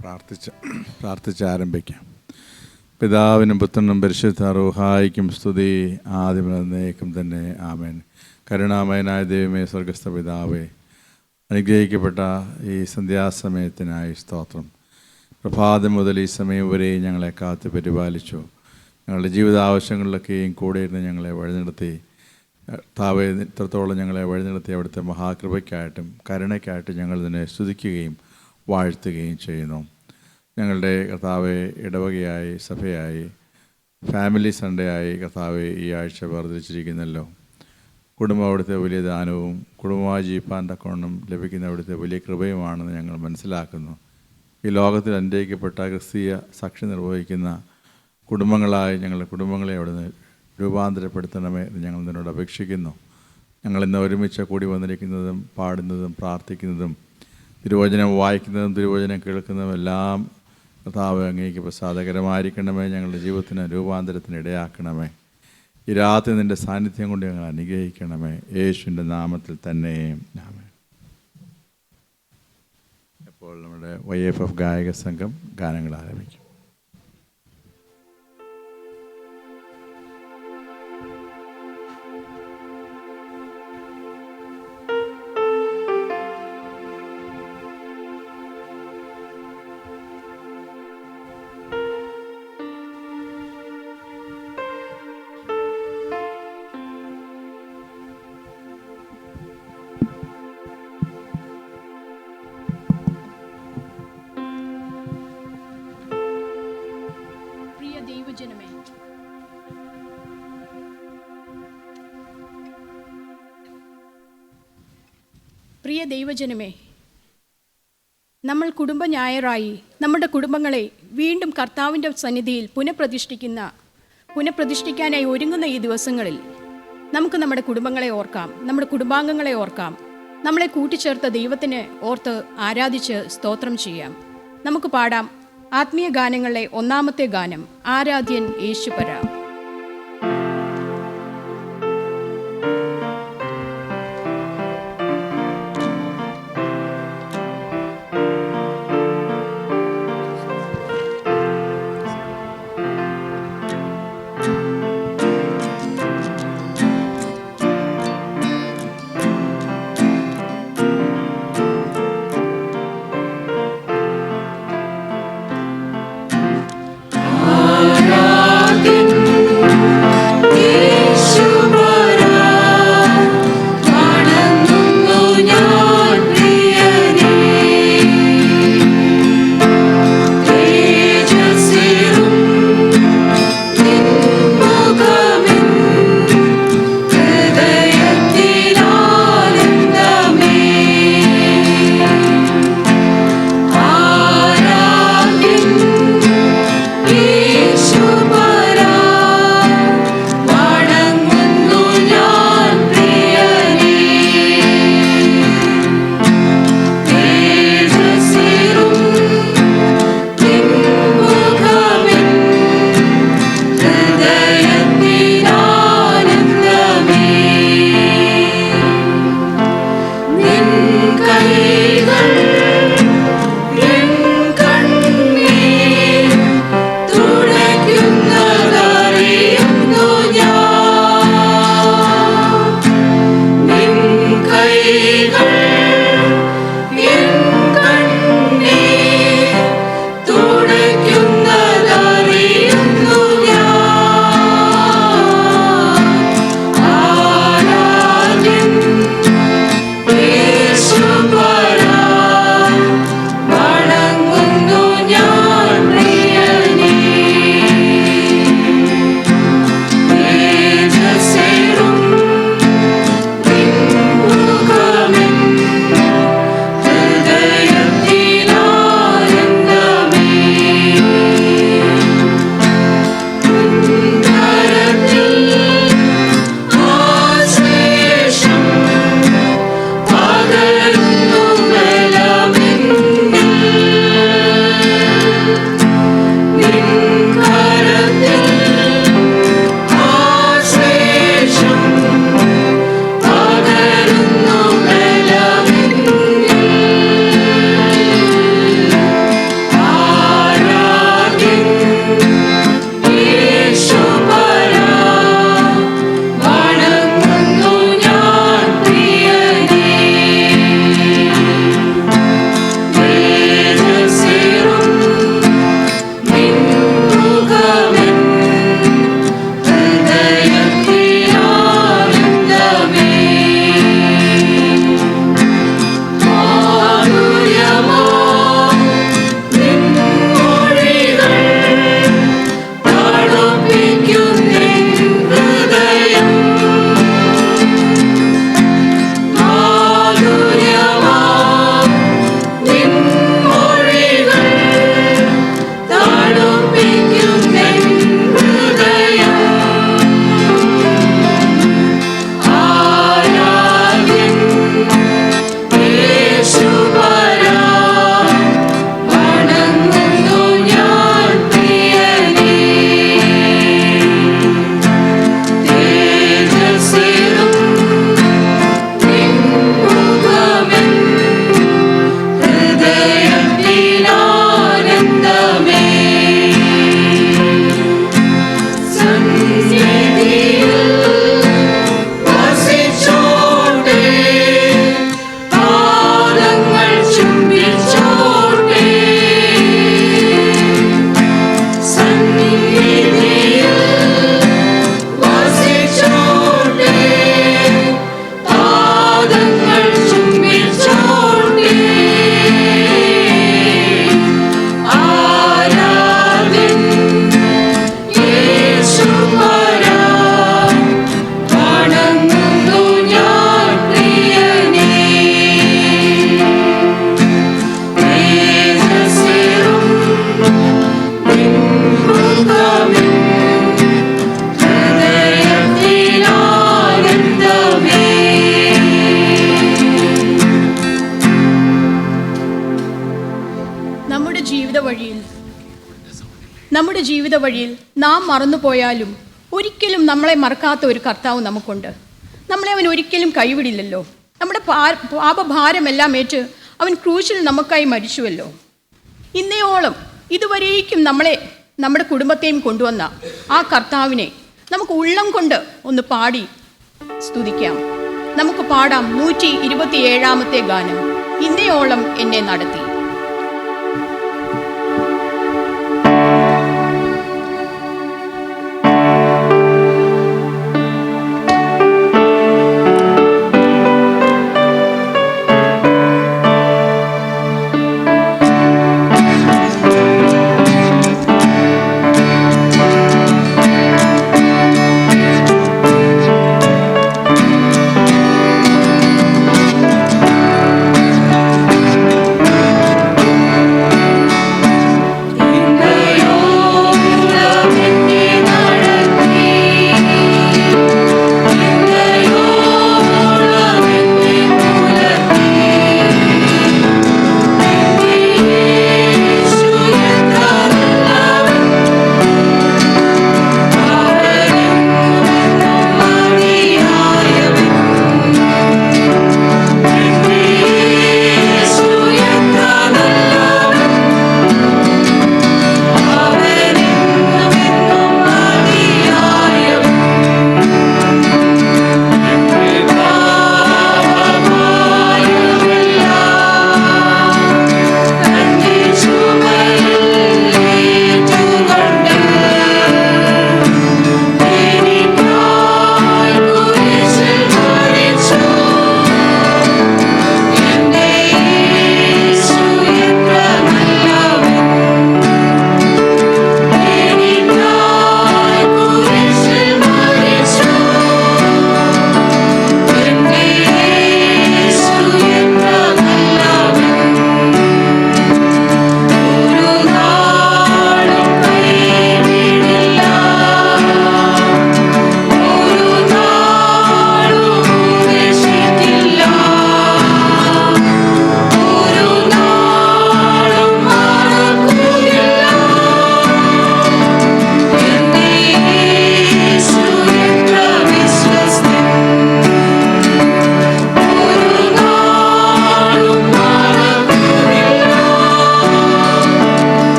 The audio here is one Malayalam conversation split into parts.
പ്രാർത്ഥിച്ച് ആരംഭിക്കാം. പിതാവിനും പുത്രനും പരിശുദ്ധ റൂഹായിക്കും സ്തുതി, ആദ്യം തന്നെ. ആമേൻ. കരുണാമയനായ ദൈവമേ, സ്വർഗസ്ഥ പിതാവേ, അനുഗ്രഹിക്കപ്പെട്ട ഈ സന്ധ്യാസമയത്തിനായി സ്തോത്രം. പ്രഭാതം മുതൽ ഈ സമയം വരെ ഞങ്ങളെ കാത്ത് പരിപാലിച്ചു. ഞങ്ങളുടെ ജീവിതാവശ്യങ്ങളിലൊക്കെയും കൂടെ ഇരുന്ന് ഞങ്ങളെ വഴിനടത്തി. കർത്താവേ, ഇത്രത്തോളം ഞങ്ങളെ വഴിനടത്തി അവിടുത്തെ മഹാകൃപയ്ക്കായിട്ടും കരുണയ്ക്കായിട്ടും ഞങ്ങൾ ഇതിനെ സ്തുതിക്കുകയും വാഴ്ത്തുകയും ചെയ്യുന്നു. ഞങ്ങളുടെ കർത്താവെ, ഇടവകയായി, സഭയായി, ഫാമിലി സൺഡേ ആയി കർത്താവെ ഈ ആഴ്ച വേർതിരിച്ചിരിക്കുന്നല്ലോ. കുടുംബം അവിടുത്തെ വലിയ ദാനവും കുടുംബമായി ജീവിപ്പാൻ തക്കവണ്ണം ലഭിക്കുന്ന അവിടുത്തെ വലിയ കൃപയുമാണെന്ന് ഞങ്ങൾ മനസ്സിലാക്കുന്നു. ഈ ലോകത്തിൽ അനുഗ്രഹിക്കപ്പെട്ട ക്രിസ്തീയ സാക്ഷി നിർവഹിക്കുന്ന കുടുംബങ്ങളായി ഞങ്ങളുടെ കുടുംബങ്ങളെ അവിടുന്ന് രൂപാന്തരപ്പെടുത്തണമേ എന്ന് ഞങ്ങൾ നിന്നോട് അപേക്ഷിക്കുന്നു. ഞങ്ങളിന്ന് ഒരുമിച്ച് കൂടി വന്നിരിക്കുന്നതും പാടുന്നതും പ്രാർത്ഥിക്കുന്നതും തിരുവചനം വായിക്കുന്നതും തിരുവചനം കേൾക്കുന്നതും എല്ലാം കർത്താവ് അങ്ങേക്ക് പ്രസാദകരമായിരിക്കണമേ. ഞങ്ങളുടെ ജീവിതത്തിന് രൂപാന്തരത്തിന് ഇടയാക്കണമേ. ഈ രാത്രി നിൻ്റെ സാന്നിധ്യം കൊണ്ട് ഞങ്ങൾ അനുഗ്രഹിക്കണമേ. യേശുവിൻ്റെ നാമത്തിൽ തന്നെ ആമേൻ. ഇപ്പോൾ നമ്മുടെ YFF ഗായക സംഘം ഗാനങ്ങൾ ആരംഭിക്കും. പ്രിയ ദൈവജനമേ, നമ്മൾ കുടുംബ ഞായറായി നമ്മുടെ കുടുംബങ്ങളെ വീണ്ടും കർത്താവിൻ്റെ സന്നിധിയിൽ പുനഃപ്രതിഷ്ഠിക്കാനായി ഒരുങ്ങുന്ന ഈ ദിവസങ്ങളിൽ നമുക്ക് നമ്മുടെ കുടുംബങ്ങളെ ഓർക്കാം, നമ്മുടെ കുടുംബാംഗങ്ങളെ ഓർക്കാം. നമ്മളെ കൂട്ടിച്ചേർത്ത ദൈവത്തിന് ഓർത്ത് ആരാധിച്ച് സ്തോത്രം ചെയ്യാം. നമുക്ക് പാടാം ആത്മീയ ഗാനങ്ങളിലെ ഒന്നാമത്തെ ഗാനം, ആരാധ്യൻ യേശുപരാ. നമ്മുടെ ജീവിത വഴിയിൽ നാം മറന്നുപോയാലും ഒരിക്കലും നമ്മളെ മറക്കാത്ത ഒരു കർത്താവ് നമുക്കുണ്ട്. നമ്മളെ അവൻ ഒരിക്കലും കൈവിടില്ലല്ലോ. നമ്മുടെ പാപഭാരമെല്ലാം ഏറ്റ് അവൻ ക്രൂശിൽ നമുക്കായി മരിച്ചുവല്ലോ. ഇന്നയോളം ഇതുവരേക്കും നമ്മളെ നമ്മുടെ കുടുംബത്തെയും കൊണ്ടുവന്ന ആ കർത്താവിനെ നമുക്ക് ഉള്ളം കൊണ്ട് ഒന്ന് പാടി സ്തുതിക്കാം. നമുക്ക് പാടാം 127 ഗാനം, ഇന്നയോളം എന്നെ നടത്തി.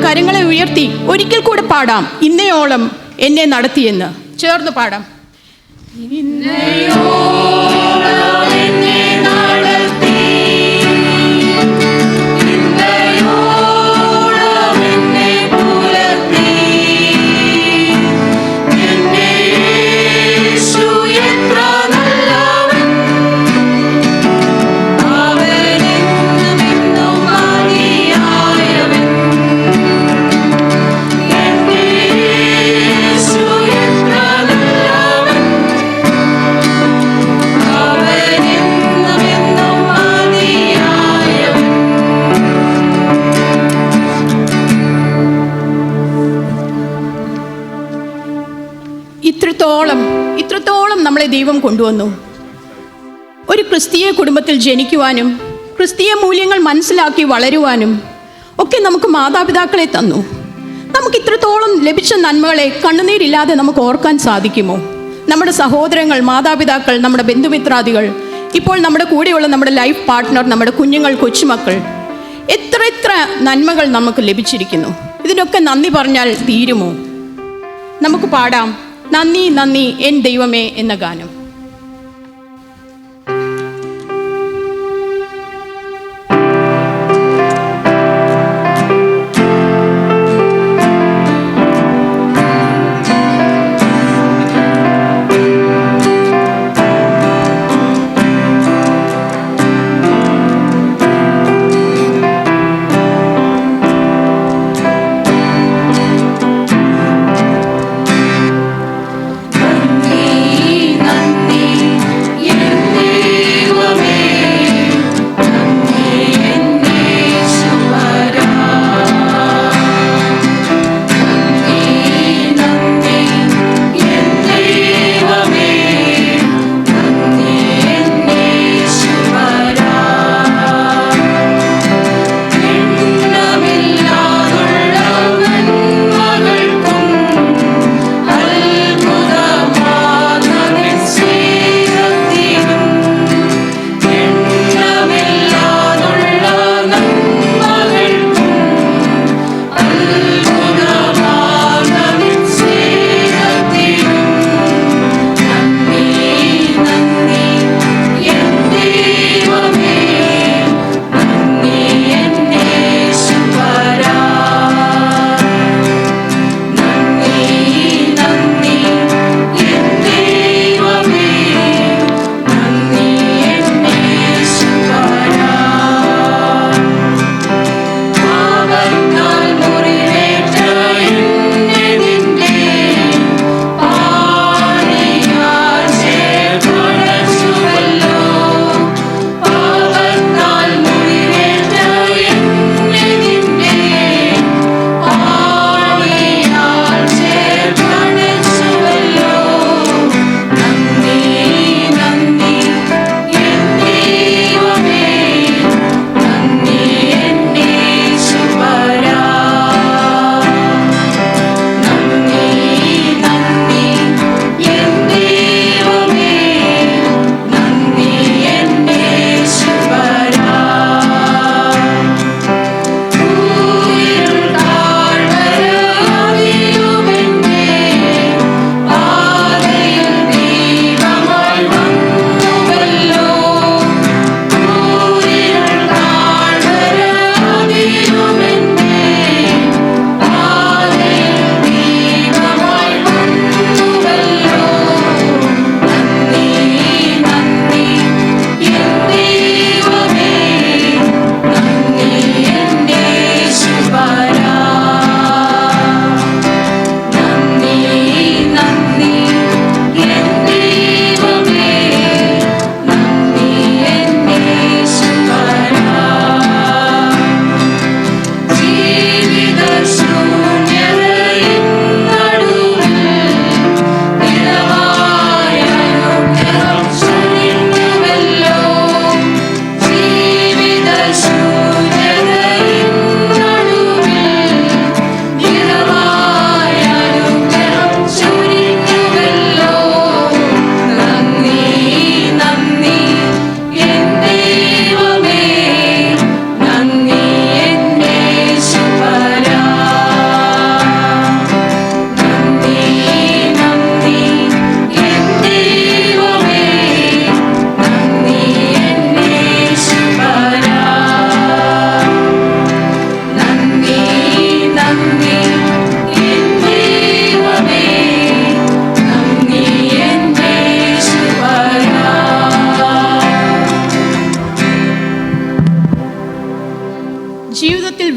കരങ്ങളെ ഉയർത്തി ഒരിക്കൽ കൂടെ പാടാം, ഇന്നയോളം എന്നെ നടത്തിയെന്ന്. ചേർന്ന് പാടാം. ഇത്രത്തോളം നമ്മളെ ദൈവം കൊണ്ടുവന്നു. ക്രിസ്തീയ കുടുംബത്തിൽ ജനിക്കുവാനും ക്രിസ്തീയ മൂല്യങ്ങൾ മനസ്സിലാക്കി വളരുവാനും ഒക്കെ നമുക്ക് മാതാപിതാക്കളെ തന്നു. നമുക്ക് ഇത്രത്തോളം ലഭിച്ച നന്മകളെ കണ്ണുനീരില്ലാതെ നമുക്ക് ഓർക്കാൻ സാധിക്കുമോ? നമ്മുടെ സഹോദരങ്ങൾ, മാതാപിതാക്കൾ, നമ്മുടെ ബന്ധുമിത്രാദികൾ, ഇപ്പോൾ നമ്മുടെ കൂടെയുള്ള നമ്മുടെ ലൈഫ് പാർട്ട്ണർ, നമ്മുടെ കുഞ്ഞുങ്ങൾ, കൊച്ചുമക്കൾ, എത്ര എത്ര നന്മകൾ നമുക്ക് ലഭിച്ചിരിക്കുന്നു. ഇതിനൊക്കെ നന്ദി പറഞ്ഞാൽ തീരുമോ? നമുക്ക് പാടാം നന്ദി നന്ദി എൻ ദൈവമേ എന്ന ഗാനം.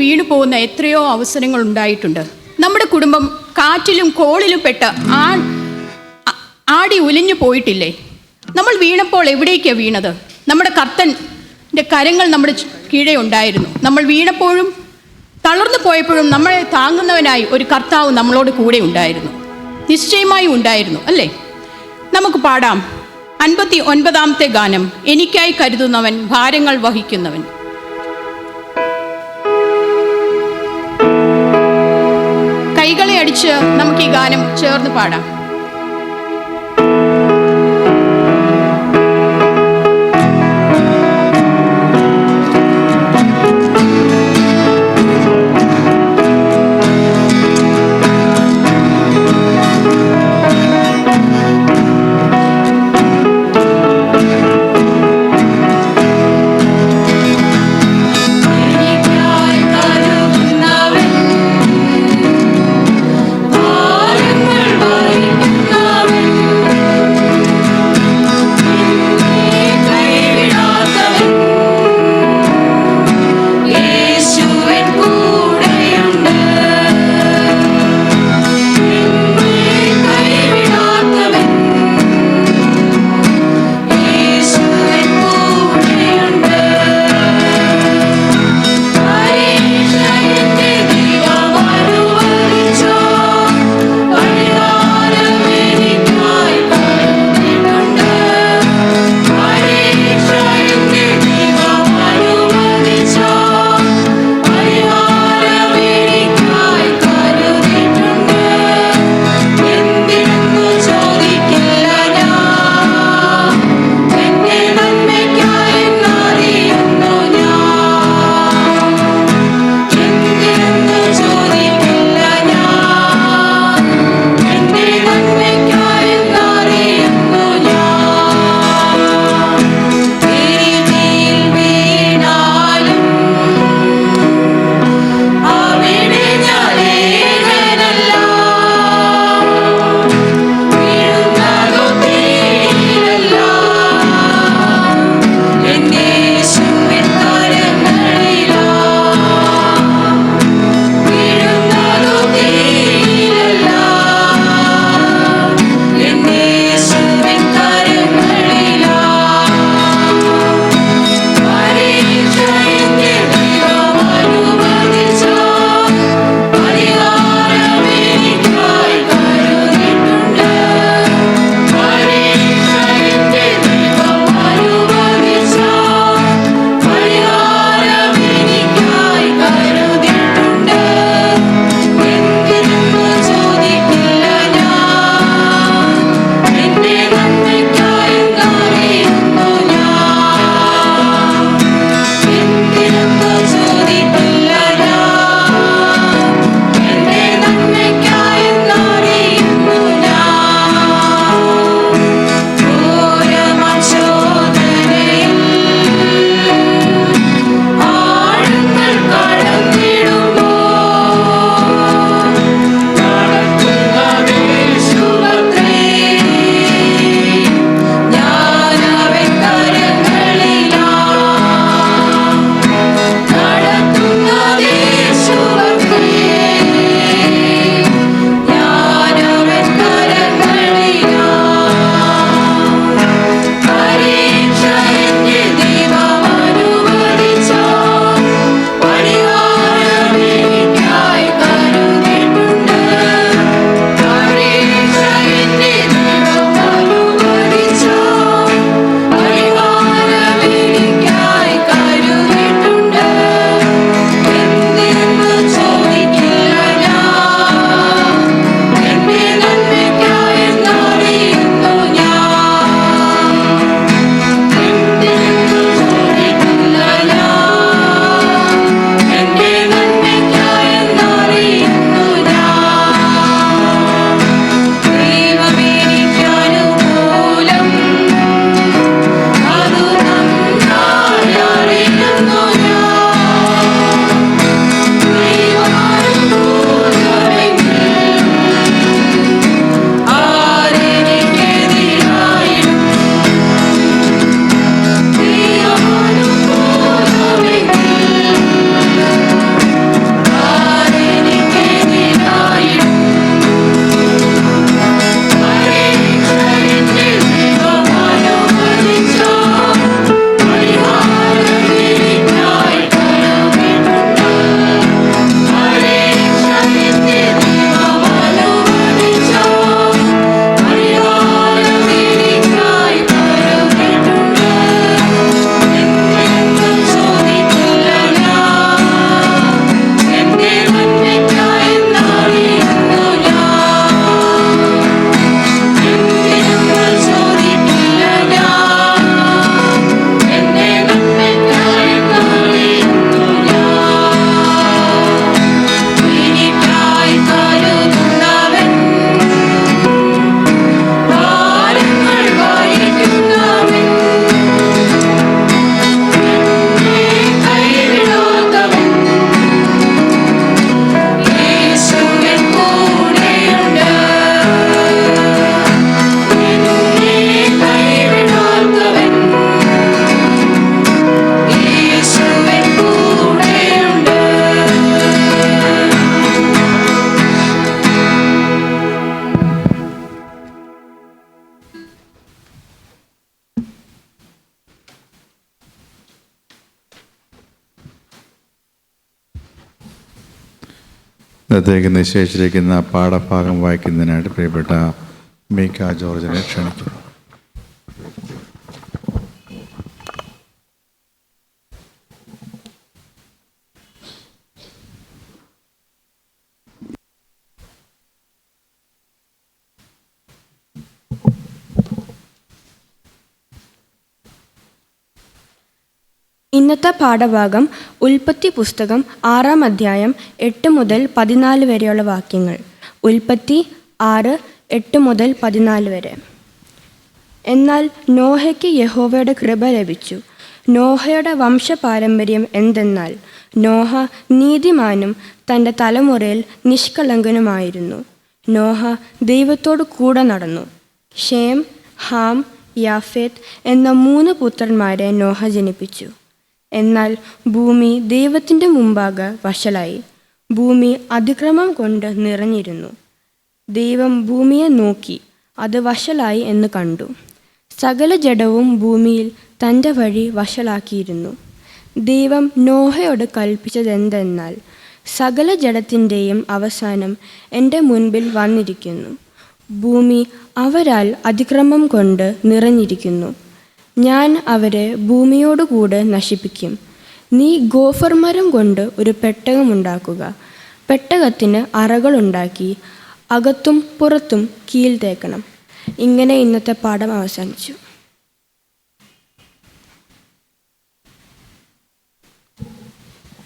വീണു പോകുന്ന എത്രയോ അവസരങ്ങൾ ഉണ്ടായിട്ടുണ്ട്. നമ്മുടെ കുടുംബം കാറ്റിലും കോളിലും പെട്ട് ആടി ഉലഞ്ഞു പോയിട്ടില്ലേ? നമ്മൾ വീണപ്പോൾ എവിടേക്കാണ് വീണത്? നമ്മുടെ കർത്തൻ്റെ കരങ്ങൾ നമ്മുടെ കീഴെ ഉണ്ടായിരുന്നു. നമ്മൾ വീണപ്പോഴും തളർന്നു പോയപ്പോഴും നമ്മളെ താങ്ങുന്നവനായി ഒരു കർത്താവ് നമ്മളോട് കൂടെ ഉണ്ടായിരുന്നു, നിശ്ചയമായും ഉണ്ടായിരുന്നു, അല്ലേ? നമുക്ക് പാടാം 59-ാമത്തെ ഗാനം, എനിക്കായി കരുതുന്നവൻ, ഭാരങ്ങൾ വഹിക്കുന്നവൻ. കൈകളെ അടിച്ച് നമുക്ക് ഈ ഗാനം ചേർന്ന് പാടാം. ഭാരങ്ങൾ വഹിക്കുന്നവൻ ഇന്നത്തേക്ക് നിശ്ചയിച്ചിരിക്കുന്ന പാഠഭാഗം വായിക്കുന്നതിനായിട്ട് പ്രിയപ്പെട്ട മീക്ക ജോർജിനെ ക്ഷണിക്കുന്നു. ഇന്നത്തെ പാഠഭാഗം ഉൽപ്പത്തി പുസ്തകം 6-ാം അധ്യായം 8 മുതൽ 14 വരെയുള്ള വാക്യങ്ങൾ. ഉൽപ്പത്തി 6, 8 മുതൽ 14 വരെ. എന്നാൽ നോഹയ്ക്ക് യഹോവയുടെ കൃപ ലഭിച്ചു. നോഹയുടെ വംശപാരമ്പര്യം എന്തെന്നാൽ നോഹ നീതിമാനും തൻ്റെ തലമുറയിൽ നിഷ്കളങ്കനുമായിരുന്നു. നോഹ ദൈവത്തോടു കൂടെ നടന്നു. ഷേം, ഹാം, യാഫേത്ത് എന്ന 3 പുത്രന്മാരെ നോഹ ജനിപ്പിച്ചു. എന്നാൽ ഭൂമി ദൈവത്തിൻ്റെ മുമ്പാകെ വഷളായി. ഭൂമി അതിക്രമം കൊണ്ട് നിറഞ്ഞിരുന്നു. ദൈവം ഭൂമിയെ നോക്കി, അത് വഷളായി എന്ന് കണ്ടു. സകല ജഡവും ഭൂമിയിൽ തൻ്റെ വഴി വഷളാക്കിയിരുന്നു. ദൈവം നോഹയോട് കൽപ്പിച്ചതെന്തെന്നാൽ, സകല ജഡത്തിൻ്റെയും അവസാനം എൻ്റെ മുൻപിൽ വന്നിരിക്കുന്നു. ഭൂമി അവരാൽ അതിക്രമം കൊണ്ട് നിറഞ്ഞിരിക്കുന്നു. ഞാൻ അവരെ ഭൂമിയോടുകൂടെ നശിപ്പിക്കും. നീ ഗോഫർ മരം കൊണ്ട് ഒരു പെട്ടകമുണ്ടാക്കുക. പെട്ടകത്തിന് അറകളുണ്ടാക്കി അകത്തും പുറത്തും കീൽ തേക്കണം. ഇങ്ങനെ ഇന്നത്തെ പാഠം അവസാനിച്ചു.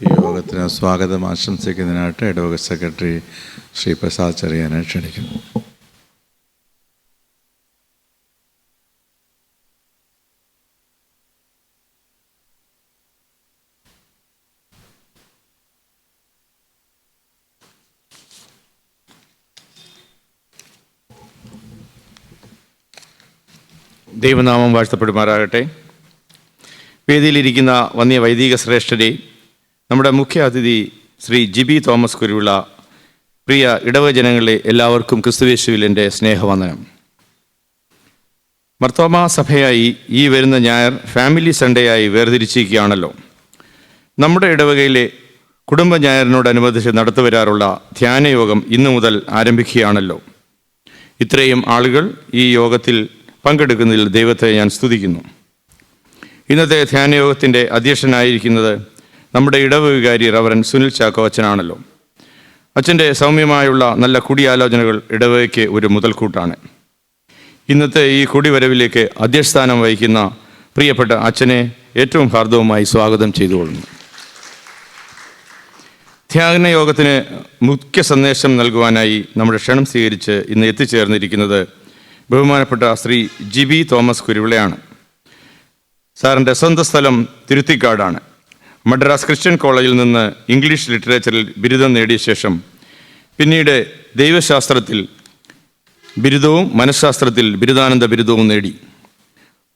ഈ യോഗത്തിന് സ്വാഗതം ആശംസിക്കുന്നതിനായിട്ട് ഇടവക സെക്രട്ടറി ശ്രീ പ്രസാദ് ചെറിയാനെ ക്ഷണിക്കുന്നു. ദൈവനാമം വാഴ്ത്തപ്പെടുമാറാകട്ടെ. വേദിയിലിരിക്കുന്ന വന്യ വൈദിക ശ്രേഷ്ഠരെ, നമ്മുടെ മുഖ്യ അതിഥി ശ്രീ ജിബി തോമസ് കുരുവിള, പ്രിയ ഇടവജനങ്ങളെ എല്ലാവർക്കും ക്രിസ്തുയേശുവിൽ എൻ്റെ സ്നേഹവന്ദനം. മർത്തോമാ സഭയായി ഈ വരുന്ന ഞായർ ഫാമിലി സൺഡേ ആയി വേർതിരിച്ചിരിക്കുകയാണല്ലോ. നമ്മുടെ ഇടവകയിലെ കുടുംബ ഞായറിനോടനുബന്ധിച്ച് നടത്തിവരാറുള്ള ധ്യാനയോഗം ഇന്നു മുതൽ ആരംഭിക്കുകയാണല്ലോ. ഇത്രയും ആളുകൾ ഈ യോഗത്തിൽ പങ്കെടുക്കുന്നതിൽ ദൈവത്തെ ഞാൻ സ്തുതിക്കുന്നു. ഇന്നത്തെ ധ്യാനയോഗത്തിൻ്റെ അധ്യക്ഷനായിരിക്കുന്നത് നമ്മുടെ ഇടവക വികാരി റവറൻ സുനിൽ ചാക്കോ അച്ഛനാണല്ലോ. അച്ഛൻ്റെ സൗമ്യമായുള്ള നല്ല കുടിയാലോചനകൾ ഇടവകയ്ക്ക് ഒരു മുതൽക്കൂട്ടാണ്. ഇന്നത്തെ ഈ കുടിവരവിലേക്ക് അധ്യക്ഷസ്ഥാനം വഹിക്കുന്ന പ്രിയപ്പെട്ട അച്ഛനെ ഏറ്റവും ഹാർദവുമായി സ്വാഗതം ചെയ്തുകൊള്ളുന്നു. ധ്യാനയോഗത്തിന് മുഖ്യ സന്ദേശം നൽകുവാനായി നമ്മുടെ ക്ഷണം സ്വീകരിച്ച് ഇന്ന് എത്തിച്ചേർന്നിരിക്കുന്നത് ബഹുമാനപ്പെട്ട ശ്രീ ജിബി തോമസ് കുരുവിളയാണ്. സാറിൻ്റെ സ്വന്തം സ്ഥലം തിരുത്തിക്കാടാണ്. മദ്രാസ് ക്രിസ്ത്യൻ കോളേജിൽ നിന്ന് ഇംഗ്ലീഷ് ലിറ്ററേച്ചറിൽ ബിരുദം നേടിയ ശേഷം പിന്നീട് ദൈവശാസ്ത്രത്തിൽ ബിരുദവും മനഃശാസ്ത്രത്തിൽ ബിരുദാനന്ദ ബിരുദവും നേടി.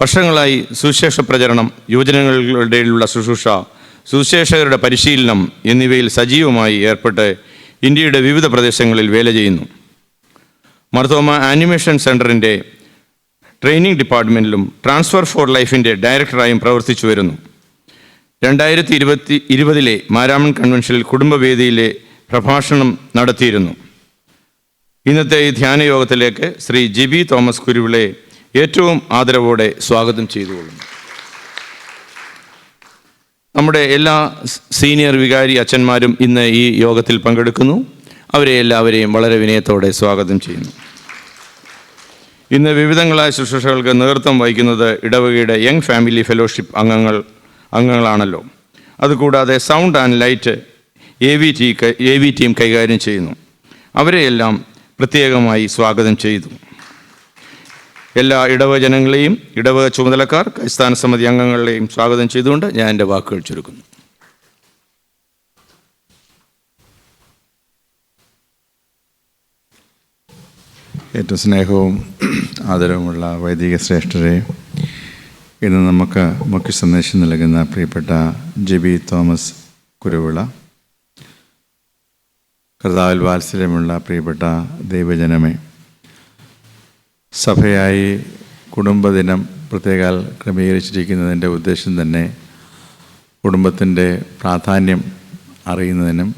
വർഷങ്ങളായി സുവിശേഷ പ്രചരണം, യുവജനങ്ങളുടെയുള്ള ശുശ്രൂഷ, സുവിശേഷകരുടെ പരിശീലനം എന്നിവയിൽ സജീവമായി ഏർപ്പെട്ട് ഇന്ത്യയുടെ വിവിധ പ്രദേശങ്ങളിൽ വേല ചെയ്യുന്നു. മർത്തോമ ആനിമേഷൻ സെൻറ്ററിൻ്റെ ട്രെയിനിങ് ഡിപ്പാർട്ട്മെൻറ്റിലും ട്രാൻസ്ഫർ ഫോർ ലൈഫിൻ്റെ ഡയറക്ടറായും പ്രവർത്തിച്ചു വരുന്നു. 2020 മാരാമൺ കൺവെൻഷനിൽ കുടുംബവേദിയിലെ പ്രഭാഷണം നടത്തിയിരുന്നു. ഇന്നത്തെ ഈ ധ്യാനയോഗത്തിലേക്ക് ശ്രീ ജിബി തോമസ് കുരുവിളെ ഏറ്റവും ആദരവോടെ സ്വാഗതം ചെയ്തുകൊള്ളുന്നു. നമ്മുടെ എല്ലാ സീനിയർ വികാരി അച്ഛന്മാരും ഇന്ന് ഈ യോഗത്തിൽ പങ്കെടുക്കുന്നു. അവരെ എല്ലാവരെയും വളരെ വിനയത്തോടെ സ്വാഗതം ചെയ്യുന്നു. ഇന്ന് വിവിധങ്ങളായ ശുശ്രൂഷകൾക്ക് നേതൃത്വം വഹിക്കുന്നത് ഇടവകയുടെ യങ് ഫാമിലി ഫെലോഷിപ്പ് അംഗങ്ങളാണല്ലോ. അതുകൂടാതെ sound and light A V team കൈകാര്യം ചെയ്യുന്നു. അവരെയെല്ലാം പ്രത്യേകമായി സ്വാഗതം ചെയ്തു. എല്ലാ ഇടവജനങ്ങളെയും ഇടവക ചുമതലക്കാർ, ക്രൈസ്താന സമിതി അംഗങ്ങളെയും സ്വാഗതം ചെയ്തുകൊണ്ട് ഞാൻ എൻ്റെ വാക്കുകൾ ചുരുക്കുന്നു. ഏറ്റവും സ്നേഹവും ആദരവുമുള്ള വൈദിക ശ്രേഷ്ഠരെ, ഇന്ന് നമുക്ക് മുഖ്യ സന്ദേശം നൽകുന്ന പ്രിയപ്പെട്ട ജിബി തോമസ് കുരുവിള, കർത്താവിൽ വാത്സല്യമുള്ള പ്രിയപ്പെട്ട ദൈവജനമേ, സഭയായി കുടുംബദിനം പ്രത്യേകാൽ ക്രമീകരിച്ചിരിക്കുന്നതിൻ്റെ ഉദ്ദേശം തന്നെ കുടുംബത്തിൻ്റെ പ്രാധാന്യം അറിയുന്നതിനും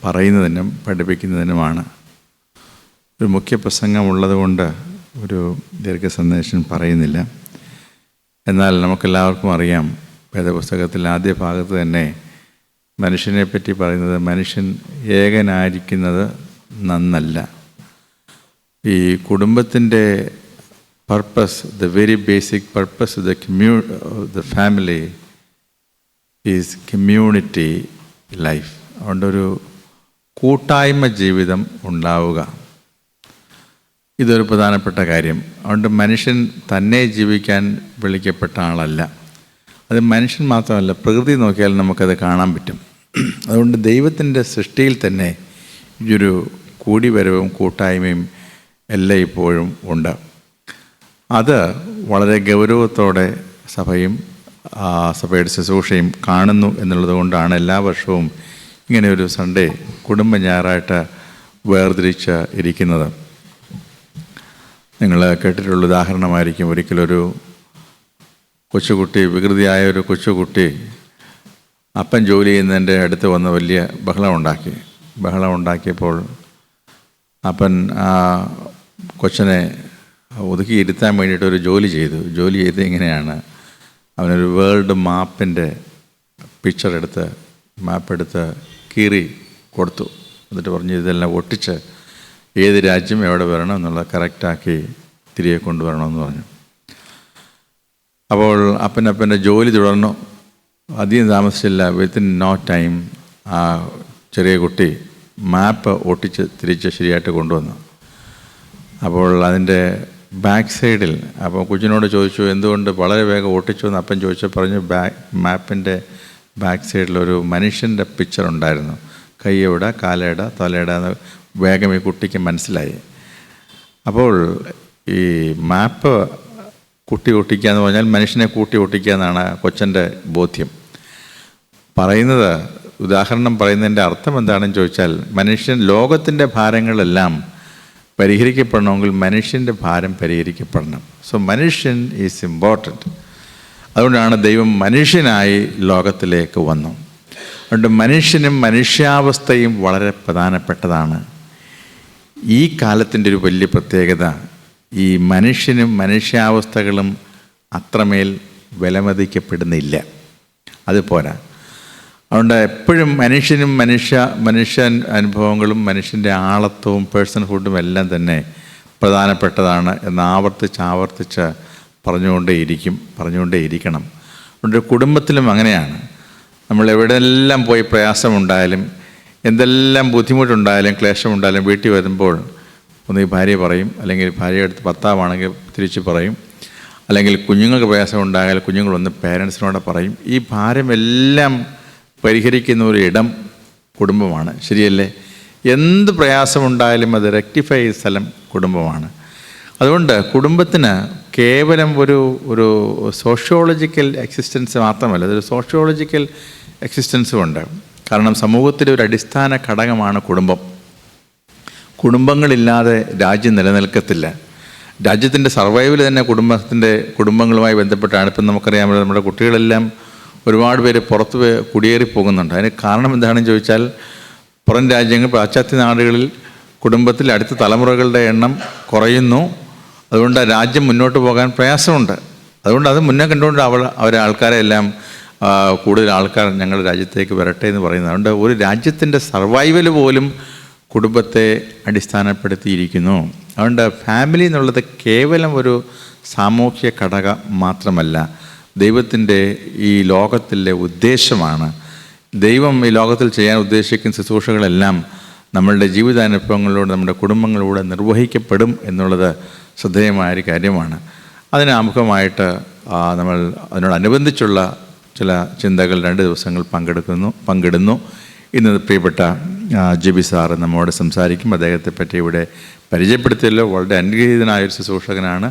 പറയുന്നതിനും പഠിപ്പിക്കുന്നതിനുമാണ്. ഒരു മുഖ്യ പ്രസംഗമുള്ളത് കൊണ്ട് ഒരു ദീർഘ സന്ദേശം പറയുന്നില്ല. എന്നാൽ നമുക്കെല്ലാവർക്കും അറിയാം, വേദപുസ്തകത്തിൽ ആദ്യ ഭാഗത്ത് തന്നെ മനുഷ്യനെ പറ്റി പറയുന്നത് മനുഷ്യൻ ഏകനായിരിക്കുന്നത് നന്നല്ല. ഈ കുടുംബത്തിൻ്റെ purpose, the very basic purpose of the family is community life. അതുകൊണ്ടൊരു കൂട്ടായ്മ ജീവിതം ഉണ്ടാവുക, ഇതൊരു പ്രധാനപ്പെട്ട കാര്യം. അതുകൊണ്ട് മനുഷ്യൻ തന്നെ ജീവിക്കാൻ വിളിക്കപ്പെട്ട ആളല്ല. അത് മനുഷ്യൻ മാത്രമല്ല, പ്രകൃതി നോക്കിയാൽ നമുക്കത് കാണാൻ പറ്റും. അതുകൊണ്ട് ദൈവത്തിൻ്റെ സൃഷ്ടിയിൽ തന്നെ ഇതൊരു കൂടിവരവും കൂട്ടായ്മയും എല്ലാം ഇപ്പോഴും ഉണ്ട്. അത് വളരെ ഗൗരവത്തോടെ സഭയും സഭയുടെ ശുശ്രൂഷയും കാണുന്നു എന്നുള്ളത് കൊണ്ടാണ് എല്ലാ വർഷവും ഇങ്ങനെ ഒരു സൺഡേ കുടുംബ ഞായറായിട്ട് വേർതിരിച്ച് ഇരിക്കുന്നത്. നിങ്ങൾ കേട്ടിട്ടുള്ള ഉദാഹരണമായിരിക്കും, ഒരിക്കലൊരു കൊച്ചുകുട്ടി, വികൃതിയായ ഒരു കൊച്ചുകുട്ടി അപ്പൻ ജോലി ചെയ്യുന്നതിൻ്റെ അടുത്ത് വന്ന് വലിയ ബഹളം ഉണ്ടാക്കിയപ്പോൾ അപ്പൻ ആ കൊച്ചനെ ഒതുക്കിയിരുത്താൻ വേണ്ടിയിട്ട് ഒരു ജോലി ചെയ്ത് ഇങ്ങനെയാണ്, അവനൊരു വേൾഡ് മാപ്പിൻ്റെ മാപ്പെടുത്ത് കീറി കൊടുത്തു. എന്നിട്ട് പറഞ്ഞു, ഇതെല്ലാം ഒട്ടിച്ച് ഏത് രാജ്യം എവിടെ വരണം എന്നുള്ളത് കറക്റ്റാക്കി തിരികെ കൊണ്ടുവരണമെന്ന് പറഞ്ഞു. അപ്പോൾ അപ്പൻ്റെ ജോലി തുടർന്നു. അധികം താമസിച്ചില്ല, വിത്തിൻ നോ ടൈം ആ ചെറിയ കുട്ടി മാപ്പ് ഒട്ടിച്ച് തിരിച്ച് ശരിയായിട്ട് കൊണ്ടുവന്നു. അപ്പോൾ അതിൻ്റെ ബാക്ക് സൈഡിൽ, അപ്പോൾ കുഞ്ഞിനോട് ചോദിച്ചു എന്തുകൊണ്ട് വളരെ വേഗം ഒട്ടിച്ചു എന്ന് അപ്പൻ പറഞ്ഞു, മാപ്പിൻ്റെ ബാക്ക് സൈഡിലൊരു മനുഷ്യൻ്റെ പിക്ചർ ഉണ്ടായിരുന്നു. കൈയുടെ, കാലയുടെ, തലയുടെ വേഗം ഈ കുട്ടിക്ക് മനസ്സിലായി. അപ്പോൾ ഈ മാപ്പ് കുട്ടി ഒട്ടിക്കുക എന്ന് പറഞ്ഞാൽ മനുഷ്യനെ കൂട്ടി ഒട്ടിക്കുക എന്നാണ് കൊച്ചൻ്റെ ബോധ്യം. ഉദാഹരണം പറയുന്നതിൻ്റെ അർത്ഥം എന്താണെന്ന് ചോദിച്ചാൽ, ലോകത്തിൻ്റെ ഭാരങ്ങളെല്ലാം പരിഹരിക്കപ്പെടണമെങ്കിൽ മനുഷ്യൻ്റെ ഭാരം പരിഹരിക്കപ്പെടണം. സോ മനുഷ്യൻ ഈസ് ഇമ്പോർട്ടൻറ്റ്. അതുകൊണ്ടാണ് ദൈവം മനുഷ്യനായി ലോകത്തിലേക്ക് വന്നു. അതുകൊണ്ട് മനുഷ്യനും മനുഷ്യാവസ്ഥയും വളരെ പ്രധാനപ്പെട്ടതാണ്. ഈ കാലത്തിൻ്റെ ഒരു വലിയ പ്രത്യേകത, ഈ മനുഷ്യനും മനുഷ്യാവസ്ഥകളും അത്രമേൽ വിലമതിക്കപ്പെടുന്നില്ല. അതുപോരാ. അതുകൊണ്ട് എപ്പോഴും മനുഷ്യൻ അനുഭവങ്ങളും മനുഷ്യൻ്റെ ആളത്വവും പേഴ്സൺഹുഡും എല്ലാം തന്നെ പ്രധാനപ്പെട്ടതാണ് എന്ന് ആവർത്തിച്ച് പറഞ്ഞുകൊണ്ടേയിരിക്കണം. അതുകൊണ്ട് കുടുംബത്തിലും അങ്ങനെയാണ്. നമ്മൾ എവിടെയെല്ലാം പോയി പ്രയാസമുണ്ടായാലും എന്തെല്ലാം ബുദ്ധിമുട്ടുണ്ടായാലും ക്ലേശമുണ്ടായാലും വീട്ടിൽ വരുമ്പോൾ ഒന്നുകിൽ ഭാര്യ പറയും, അല്ലെങ്കിൽ ഭാര്യ അടുത്ത് ഭർത്താവാണെങ്കിൽ തിരിച്ച് പറയും, അല്ലെങ്കിൽ കുഞ്ഞുങ്ങൾക്ക് പ്രയാസമുണ്ടായാൽ കുഞ്ഞുങ്ങളൊന്ന് പേരൻസിനോട് പറയും. ഈ ഭാരമെല്ലാം പരിഹരിക്കുന്ന ഒരു ഇടം കുടുംബമാണ്, ശരിയല്ലേ? എന്ത് പ്രയാസമുണ്ടായാലും അത് റെക്ടിഫൈ ചെയ്ത സ്ഥലം കുടുംബമാണ്. അതുകൊണ്ട് കുടുംബത്തിന് കേവലം ഒരു സോഷ്യോളജിക്കൽ എക്സിസ്റ്റൻസ് മാത്രമല്ല, അതൊരു സോഷ്യോളജിക്കൽ എക്സിസ്റ്റൻസും ഉണ്ട്. കാരണം സമൂഹത്തിലെ ഒരു അടിസ്ഥാന ഘടകമാണ് കുടുംബം. കുടുംബങ്ങളില്ലാതെ രാജ്യം നിലനിൽക്കത്തില്ല. രാജ്യത്തിൻ്റെ സർവൈവൽ തന്നെ കുടുംബങ്ങളുമായി ബന്ധപ്പെട്ടാണ്. ഇപ്പം നമുക്കറിയാമല്ലോ, നമ്മുടെ കുട്ടികളെല്ലാം ഒരുപാട് പേര് പുറത്ത് കുടിയേറി പോകുന്നുണ്ട്. അതിന് കാരണം എന്താണെന്ന് ചോദിച്ചാൽ, പുറം രാജ്യങ്ങൾ, പാശ്ചാത്യ നാടുകളിൽ കുടുംബത്തിൽ അടുത്ത തലമുറകളുടെ എണ്ണം കുറയുന്നു. അതുകൊണ്ട് രാജ്യം മുന്നോട്ട് പോകാൻ പ്രയാസമുണ്ട്. അതുകൊണ്ട് അത് മുന്നേ കണ്ടുകൊണ്ട് അവരെ ആൾക്കാരെ എല്ലാം കൂടുതൽ ആൾക്കാർ ഞങ്ങളുടെ രാജ്യത്തേക്ക് വരട്ടെ എന്ന് പറയുന്നത്. അതുകൊണ്ട് ഒരു രാജ്യത്തിൻ്റെ സർവൈവൽ പോലും കുടുംബത്തെ അടിസ്ഥാനപ്പെടുത്തിയിരിക്കുന്നു. അതുകൊണ്ട് ഫാമിലി എന്നുള്ളത് കേവലം ഒരു സാമൂഹ്യ ഘടകം മാത്രമല്ല, ദൈവത്തിൻ്റെ ഈ ലോകത്തിലെ ഉദ്ദേശമാണ്. ദൈവം ഈ ലോകത്തിൽ ചെയ്യാൻ ഉദ്ദേശിക്കുന്ന ശുശ്രൂഷകളെല്ലാം നമ്മളുടെ ജീവിതാനുഭവങ്ങളിലൂടെ, നമ്മുടെ കുടുംബങ്ങളിലൂടെ നിർവഹിക്കപ്പെടും എന്നുള്ളത് ശ്രദ്ധേയമായൊരു കാര്യമാണ്. അതിനാമുഖമായിട്ട് നമ്മൾ അതിനോടനുബന്ധിച്ചുള്ള ചില ചിന്തകൾ 2 ദിവസങ്ങൾ പങ്കിടുന്നു. ഇന്ന് പ്രിയപ്പെട്ട ജെബി സാറ് നമ്മോട് സംസാരിക്കും. അദ്ദേഹത്തെ പറ്റി ഇവിടെ പരിചയപ്പെടുത്തിയല്ലോ. വളരെ അനുഗ്രഹീതനായൊരു ശുശ്രൂഷകനാണ്.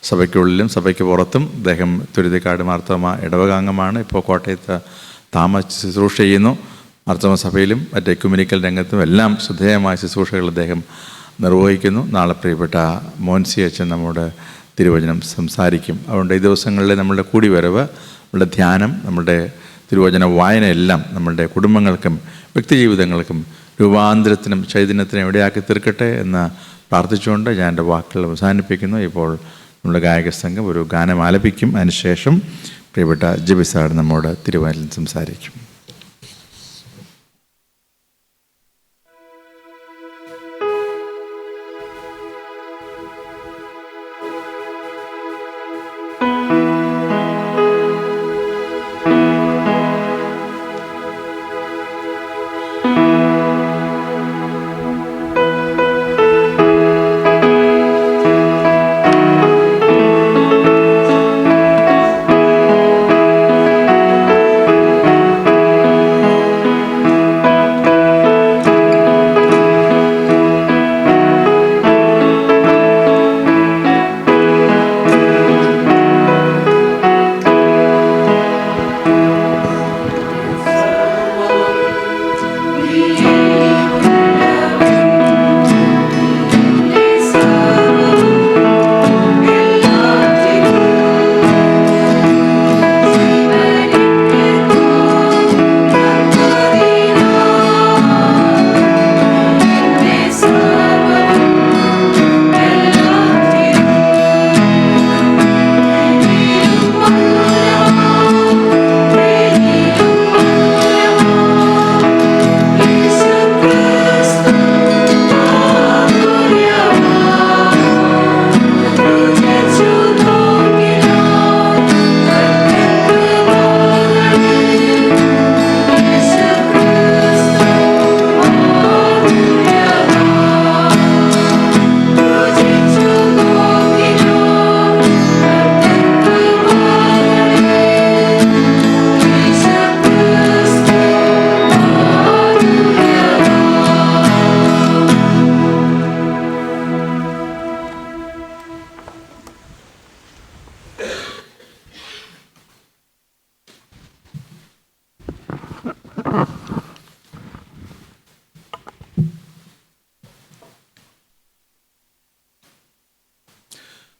സഭയ്ക്കുള്ളിലും സഭയ്ക്ക് പുറത്തും അദ്ദേഹം തുരുത്തിക്കാട് മാർത്തോമ ഇടവകാംഗമാണ്. ഇപ്പോൾ കോട്ടയത്ത് താമസിച്ച് ശുശ്രൂഷ ചെയ്യുന്നു. മാർത്തോമ സഭയിലും മറ്റ് എക്യുമെനിക്കൽ രംഗത്തും എല്ലാം ശ്രദ്ധേയമായ ശുശ്രൂഷകൾ അദ്ദേഹം നിർവഹിക്കുന്നു. നാളെ പ്രിയപ്പെട്ട മോൻസി അച്ഛൻ നമ്മോട് തിരുവചനം സംസാരിക്കും. അതുകൊണ്ട് ഈ ദിവസങ്ങളിൽ നമ്മളുടെ കൂടിവരവ്, നമ്മളുടെ ധ്യാനം, നമ്മളുടെ തിരുവചന വായനയെല്ലാം നമ്മളുടെ കുടുംബങ്ങൾക്കും വ്യക്തിജീവിതങ്ങൾക്കും രൂപാന്തരത്തിനും ചൈതന്യത്തിനും ഇടയാക്കി തീർക്കട്ടെ എന്ന് പ്രാർത്ഥിച്ചുകൊണ്ട് ഞാൻ എൻ്റെ വാക്കുകൾ അവസാനിപ്പിക്കുന്നു. ഇപ്പോൾ നമ്മുടെ ഗായക സംഘം ഒരു ഗാനം ആലപിക്കും. അതിനുശേഷം പ്രിയപ്പെട്ട ജെബി സാർ നമ്മോട് തിരുവനന്തപുരത്തിൽ സംസാരിക്കും.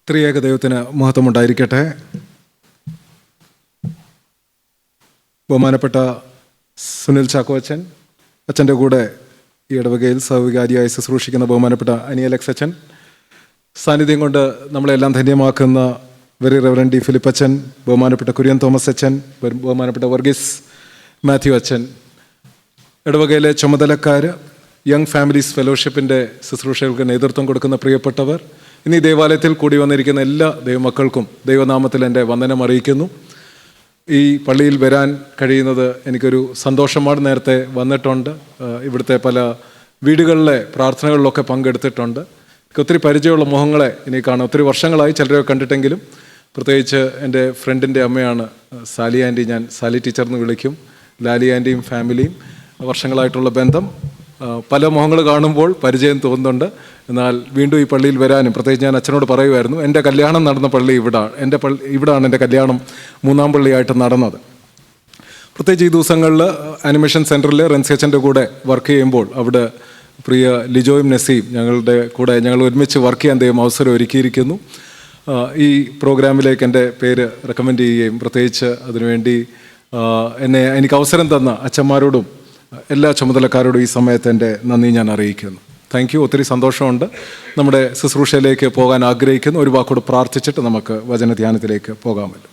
ത്രിയേക ദൈവത്തിന് മഹത്വമുണ്ടായിരിക്കട്ടെ. ബഹുമാനപ്പെട്ട സുനിൽ ചാക്കോ അച്ഛൻ, അച്ഛൻ്റെ കൂടെ ഈ ഇടവകയിൽ സഹവികാരിയായി ശുശ്രൂഷിക്കുന്ന ബഹുമാനപ്പെട്ട അനിയലക്സ് അച്ഛൻ, സാന്നിധ്യം കൊണ്ട് നമ്മളെല്ലാം ധന്യമാക്കുന്ന വെരി റെവറൻഡ് ഡി ഫിലിപ്പ് അച്ഛൻ, ബഹുമാനപ്പെട്ട കുര്യൻ തോമസ് അച്ഛൻ, ബഹുമാനപ്പെട്ട വർഗീസ് മാത്യു അച്ഛൻ, ഇടവകയിലെ ചുമതലക്കാർ, യങ് ഫാമിലീസ് ഫെലോഷിപ്പിൻ്റെ ശുശ്രൂഷകൾക്ക് നേതൃത്വം കൊടുക്കുന്ന പ്രിയപ്പെട്ടവർ, ഇനി ദേവാലയത്തിൽ കൂടി വന്നിരിക്കുന്ന എല്ലാ ദൈവമക്കൾക്കും ദൈവനാമത്തിൽ എൻ്റെ വന്ദനം അറിയിക്കുന്നു. ഈ പള്ളിയിൽ വരാൻ കഴിയുന്നത് എനിക്കൊരു സന്തോഷമാണ്. നേരത്തെ വന്നിട്ടുണ്ട്, ഇവിടുത്തെ പല വീടുകളിലെ പ്രാർത്ഥനകളിലൊക്കെ പങ്കെടുത്തിട്ടുണ്ട്. എനിക്ക് ഒത്തിരി പരിചയമുള്ള മുഖങ്ങളെ ഇനി കാണാം. ഒത്തിരി വർഷങ്ങളായി ചിലരെ കണ്ടിട്ടെങ്കിലും, പ്രത്യേകിച്ച് എൻ്റെ ഫ്രണ്ടിൻ്റെ അമ്മയാണ് സാലി ആൻറ്റി. ഞാൻ സാലി ടീച്ചർ എന്ന് വിളിക്കും. ലാലി ആൻറ്റിയും ഫാമിലിയും വർഷങ്ങളായിട്ടുള്ള ബന്ധം. പല മുഖങ്ങൾ കാണുമ്പോൾ പരിചയം തോന്നുന്നുണ്ട്. എന്നാൽ വീണ്ടും ഈ പള്ളിയിൽ വരാനും, പ്രത്യേകിച്ച് ഞാൻ അച്ഛനോട് പറയുമായിരുന്നു, എൻ്റെ കല്യാണം നടന്ന പള്ളി ഇവിടാണ് എൻ്റെ കല്യാണം 3-ാം പള്ളിയായിട്ട് നടന്നത്. പ്രത്യേകിച്ച് ഈ ദിവസങ്ങളിൽ ആനിമേഷൻ സെൻറ്ററിൽ റെൻസി അച്ഛൻ്റെ കൂടെ വർക്ക് ചെയ്യുമ്പോൾ അവിടെ പ്രിയ ലിജോയും നസീം ഞങ്ങളുടെ കൂടെ ഞങ്ങൾ ഒരുമിച്ച് വർക്ക് ചെയ്യാൻ ദൈവം അവസരം ഒരുക്കിയിരിക്കുന്നു. ഈ പ്രോഗ്രാമിലേക്ക് എൻ്റെ പേര് റെക്കമെൻഡ് ചെയ്യുകയും പ്രത്യേകിച്ച് അതിനുവേണ്ടി എനിക്ക് അവസരം തന്ന അച്ഛന്മാരോടും എല്ലാ ചുമതലക്കാരോടും ഈ സമയത്ത് എൻ്റെ നന്ദി ഞാൻ അറിയിക്കുന്നു. Thank you. ഒത്തിരി സന്തോഷമുണ്ട്. നമ്മുടെ ശുശ്രൂഷയിലേക്ക് പോകാൻ ആഗ്രഹിക്കുന്നു. ഒരു വാക്കോട് പ്രാർത്ഥിച്ചിട്ട് നമുക്ക് വചനധ്യാനത്തിലേക്ക് പോകാമല്ലോ.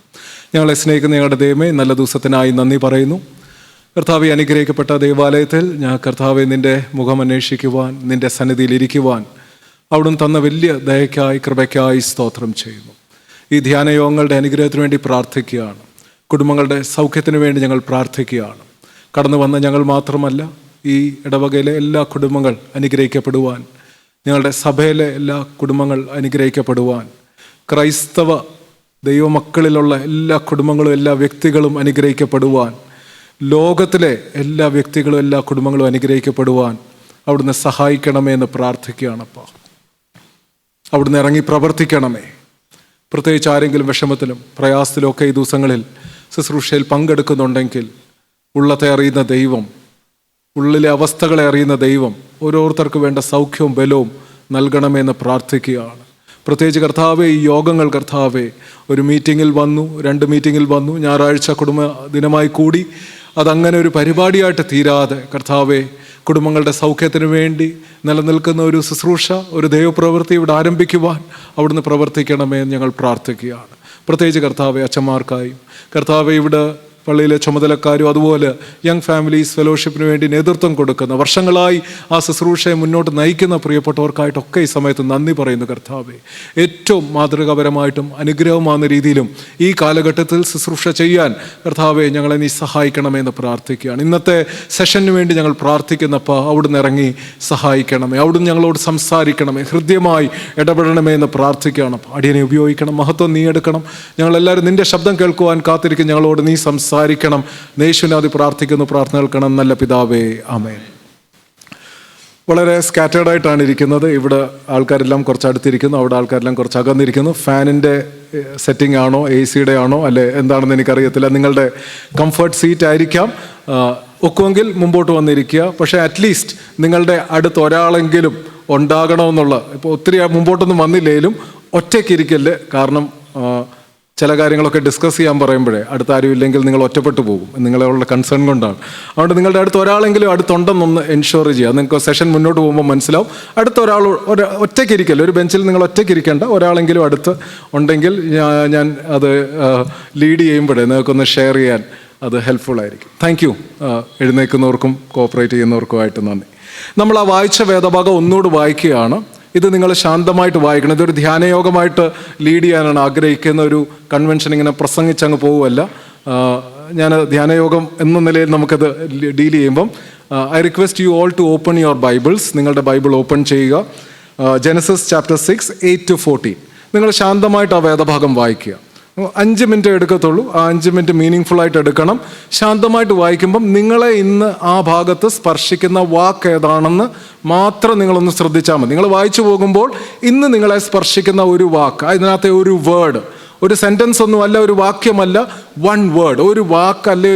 ഞങ്ങളെ സ്നേഹിക്കുന്ന ഞങ്ങളുടെ ദൈവമേ, നല്ല ദിവസത്തിനായി നന്ദി പറയുന്നു. കർത്താവെ, അനുഗ്രഹിക്കപ്പെട്ട ദേവാലയത്തിൽ ഞാൻ കർത്താവെ നിൻ്റെ മുഖം അന്വേഷിക്കുവാൻ, നിൻ്റെ സന്നിധിയിൽ ഇരിക്കുവാൻ അവിടുന്ന് തന്ന വലിയ ദയയ്ക്കായി കൃപയ്ക്കായി സ്തോത്രം ചെയ്യുന്നു. ഈ ധ്യാനയോഗങ്ങളുടെ അനുഗ്രഹത്തിന് വേണ്ടി പ്രാർത്ഥിക്കുകയാണ്. കുടുംബങ്ങളുടെ സൗഖ്യത്തിന് വേണ്ടി ഞങ്ങൾ പ്രാർത്ഥിക്കുകയാണ്. കടന്നു വന്ന ഞങ്ങൾ മാത്രമല്ല, ഈ ഇടവകയിലെ എല്ലാ കുടുംബങ്ങൾ അനുഗ്രഹിക്കപ്പെടുവാൻ, ഞങ്ങളുടെ സഭയിലെ എല്ലാ കുടുംബങ്ങൾ അനുഗ്രഹിക്കപ്പെടുവാൻ, ക്രൈസ്തവ ദൈവമക്കളിലുള്ള എല്ലാ കുടുംബങ്ങളും എല്ലാ വ്യക്തികളും അനുഗ്രഹിക്കപ്പെടുവാൻ, ലോകത്തിലെ എല്ലാ വ്യക്തികളും എല്ലാ കുടുംബങ്ങളും അനുഗ്രഹിക്കപ്പെടുവാൻ അവിടുന്ന് സഹായിക്കണമേ എന്ന് പ്രാർത്ഥിക്കുകയാണപ്പോൾ. അവിടുന്ന് ഇറങ്ങി പ്രവർത്തിക്കണമേ. പ്രത്യേകിച്ച് ആരെങ്കിലും വിഷമത്തിലും പ്രയാസത്തിലും ഒക്കെ ഈ ദിവസങ്ങളിൽ ശുശ്രൂഷയിൽ പങ്കെടുക്കുന്നുണ്ടെങ്കിൽ, ഉള്ളത്തെ അറിയുന്ന ദൈവം, ഉള്ളിലെ അവസ്ഥകളെ അറിയുന്ന ദൈവം ഓരോരുത്തർക്ക് വേണ്ട സൗഖ്യവും ബലവും നൽകണമെന്ന് പ്രാർത്ഥിക്കുകയാണ്. പ്രത്യേകിച്ച് കർത്താവെ, ഈ യോഗങ്ങൾ കർത്താവെ ഒരു മീറ്റിങ്ങിൽ വന്നു, 2 മീറ്റിങ്ങിൽ വന്നു, ഞായറാഴ്ച കുടുംബ ദിനമായി കൂടി അതങ്ങനെ ഒരു പരിപാടിയായിട്ട് തീരാതെ കർത്താവെ, കുടുംബങ്ങളുടെ സൗഖ്യത്തിന് വേണ്ടി നിലനിൽക്കുന്ന ഒരു ശുശ്രൂഷ, ഒരു ദൈവപ്രവൃത്തി ഇവിടെ ആരംഭിക്കുവാൻ അവിടുന്ന് പ്രവർത്തിക്കണമേ എന്ന് ഞങ്ങൾ പ്രാർത്ഥിക്കുകയാണ്. പ്രത്യേകിച്ച് കർത്താവെ, അച്ഛന്മാർക്കായും, കർത്താവെ ഇവിടെ പള്ളിയിലെ ചുമതലക്കാരും അതുപോലെ യങ് ഫാമിലീസ് ഫെലോഷിപ്പിന് വേണ്ടി നേതൃത്വം കൊടുക്കുന്ന, വർഷങ്ങളായി ആ ശുശ്രൂഷയെ മുന്നോട്ട് നയിക്കുന്ന പ്രിയപ്പെട്ടവർക്കായിട്ടൊക്കെ ഈ സമയത്ത് നന്ദി പറയുന്നു കർത്താവെ. ഏറ്റവും മാതൃകാപരമായിട്ടും അനുഗ്രഹമാകുന്ന രീതിയിലും ഈ കാലഘട്ടത്തിൽ ശുശ്രൂഷ ചെയ്യാൻ കർത്താവെ ഞങ്ങളെ നീ സഹായിക്കണമെന്ന് പ്രാർത്ഥിക്കുകയാണ്. ഇന്നത്തെ സെഷന് വേണ്ടി ഞങ്ങൾ പ്രാർത്ഥിക്കുന്നപ്പോൾ അവിടുന്ന് ഇറങ്ങി സഹായിക്കണമേ, അവിടുന്ന് ഞങ്ങളോട് സംസാരിക്കണമേ, ഹൃദ്യമായി ഇടപെടണമേ എന്ന് പ്രാർത്ഥിക്കുകയാണ്. അടിയനെ ഉപയോഗിക്കണം, മഹത്വം നീ എടുക്കണം. ഞങ്ങളെല്ലാവരും നിന്റെ ശബ്ദം കേൾക്കുവാൻ കാത്തിരിക്കും. ഞങ്ങളോട് നീ സംസാരിക്കണം. യേശുവിനാദി പ്രാർത്ഥിക്കുന്നു, പ്രാർത്ഥന കേൾക്കണം നല്ല പിതാവേ, ആമേൻ. വളരെ സ്കാറ്റേർഡായിട്ടാണ് ഇരിക്കുന്നത്. ഇവിടെ ആൾക്കാരെല്ലാം കുറച്ച് അടുത്തിരിക്കുന്നു, അവിടെ ആൾക്കാരെല്ലാം കുറച്ച് അകന്നിരിക്കുന്നു. ഫാനിൻ്റെ സെറ്റിംഗ് ആണോ, AC-യുടെ ആണോ, അല്ലെ എന്താണെന്ന് എനിക്കറിയത്തില്ല. നിങ്ങളുടെ കംഫർട്ട് സീറ്റ് ആയിരിക്കാം. ഒക്കുമെങ്കിൽ മുമ്പോട്ട് വന്നിരിക്കുക. പക്ഷേ അറ്റ്ലീസ്റ്റ് നിങ്ങളുടെ അടുത്ത് ഒരാളെങ്കിലും ഉണ്ടാകണമെന്നുള്ള, ഇപ്പോൾ ഒത്തിരി മുമ്പോട്ടൊന്നും വന്നില്ലെങ്കിലും ഒറ്റയ്ക്കിരിക്കല്ലേ. കാരണം ചില കാര്യങ്ങളൊക്കെ ഡിസ്കസ് ചെയ്യാൻ പറയുമ്പോഴേ അടുത്ത ആരും ഇല്ലെങ്കിൽ നിങ്ങൾ ഒറ്റപ്പെട്ടു പോകും. നിങ്ങളുള്ള കൺസേൺ കൊണ്ടാണ്. അതുകൊണ്ട് നിങ്ങളുടെ അടുത്ത് ഒരാളെങ്കിലും അടുത്തുണ്ടെന്നൊന്ന് എൻഷുർ ചെയ്യുക. നിങ്ങൾക്ക് സെഷൻ മുന്നോട്ട് പോകുമ്പോൾ മനസ്സിലാവും. അടുത്ത ഒരാൾ ഒറ്റയ്ക്കിരിക്കല്ലോ, ഒരു ബെഞ്ചിൽ നിങ്ങൾ ഒറ്റയ്ക്കിരിക്കേണ്ട, ഒരാളെങ്കിലും അടുത്ത് ഉണ്ടെങ്കിൽ ഞാൻ അത് ലീഡ് ചെയ്യുമ്പോഴേ നിങ്ങൾക്കൊന്ന് ഷെയർ ചെയ്യാൻ അത് ഹെൽപ്ഫുൾ ആയിരിക്കും. Thank you. എഴുന്നേൽക്കുന്നവർക്കും കോപ്പറേറ്റ് ചെയ്യുന്നവർക്കുമായിട്ട് നന്ദി. നമ്മൾ ആ വായിച്ച വേദഭാഗം ഒന്നുകൂടി വായിക്കുകയാണ്. ഇത് നിങ്ങൾ ശാന്തമായിട്ട് വായിക്കണം. ഇതൊരു ധ്യാനയോഗമായിട്ട് ലീഡ് ചെയ്യാനാണ് ആഗ്രഹിക്കുന്ന. ഒരു കൺവെൻഷൻ ഇങ്ങനെ പ്രസംഗിച്ചങ്ങ് പോവുമല്ല. ഞാൻ ധ്യാനയോഗം എന്ന നിലയിൽ നമുക്കത് ഡീൽ ചെയ്യുമ്പം I request you all to open your Bibles. നിങ്ങളുടെ ബൈബിൾ ഓപ്പൺ ചെയ്യുക. Genesis chapter 6, 8-14. നിങ്ങൾ ശാന്തമായിട്ട് ആ വേദഭാഗം വായിക്കുക. 5 മിനിറ്റ് എടുക്കത്തുള്ളൂ. ആ 5 മിനിറ്റ് മീനിങ് ഫുള്ളായിട്ട് എടുക്കണം. ശാന്തമായിട്ട് വായിക്കുമ്പം നിങ്ങളെ ഇന്ന് ആ ഭാഗത്ത് സ്പർശിക്കുന്ന വാക്ക് ഏതാണെന്ന് മാത്രം നിങ്ങളൊന്ന് ശ്രദ്ധിച്ചാൽ മതി. നിങ്ങൾ വായിച്ചു പോകുമ്പോൾ ഇന്ന് നിങ്ങളെ സ്പർശിക്കുന്ന ഒരു വാക്ക്, അതിനകത്തെ ഒരു വേർഡ്, ഒരു സെൻറ്റൻസ് ഒന്നുമല്ല, ഒരു വാക്യമല്ല, വൺ വേർഡ്, ഒരു വാക്ക് അല്ലെ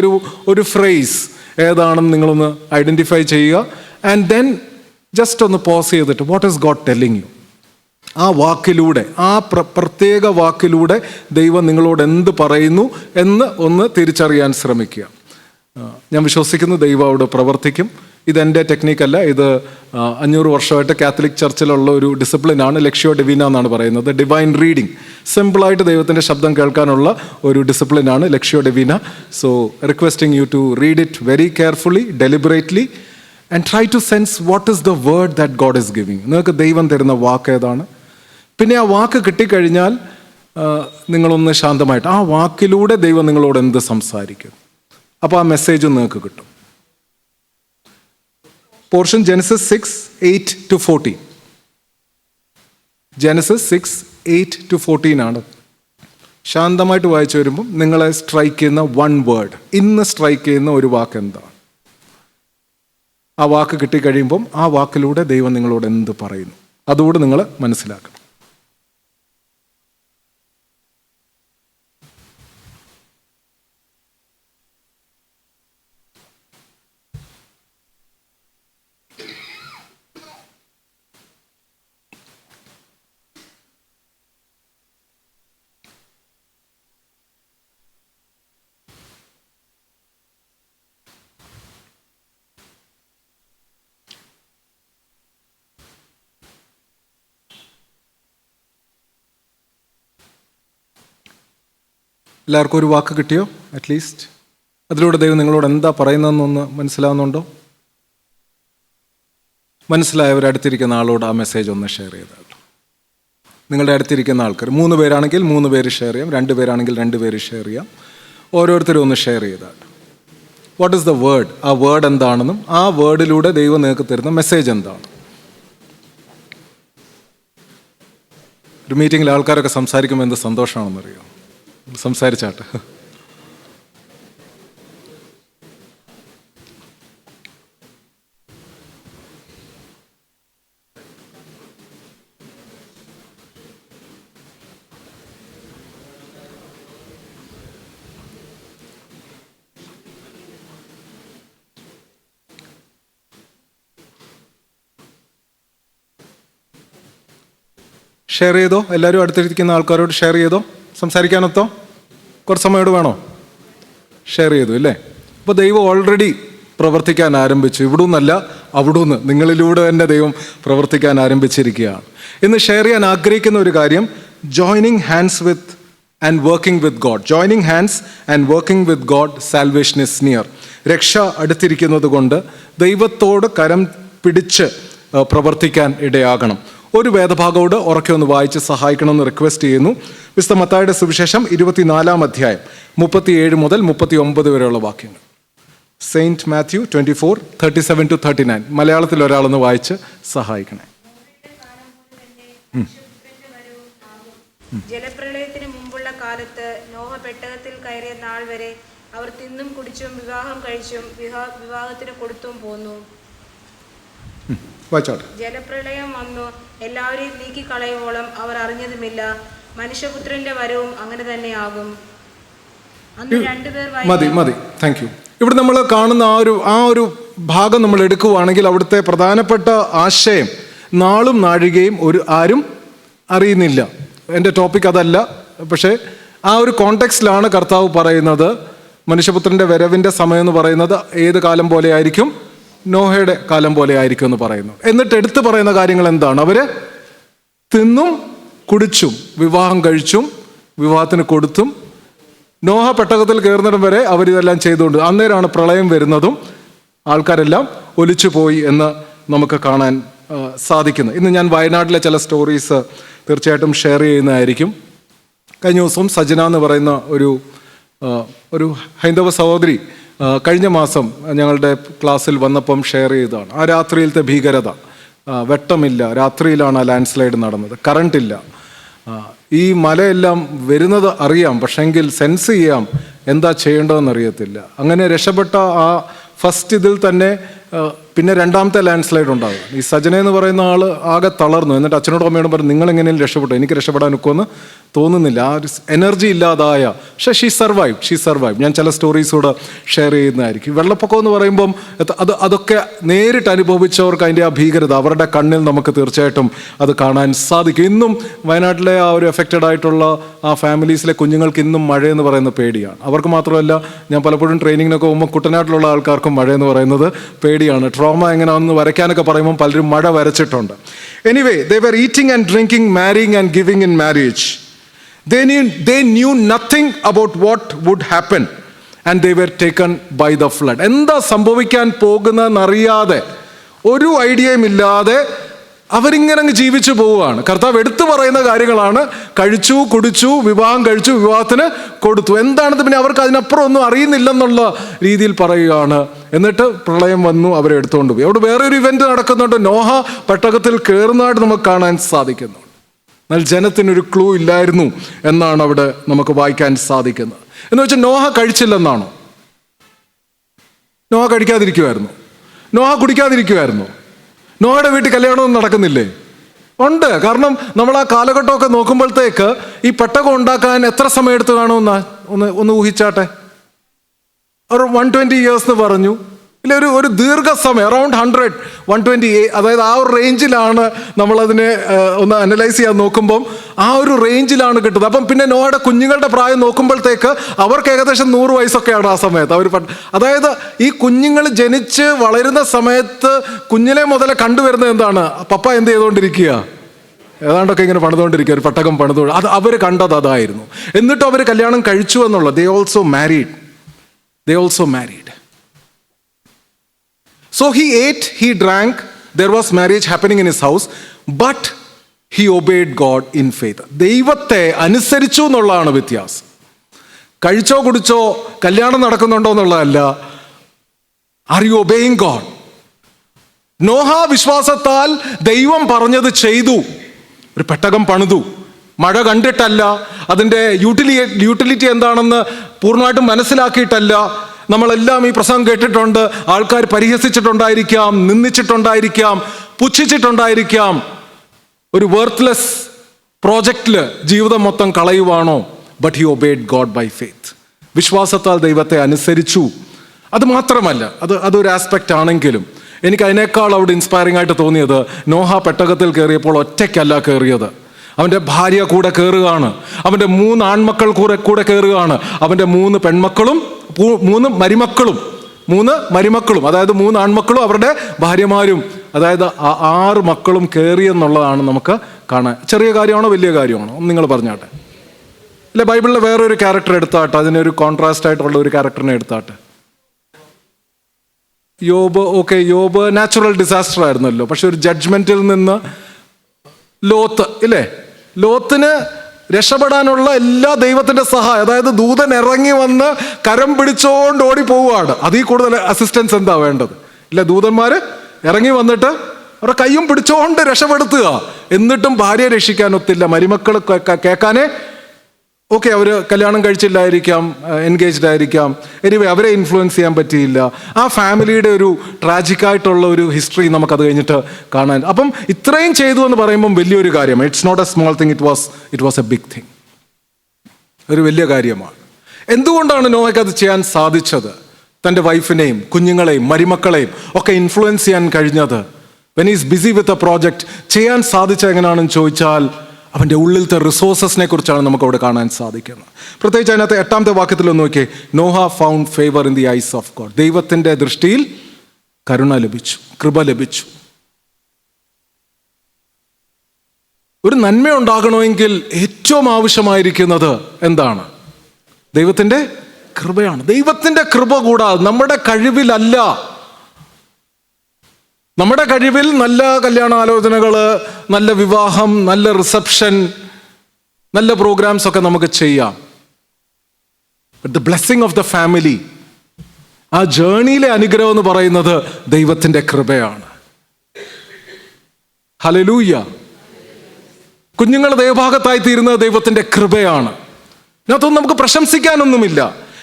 ഒരു ഫ്രേസ് ഏതാണെന്ന് നിങ്ങളൊന്ന് ഐഡൻറ്റിഫൈ ചെയ്യുക. ആൻഡ് ദെൻ ജസ്റ്റ് ഒന്ന് പോസ് ചെയ്തിട്ട് what is God telling you, ആ വാക്കിലൂടെ, ആ പ്രത്യേക വാക്കിലൂടെ ദൈവം നിങ്ങളോട് എന്ത് പറയുന്നു എന്ന് ഒന്ന് തിരിച്ചറിയാൻ ശ്രമിക്കുക. ഞാൻ വിശ്വസിക്കുന്നു ദൈവം അവിടെ പ്രവർത്തിക്കും. ഇതെൻ്റെ ടെക്നിക്കല്ല, ഇത് 500 വർഷമായിട്ട് കാത്തലിക് ചർച്ചിലുള്ള ഒരു ഡിസിപ്ലിനാണ്. ലക്ഷ്യോ ഡിവീന എന്നാണ് പറയുന്നത്. ഡിവൈൻ റീഡിങ്, സിമ്പിളായിട്ട് ദൈവത്തിൻ്റെ ശബ്ദം കേൾക്കാനുള്ള ഒരു ഡിസിപ്ലിനാണ് lectio divina. So requesting you to read it very carefully, deliberately, and try to sense what is the word that God is giving. നിങ്ങൾക്ക് ദൈവം തരുന്ന വാക്ക് ഏതാണ്? പിന്നെ ആ വാക്ക് കിട്ടിക്കഴിഞ്ഞാൽ നിങ്ങളൊന്ന് ശാന്തമായിട്ട് ആ വാക്കിലൂടെ ദൈവം നിങ്ങളോട് എന്ത് സംസാരിക്കും, അപ്പോൾ ആ മെസ്സേജ് നിങ്ങൾക്ക് കിട്ടും. Portion Genesis 6, 8-14. ജെനസിസ് 6, 8-14 ആണ്. ശാന്തമായിട്ട് വായിച്ചു വരുമ്പം നിങ്ങളെ സ്ട്രൈക്ക് ചെയ്യുന്ന വൺ വേർഡ്, ഇന്ന് സ്ട്രൈക്ക് ചെയ്യുന്ന ഒരു വാക്ക് എന്താണ്? ആ വാക്ക് കിട്ടിക്കഴിയുമ്പം ആ വാക്കിലൂടെ ദൈവം നിങ്ങളോട് എന്ത് പറയുന്നു അതുകൂടെ നിങ്ങൾ മനസ്സിലാക്കണം. എല്ലാവർക്കും ഒരു വാക്ക് കിട്ടിയോ? അറ്റ്ലീസ്റ്റ് അതിലൂടെ ദൈവം നിങ്ങളോട് എന്താ പറയുന്നതെന്നൊന്ന് മനസ്സിലാവുന്നുണ്ടോ? മനസ്സിലായവർ അടുത്തിരിക്കുന്ന ആളോട് ആ മെസ്സേജ് ഒന്ന് ഷെയർ ചെയ്താൽ. നിങ്ങളുടെ അടുത്തിരിക്കുന്ന ആൾക്കാർ 3 പേരാണെങ്കിൽ 3 പേര് ഷെയർ ചെയ്യാം, 2 പേരാണെങ്കിൽ 2 പേര് ഷെയർ ചെയ്യാം. ഓരോരുത്തരും ഒന്ന് ഷെയർ ചെയ്താൽ വാട്ട് ഈസ് ദ വേർഡ്, ആ വേർഡ് എന്താണെന്നും ആ വേർഡിലൂടെ ദൈവം നിങ്ങൾക്ക് തരുന്ന മെസ്സേജ് എന്താണ്. ഒരു മീറ്റിങ്ങിൽ ആൾക്കാരൊക്കെ സംസാരിക്കുമ്പോൾ എന്ത് സന്തോഷമാണെന്നറിയോ? സംസാരിച്ചാട്ടെ. ഷെയർ ചെയ്തോ? എല്ലാവരും അടുത്തിരിക്കുന്ന ആൾക്കാരോട് ഷെയർ ചെയ്തോ? സംസാരിക്കാനൊത്തോ? കുറച്ച് സമയം വേണോ? ഷെയർ ചെയ്തു അല്ലേ? അപ്പോൾ ദൈവം ഓൾറെഡി പ്രവർത്തിക്കാൻ ആരംഭിച്ചു. ഇവിടുന്നല്ല, അവിടുന്ന്, നിങ്ങളിലൂടെ തന്നെ ദൈവം പ്രവർത്തിക്കാൻ ആരംഭിച്ചിരിക്കുകയാണ്. ഇന്ന് ഷെയർ ചെയ്യാൻ ആഗ്രഹിക്കുന്ന ഒരു കാര്യം, joining hands with and working with God. Joining hands and working with God, salvation is near. രക്ഷ അടുത്തിരിക്കുന്നത് കൊണ്ട് ദൈവത്തോട് കരം പിടിച്ച് പ്രവർത്തിക്കാൻ ഇടയാകണം. ഒരു വേദഭാഗത്തോട് ഉറക്കെ ഒന്ന് വായിച്ച് സഹായിക്കണമെന്ന് റിക്വസ്റ്റ് ചെയ്യുന്നു. വിശുദ്ധ മത്തായിയുടെ സുവിശേഷം 24-ാം അധ്യായം 37 മുതൽ 39 വരെയുള്ള വാക്യങ്ങൾ. സെയിൻറ്റ് മാത്യു 24:37-39. മലയാളത്തിൽ ഒരാളൊന്ന് വായിച്ച് സഹായിക്കണേ. ജലപ്രളയത്തിന് മുമ്പുള്ള കാലത്ത് നോഹ പെട്ടകത്തിൽ കയറിയ നാൾ വരെ അവർ തിന്നും കുടിച്ചും വിവാഹം കഴിച്ചും വിവാഹത്തിന് കൊടുത്തും പോന്നു. ജലപ്രളയം വന്നു എല്ലാവരെയും നീക്കിക്കളയുവോളം അവർ അറിഞ്ഞതുമില്ല. മനുഷ്യപുത്രന്റെ വരവും അങ്ങനെ തന്നെ ആകും. അന്ന് രണ്ടുപേർ മതി. Thank you. ഇവിടെ നമ്മൾ കാണുന്ന ആ ഒരു ഭാഗം നമ്മൾ എടുക്കുവാണെങ്കിൽ അവിടുത്തെ പ്രധാനപ്പെട്ട ആശയം, നാളും നാഴികയും ആരും അറിയുന്നില്ല. എൻ്റെ ടോപ്പിക് അതല്ല, പക്ഷേ ആ ഒരു കോണ്ടെക്സ്റ്റിലാണ് കർത്താവ് പറയുന്നത് മനുഷ്യപുത്രൻ്റെ വരവിൻ്റെ സമയം എന്ന് പറയുന്നത് ഏത് കാലം പോലെ ആയിരിക്കും? നോഹയുടെ കാലം പോലെ ആയിരിക്കും എന്ന് പറയുന്നു. എന്നിട്ട് എടുത്തു പറയുന്ന കാര്യങ്ങൾ എന്താണ്? അവർ തിന്നും കുടിച്ചും വിവാഹം കഴിച്ചും വിവാഹത്തിന് കൊടുത്തും നോഹ പെട്ടകത്തിൽ കയറുന്നിടം വരെ അവരിതെല്ലാം ചെയ്തുകൊണ്ട് അന്നേരമാണ് പ്രളയം വരുന്നതും ആൾക്കാരെല്ലാം ഒലിച്ചു പോയി എന്ന് നമുക്ക് കാണാൻ സാധിക്കുന്നത്. ഇന്ന് ഞാൻ വയനാട്ടിലെ ചില സ്റ്റോറീസ് തീർച്ചയായിട്ടും ഷെയർ ചെയ്യുന്നതായിരിക്കും. കഴിഞ്ഞ ദിവസം സജന എന്ന് പറയുന്ന ഒരു ഹൈന്ദവ സഹോദരി കഴിഞ്ഞ മാസം ഞങ്ങളുടെ ക്ലാസ്സിൽ വന്നപ്പം ഷെയർ ചെയ്തതാണ്. ആ രാത്രിയിലത്തെ ഭീകരത. വെട്ടമില്ല, രാത്രിയിലാണ് ആ ലാൻഡ് സ്ലൈഡ് നടന്നത്, കറണ്ട് ഇല്ല. ഈ മലയെല്ലാം വരുന്നത് അറിയാം, പക്ഷെങ്കിൽ സെൻസ് ചെയ്യാം, എന്താ ചെയ്യേണ്ടതെന്ന് അറിയത്തില്ല. അങ്ങനെ രക്ഷപ്പെട്ട ആ ഫസ്റ്റ് ഇതിൽ തന്നെ പിന്നെ രണ്ടാമത്തെ ലാൻഡ് സ്ലൈഡ് ഉണ്ടാകും. ഈ സജന എന്ന് പറയുന്ന ആൾ ആകെ തളർന്നു. എന്നിട്ട് അച്ഛനോടും അമ്മയോടും പറഞ്ഞു, നിങ്ങൾ എങ്ങനെയും രക്ഷപ്പെട്ടു, എനിക്ക് രക്ഷപ്പെടാൻ ഒക്കുമെന്ന് തോന്നുന്നില്ല. ആ ഒരു എനർജി ഇല്ലാതായ, പക്ഷേ ഷീ സർവൈവ്. ഞാൻ ചില സ്റ്റോറീസ് കൂടെ ഷെയർ ചെയ്യുന്നതായിരിക്കും. വെള്ളപ്പൊക്കം എന്ന് പറയുമ്പം അതൊക്കെ നേരിട്ട് അനുഭവിച്ചവർക്ക് അതിൻ്റെ ആ ഭീകരത അവരുടെ കണ്ണിൽ നമുക്ക് തീർച്ചയായിട്ടും അത് കാണാൻ സാധിക്കും. ഇന്നും വയനാട്ടിലെ ആ ഒരു എഫക്റ്റഡ് ആയിട്ടുള്ള ആ ഫാമിലീസിലെ കുഞ്ഞുങ്ങൾക്ക് ഇന്നും മഴയെന്ന് പറയുന്ന പേടിയാണ്. അവർക്ക് മാത്രമല്ല, ഞാൻ പലപ്പോഴും ട്രെയിനിങ്ങിനൊക്കെ പോകുമ്പോൾ കുട്ടനാട്ടിലുള്ള ആൾക്കാർക്കും മഴയെന്ന് പറയുന്നത് പേടിയാണ്. ട്രോമ എങ്ങനെയാണെന്ന് വരയ്ക്കാനൊക്കെ പറയുമ്പോൾ പലരും മഴ വരച്ചിട്ടുണ്ട്. Anyway, they were eating and drinking, marrying and giving in marriage. They knew nothing about what would happen and they were taken by the flood. എന്താ സംഭവിക്കാൻ പോകുന്നതെന്നറിയാതെ, ഒരു ഐഡിയയും ഇല്ലാതെ അവരിങ്ങനെ അങ്ങ് ജീവിച്ചു പോവുകയാണ്. കർത്താവ് എടുത്തു പറയുന്ന കാര്യങ്ങളാണ്. കഴിച്ചു കുടിച്ചു വിവാഹം കഴിച്ചു വിവാഹത്തിന് കൊടുത്തു. എന്താണെന്ന് പിന്നെ അവർക്ക് അതിനപ്പുറം ഒന്നും അറിയുന്നില്ലെന്നുള്ള രീതിയിൽ പറയുകയാണ്. എന്നിട്ട് പ്രളയം വന്നു, അവരെ എടുത്തുകൊണ്ട് പോയി. അവിടെ വേറൊരു ഇവന്റ് നടക്കുന്നുണ്ട്. നോഹ പെട്ടകത്തിൽ കയറുന്നതായിട്ട് നമുക്ക് കാണാൻ സാധിക്കുന്നു. എന്നാൽ ജനത്തിനൊരു ക്ലൂ ഇല്ലായിരുന്നു എന്നാണ് അവിടെ നമുക്ക് വായിക്കാൻ സാധിക്കുന്നത്. എന്ന് വെച്ചാൽ നോഹ കഴിച്ചില്ലെന്നാണോ? നോഹ കഴിക്കാതിരിക്കുമായിരുന്നു? നോഹ കുടിക്കാതിരിക്കുമായിരുന്നു? നോഹയുടെ വീട്ടിൽ കല്യാണമൊന്നും നടക്കുന്നില്ലേ? ഉണ്ട്. കാരണം നമ്മൾ ആ കാലഘട്ടമൊക്കെ നോക്കുമ്പോഴത്തേക്ക് ഈ പെട്ടകം ഉണ്ടാക്കാൻ എത്ര സമയം എടുത്ത് കാണുമെന്നാ ഒന്ന് ഊഹിച്ചാട്ടെ. ഒരു 120 years എന്ന് പറഞ്ഞു. ഇല്ല, ഒരു ദീർഘസമയം, അറൗണ്ട് 100-120, അതായത് ആ ഒരു റേഞ്ചിലാണ് നമ്മളതിനെ ഒന്ന് അനലൈസ് ചെയ്യാൻ നോക്കുമ്പം ആ ഒരു റേഞ്ചിലാണ് കിട്ടുന്നത്. അപ്പം പിന്നെ നോഹയുടെ കുഞ്ഞുങ്ങളുടെ പ്രായം നോക്കുമ്പോഴത്തേക്ക് അവർക്ക് ഏകദേശം 100 വയസ്സൊക്കെയാണ് ആ സമയത്ത് അവർ. അതായത് ഈ കുഞ്ഞുങ്ങൾ ജനിച്ച് വളരുന്ന സമയത്ത് കുഞ്ഞിനെ മുതലേ കണ്ടുവരുന്നത് എന്താണ്? പപ്പ എന്ത് ചെയ്തുകൊണ്ടിരിക്കുക? ഏതാണ്ടൊക്കെ ഇങ്ങനെ പണിതുകൊണ്ടിരിക്കുക, ഒരു പെട്ടകം പണിതുകൊണ്ട്. അത് അവർ കണ്ടത് അതായിരുന്നു. എന്നിട്ടും അവർ കല്യാണം കഴിച്ചു എന്നുള്ളത്. They also married. So he ate, he drank, there was marriage happening in his house, but he obeyed God in faith. ദൈവത്തെ അനുസരിച്ചു എന്നുള്ളതാണ് വ്യത്യാസം. കഴിച്ചോ കുടിച്ചോ കല്യാണം നടക്കുന്നുണ്ടോ എന്നുള്ളതല്ല. Are you obeying God? Noah വിശ്വാസത്താൽ ദൈവം പറഞ്ഞത് ചെയ്തു. ഒരു പെട്ടകം പണിതു. മഴ കണ്ടിട്ടല്ല, അതിൻ്റെ യൂട്ടിലിറ്റി എന്താണെന്ന് പൂർണ്ണമായിട്ടും മനസ്സിലാക്കിയിട്ടല്ല. നമ്മളെല്ലാം ഈ പ്രസംഗം കേട്ടിട്ടുണ്ട്. ആൾക്കാർ പരിഹസിച്ചിട്ടുണ്ടായിരിക്കാം, നിന്ദിച്ചിട്ടുണ്ടായിരിക്കാം, പുച്ഛിച്ചിട്ടുണ്ടായിരിക്കാം. ഒരു വർത്ത്ലെസ് പ്രോജക്റ്റിൽ ജീവിതം മൊത്തം കളയുവാണോ? But he obeyed God by faith. വിശ്വാസത്താൽ ദൈവത്തെ അനുസരിച്ചു. അത് മാത്രമല്ല, അതൊരു ആസ്പെക്റ്റ് ആണെങ്കിലും എനിക്ക് അതിനേക്കാൾ അവിടെ ഇൻസ്പയറിംഗ് ആയിട്ട് തോന്നിയത്, നോഹ പെട്ടകത്തിൽ കയറിയപ്പോൾ ഒറ്റയ്ക്കല്ല കയറിയത്. അവൻ്റെ ഭാര്യ കൂടെ കയറുകയാണ്. അവൻ്റെ 3 ആൺമക്കൾ കൂടെ കയറുകയാണ്. അവൻ്റെ 3 പെൺമക്കളും 3 മരുമക്കളും 3 മരുമക്കളും, അതായത് 3 ആൺമക്കളും അവരുടെ ഭാര്യമാരും, അതായത് 6 മക്കളും കയറിയെന്നുള്ളതാണ് നമുക്ക് കാണാൻ. ചെറിയ കാര്യമാണോ വലിയ കാര്യമാണോ ഒന്ന് നിങ്ങൾ പറഞ്ഞാട്ടെ. അല്ലെ, ബൈബിളിലെ വേറൊരു ക്യാരക്ടർ എടുത്താട്ടെ, അതിനൊരു കോൺട്രാസ്റ്റ് ആയിട്ടുള്ള ഒരു ക്യാരക്ടറിനെ എടുത്താട്ടെ. യോബ്. ഓക്കെ, യോബ് നാച്ചുറൽ ഡിസാസ്റ്റർ ആയിരുന്നല്ലോ, പക്ഷെ ഒരു ജഡ്ജ്മെന്റിൽ നിന്ന് ലോത്ത്, ഇല്ലേ, ലോത്തിന് രക്ഷപ്പെടാനുള്ള എല്ലാ ദൈവത്തിന്റെ സഹായം, അതായത് ദൂതൻ ഇറങ്ങി വന്ന് കരം പിടിച്ചോണ്ട് ഓടി പോവുകയാണ്. അതിൽ കൂടുതൽ അസിസ്റ്റൻസ് എന്താ വേണ്ടത്? ഇല്ല, ദൂതന്മാര് ഇറങ്ങി വന്നിട്ട് അവരുടെ കയ്യും പിടിച്ചോണ്ട് രക്ഷപ്പെടുത്തുക. എന്നിട്ടും ഭാര്യയെ രക്ഷിക്കാനൊത്തില്ല, മരുമക്കൾ കേൾക്കാനേ. ഓക്കെ, അവർ കല്യാണം കഴിച്ചില്ലായിരിക്കാം, എൻഗേജ്ഡ് ആയിരിക്കാം, എനിവേ അവരെ ഇൻഫ്ലുവൻസ് ചെയ്യാൻ പറ്റിയില്ല. ആ ഫാമിലിയുടെ ഒരു ട്രാജിക്കായിട്ടുള്ള ഒരു ഹിസ്റ്ററി നമുക്കത് കഴിഞ്ഞിട്ട് കാണാൻ. അപ്പം ഇത്രയും ചെയ്തു എന്ന് പറയുമ്പം വലിയൊരു കാര്യമാണ്. It's not a small thing, it was a big thing. ഒരു വലിയ കാര്യമാണ്. എന്തുകൊണ്ടാണ് നോഹയ്ക്ക് അത് ചെയ്യാൻ സാധിച്ചത്? തൻ്റെ വൈഫിനെയും കുഞ്ഞുങ്ങളെയും മരുമക്കളെയും ഒക്കെ ഇൻഫ്ലുവൻസ് ചെയ്യാൻ കഴിഞ്ഞത്? When is busy with a project ചെയ്യാൻ സാധിച്ചത് എങ്ങനെയാണെന്ന് ചോദിച്ചാൽ അവൻ്റെ ഉള്ളിലത്തെ റിസോഴ്സസിനെ കുറിച്ചാണ് നമുക്ക് അവിടെ കാണാൻ സാധിക്കുന്നത്. പ്രത്യേകിച്ച് അതിനകത്ത് 8ാമത്തെ വാക്യത്തിൽ ഒന്ന് നോക്കിയേ. Noah found favour in the ice of God. ദൈവത്തിൻ്റെ ദൃഷ്ടിയിൽ കരുണ ലഭിച്ചു, കൃപ ലഭിച്ചു. ഒരു നന്മ ഉണ്ടാകണമെങ്കിൽ ഏറ്റവും ആവശ്യമായിരിക്കുന്നത് എന്താണ്? ദൈവത്തിൻ്റെ കൃപയാണ്. ദൈവത്തിൻ്റെ കൃപ കൂടാതെ നമ്മുടെ കഴിവിലല്ല. നമ്മുടെ കഴിവിൽ നല്ല കല്യാണാലോചനകൾ, നല്ല വിവാഹം, നല്ല റിസപ്ഷൻ, നല്ല പ്രോഗ്രാംസ് ഒക്കെ നമുക്ക് ചെയ്യാം. But the blessing of the family, ആ ജേർണിയിലെ അനുഗ്രഹം എന്ന് പറയുന്നത് ദൈവത്തിൻ്റെ കൃപയാണ്. ഹല്ലേലൂയ. കുഞ്ഞുങ്ങൾ ദൈവഭാഗത്തായി തീരുന്നത് ദൈവത്തിൻ്റെ കൃപയാണ്. ഇതിനകത്തൊന്നും നമുക്ക് പ്രശംസിക്കാനൊന്നുമില്ല.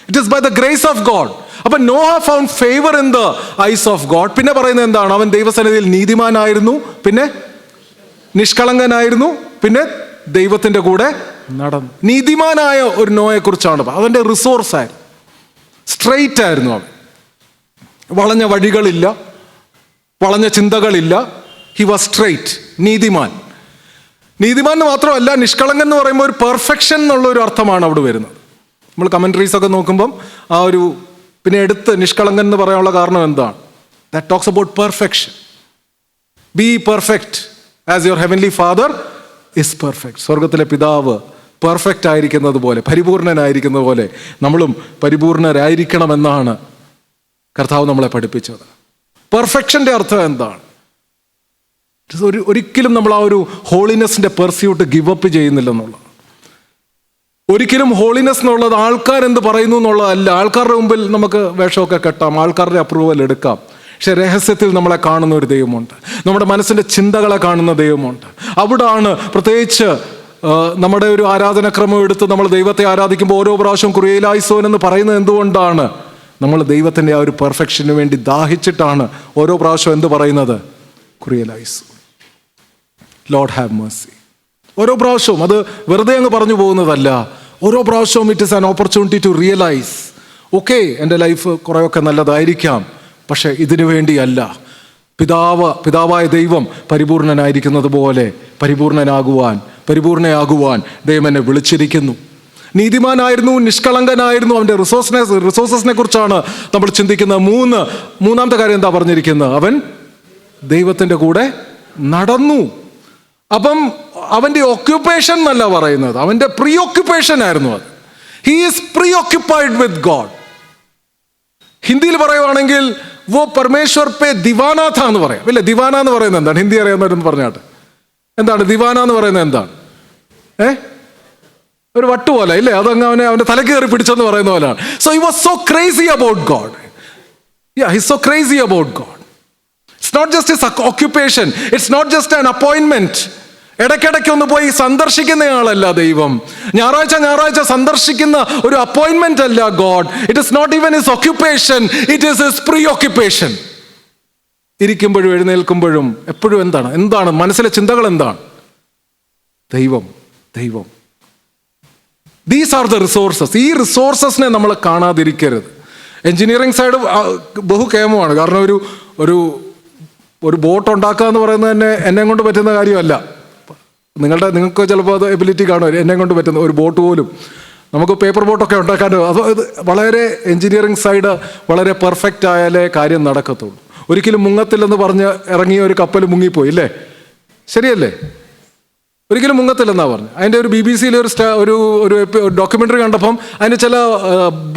It is by the grace of God. അപ്പൊ Noah found favour in the eyes of God. പിന്നെ പറയുന്നത് എന്താണ്? അവൻ ദൈവസന്നിധിയിൽ നീതിമാനായിരുന്നു, പിന്നെ നിഷ്കളങ്കനായിരുന്നു, പിന്നെ ദൈവത്തിന്റെ കൂടെ നടന്നു. നീതിമാനായ ഒരു നോയെ കുറിച്ചാണ്. അവന്റെ റിസോഴ്സ് ആയിരുന്നു, സ്ട്രെയിറ്റ് ആയിരുന്നു. അവൻ വളഞ്ഞ വഴികളില്ല, വളഞ്ഞ ചിന്തകളില്ല. ഹി വാസ് സ്ട്രെയിറ്റ്, നീതിമാൻ. നീതിമാൻ എന്ന് മാത്രമല്ല, നിഷ്കളങ്കൻ എന്ന് പറയുമ്പോൾ ഒരു പെർഫെക്ഷൻ എന്നുള്ള ഒരു അർത്ഥമാണ് അവിടെ വരുന്നത്. നമ്മൾ കമൻട്രീസ് ഒക്കെ നോക്കുമ്പം ആ ഒരു പിന്നെ എടുത്ത് നിഷ്കളങ്കൻ എന്ന് പറയാനുള്ള കാരണം എന്താണ്? That talks about perfection. B perfect as your heavenly father is perfect. സ്വർഗത്തിലെ പിതാവ് പെർഫെക്റ്റ് ആയിരിക്കുന്നത് പോലെ, പരിപൂർണനായിരിക്കുന്നത് പോലെ നമ്മളും പരിപൂർണരായിരിക്കണമെന്നാണ് കർത്താവ് നമ്മളെ പഠിപ്പിച്ചത്. പെർഫെക്ഷൻ്റെ അർത്ഥം എന്താണ്? ഒരിക്കലും നമ്മൾ ആ ഒരു ഹോളിനെസ്സിൻ്റെ പെർസ്യൂട്ട് ഗിവ് അപ്പ് ചെയ്യുന്നില്ലെന്നുള്ളത്. ഒരിക്കലും ഹോളിനെസ് എന്നുള്ളത് ആൾക്കാരെന്ത് പറയുന്നു എന്നുള്ളതല്ല. ആൾക്കാരുടെ മുമ്പിൽ നമുക്ക് വേഷമൊക്കെ കെട്ടാം, ആൾക്കാരുടെ അപ്രൂവൽ എടുക്കാം. പക്ഷെ രഹസ്യത്തിൽ നമ്മളെ കാണുന്ന ഒരു ദൈവമുണ്ട്, നമ്മുടെ മനസ്സിൻ്റെ ചിന്തകളെ കാണുന്ന ദൈവമുണ്ട്. അവിടാണ് പ്രത്യേകിച്ച് നമ്മുടെ ഒരു ആരാധനക്രമം എടുത്ത് നമ്മൾ ദൈവത്തെ ആരാധിക്കുമ്പോൾ ഓരോ പ്രാവശ്യവും കുറിയലായിസോൻ എന്ന് പറയുന്നത് എന്തുകൊണ്ടാണ്? നമ്മൾ ദൈവത്തിൻ്റെ ആ ഒരു പെർഫെക്ഷന് വേണ്ടി ദാഹിച്ചിട്ടാണ് ഓരോ പ്രാവശ്യവും എന്ത് പറയുന്നത്? കുറിയലായിസോൻ, ലോർഡ് ഹാവ് മേഴ്സി. ഓരോ പ്രാവശ്യവും അത് വെറുതെ അങ്ങ് പറഞ്ഞു പോകുന്നതല്ല. ഓരോ പ്രാവശ്യവും it is an opportunity to realise, okay, എൻ്റെ ലൈഫ് കുറേയൊക്കെ നല്ലതായിരിക്കാം, പക്ഷെ ഇതിനു വേണ്ടിയല്ല. പിതാവായ ദൈവം പരിപൂർണനായിരിക്കുന്നത് പോലെ പരിപൂർണയാകുവാൻ ദൈവം എന്നെ വിളിച്ചിരിക്കുന്നു. നീതിമാനായിരുന്നു, നിഷ്കളങ്കനായിരുന്നു. അവൻ്റെ റിസോഴ്സസിനെ കുറിച്ചാണ് നമ്മൾ ചിന്തിക്കുന്നത്. മൂന്നാമത്തെ കാര്യം എന്താ പറഞ്ഞിരിക്കുന്നത്? അവൻ ദൈവത്തിൻ്റെ കൂടെ നടന്നു. അപ്പം അവൻ്റെ ഓക്യുപ്പേഷൻ എന്നല്ല പറയുന്നത്, അവൻ്റെ പ്രീ ഓക്യുപ്പേഷൻ ആയിരുന്നു അത്. He is pre occupied with God. ഹിന്ദിയിൽ പറയുവാണെങ്കിൽ വോ പരമേശ്വർ പേ ദിവാന ഥാ എന്ന് പറയാം, ഇല്ലേ? ദിവാന എന്ന് പറയുന്നത് എന്താണ്? ഹിന്ദി അറിയാവുന്നവരെന്ന് പറഞ്ഞാട്ട് എന്താണ് ദിവാന എന്ന് പറയുന്നത്? എന്താണ്? ഒരു വട്ടുപോലെ, ഇല്ലേ? അതങ്ങ് അവൻ്റെ തലക്ക് കയറി പിടിച്ചെന്ന് പറയുന്ന പോലെയാണ്. So he was so crazy about God. He is so crazy about God. It's not just his occupation, it's not just an അപ്പോയിൻമെന്റ്. ഇടയ്ക്കിടയ്ക്ക് ഒന്ന് പോയി സന്ദർശിക്കുന്നയാളല്ല ദൈവം. ഞായറാഴ്ച സന്ദർശിക്കുന്ന ഒരു അപ്പോയിൻമെന്റ് അല്ല God. It is not even his occupation, it is his preoccupation. ഇരിക്കുമ്പോഴും എഴുന്നേൽക്കുമ്പോഴും എപ്പോഴും എന്താണ് മനസ്സിലെ ചിന്തകൾ? എന്താണ്? ദൈവം. These are the resources. ഈ റിസോഴ്സസിനെ നമ്മൾ കാണാതിരിക്കരുത്. Engineering side ബഹുകേമമാണ്. കാരണം ഒരു ബോട്ട് ഉണ്ടാക്കുക എന്ന് പറയുന്നത് തന്നെ എന്നെ കൊണ്ട് പറ്റുന്ന കാര്യമല്ല. നിങ്ങൾക്ക് ചിലപ്പോൾ അത് എബിലിറ്റി കാണും, എന്നെ കൊണ്ട് പറ്റുന്ന ഒരു ബോട്ട് പോലും. നമുക്ക് പേപ്പർ ബോട്ടൊക്കെ ഉണ്ടാക്കാനോ അത് വളരെ എൻജിനീയറിംഗ് സൈഡ് വളരെ പെർഫെക്റ്റ് ആയാലേ കാര്യം നടക്കത്തുള്ളൂ. ഒരിക്കലും മുങ്ങത്തില്ലെന്ന് പറഞ്ഞ് ഇറങ്ങിയ ഒരു കപ്പൽ മുങ്ങിപ്പോയി അല്ലേ? ശരിയല്ലേ? ഒരിക്കലും മുങ്ങത്തില്ലെന്നാണ് പറഞ്ഞു. അതിൻ്റെ ഒരു BBC-യിലെ ഒരു ഡോക്യുമെൻ്ററി കണ്ടപ്പം അതിന് ചില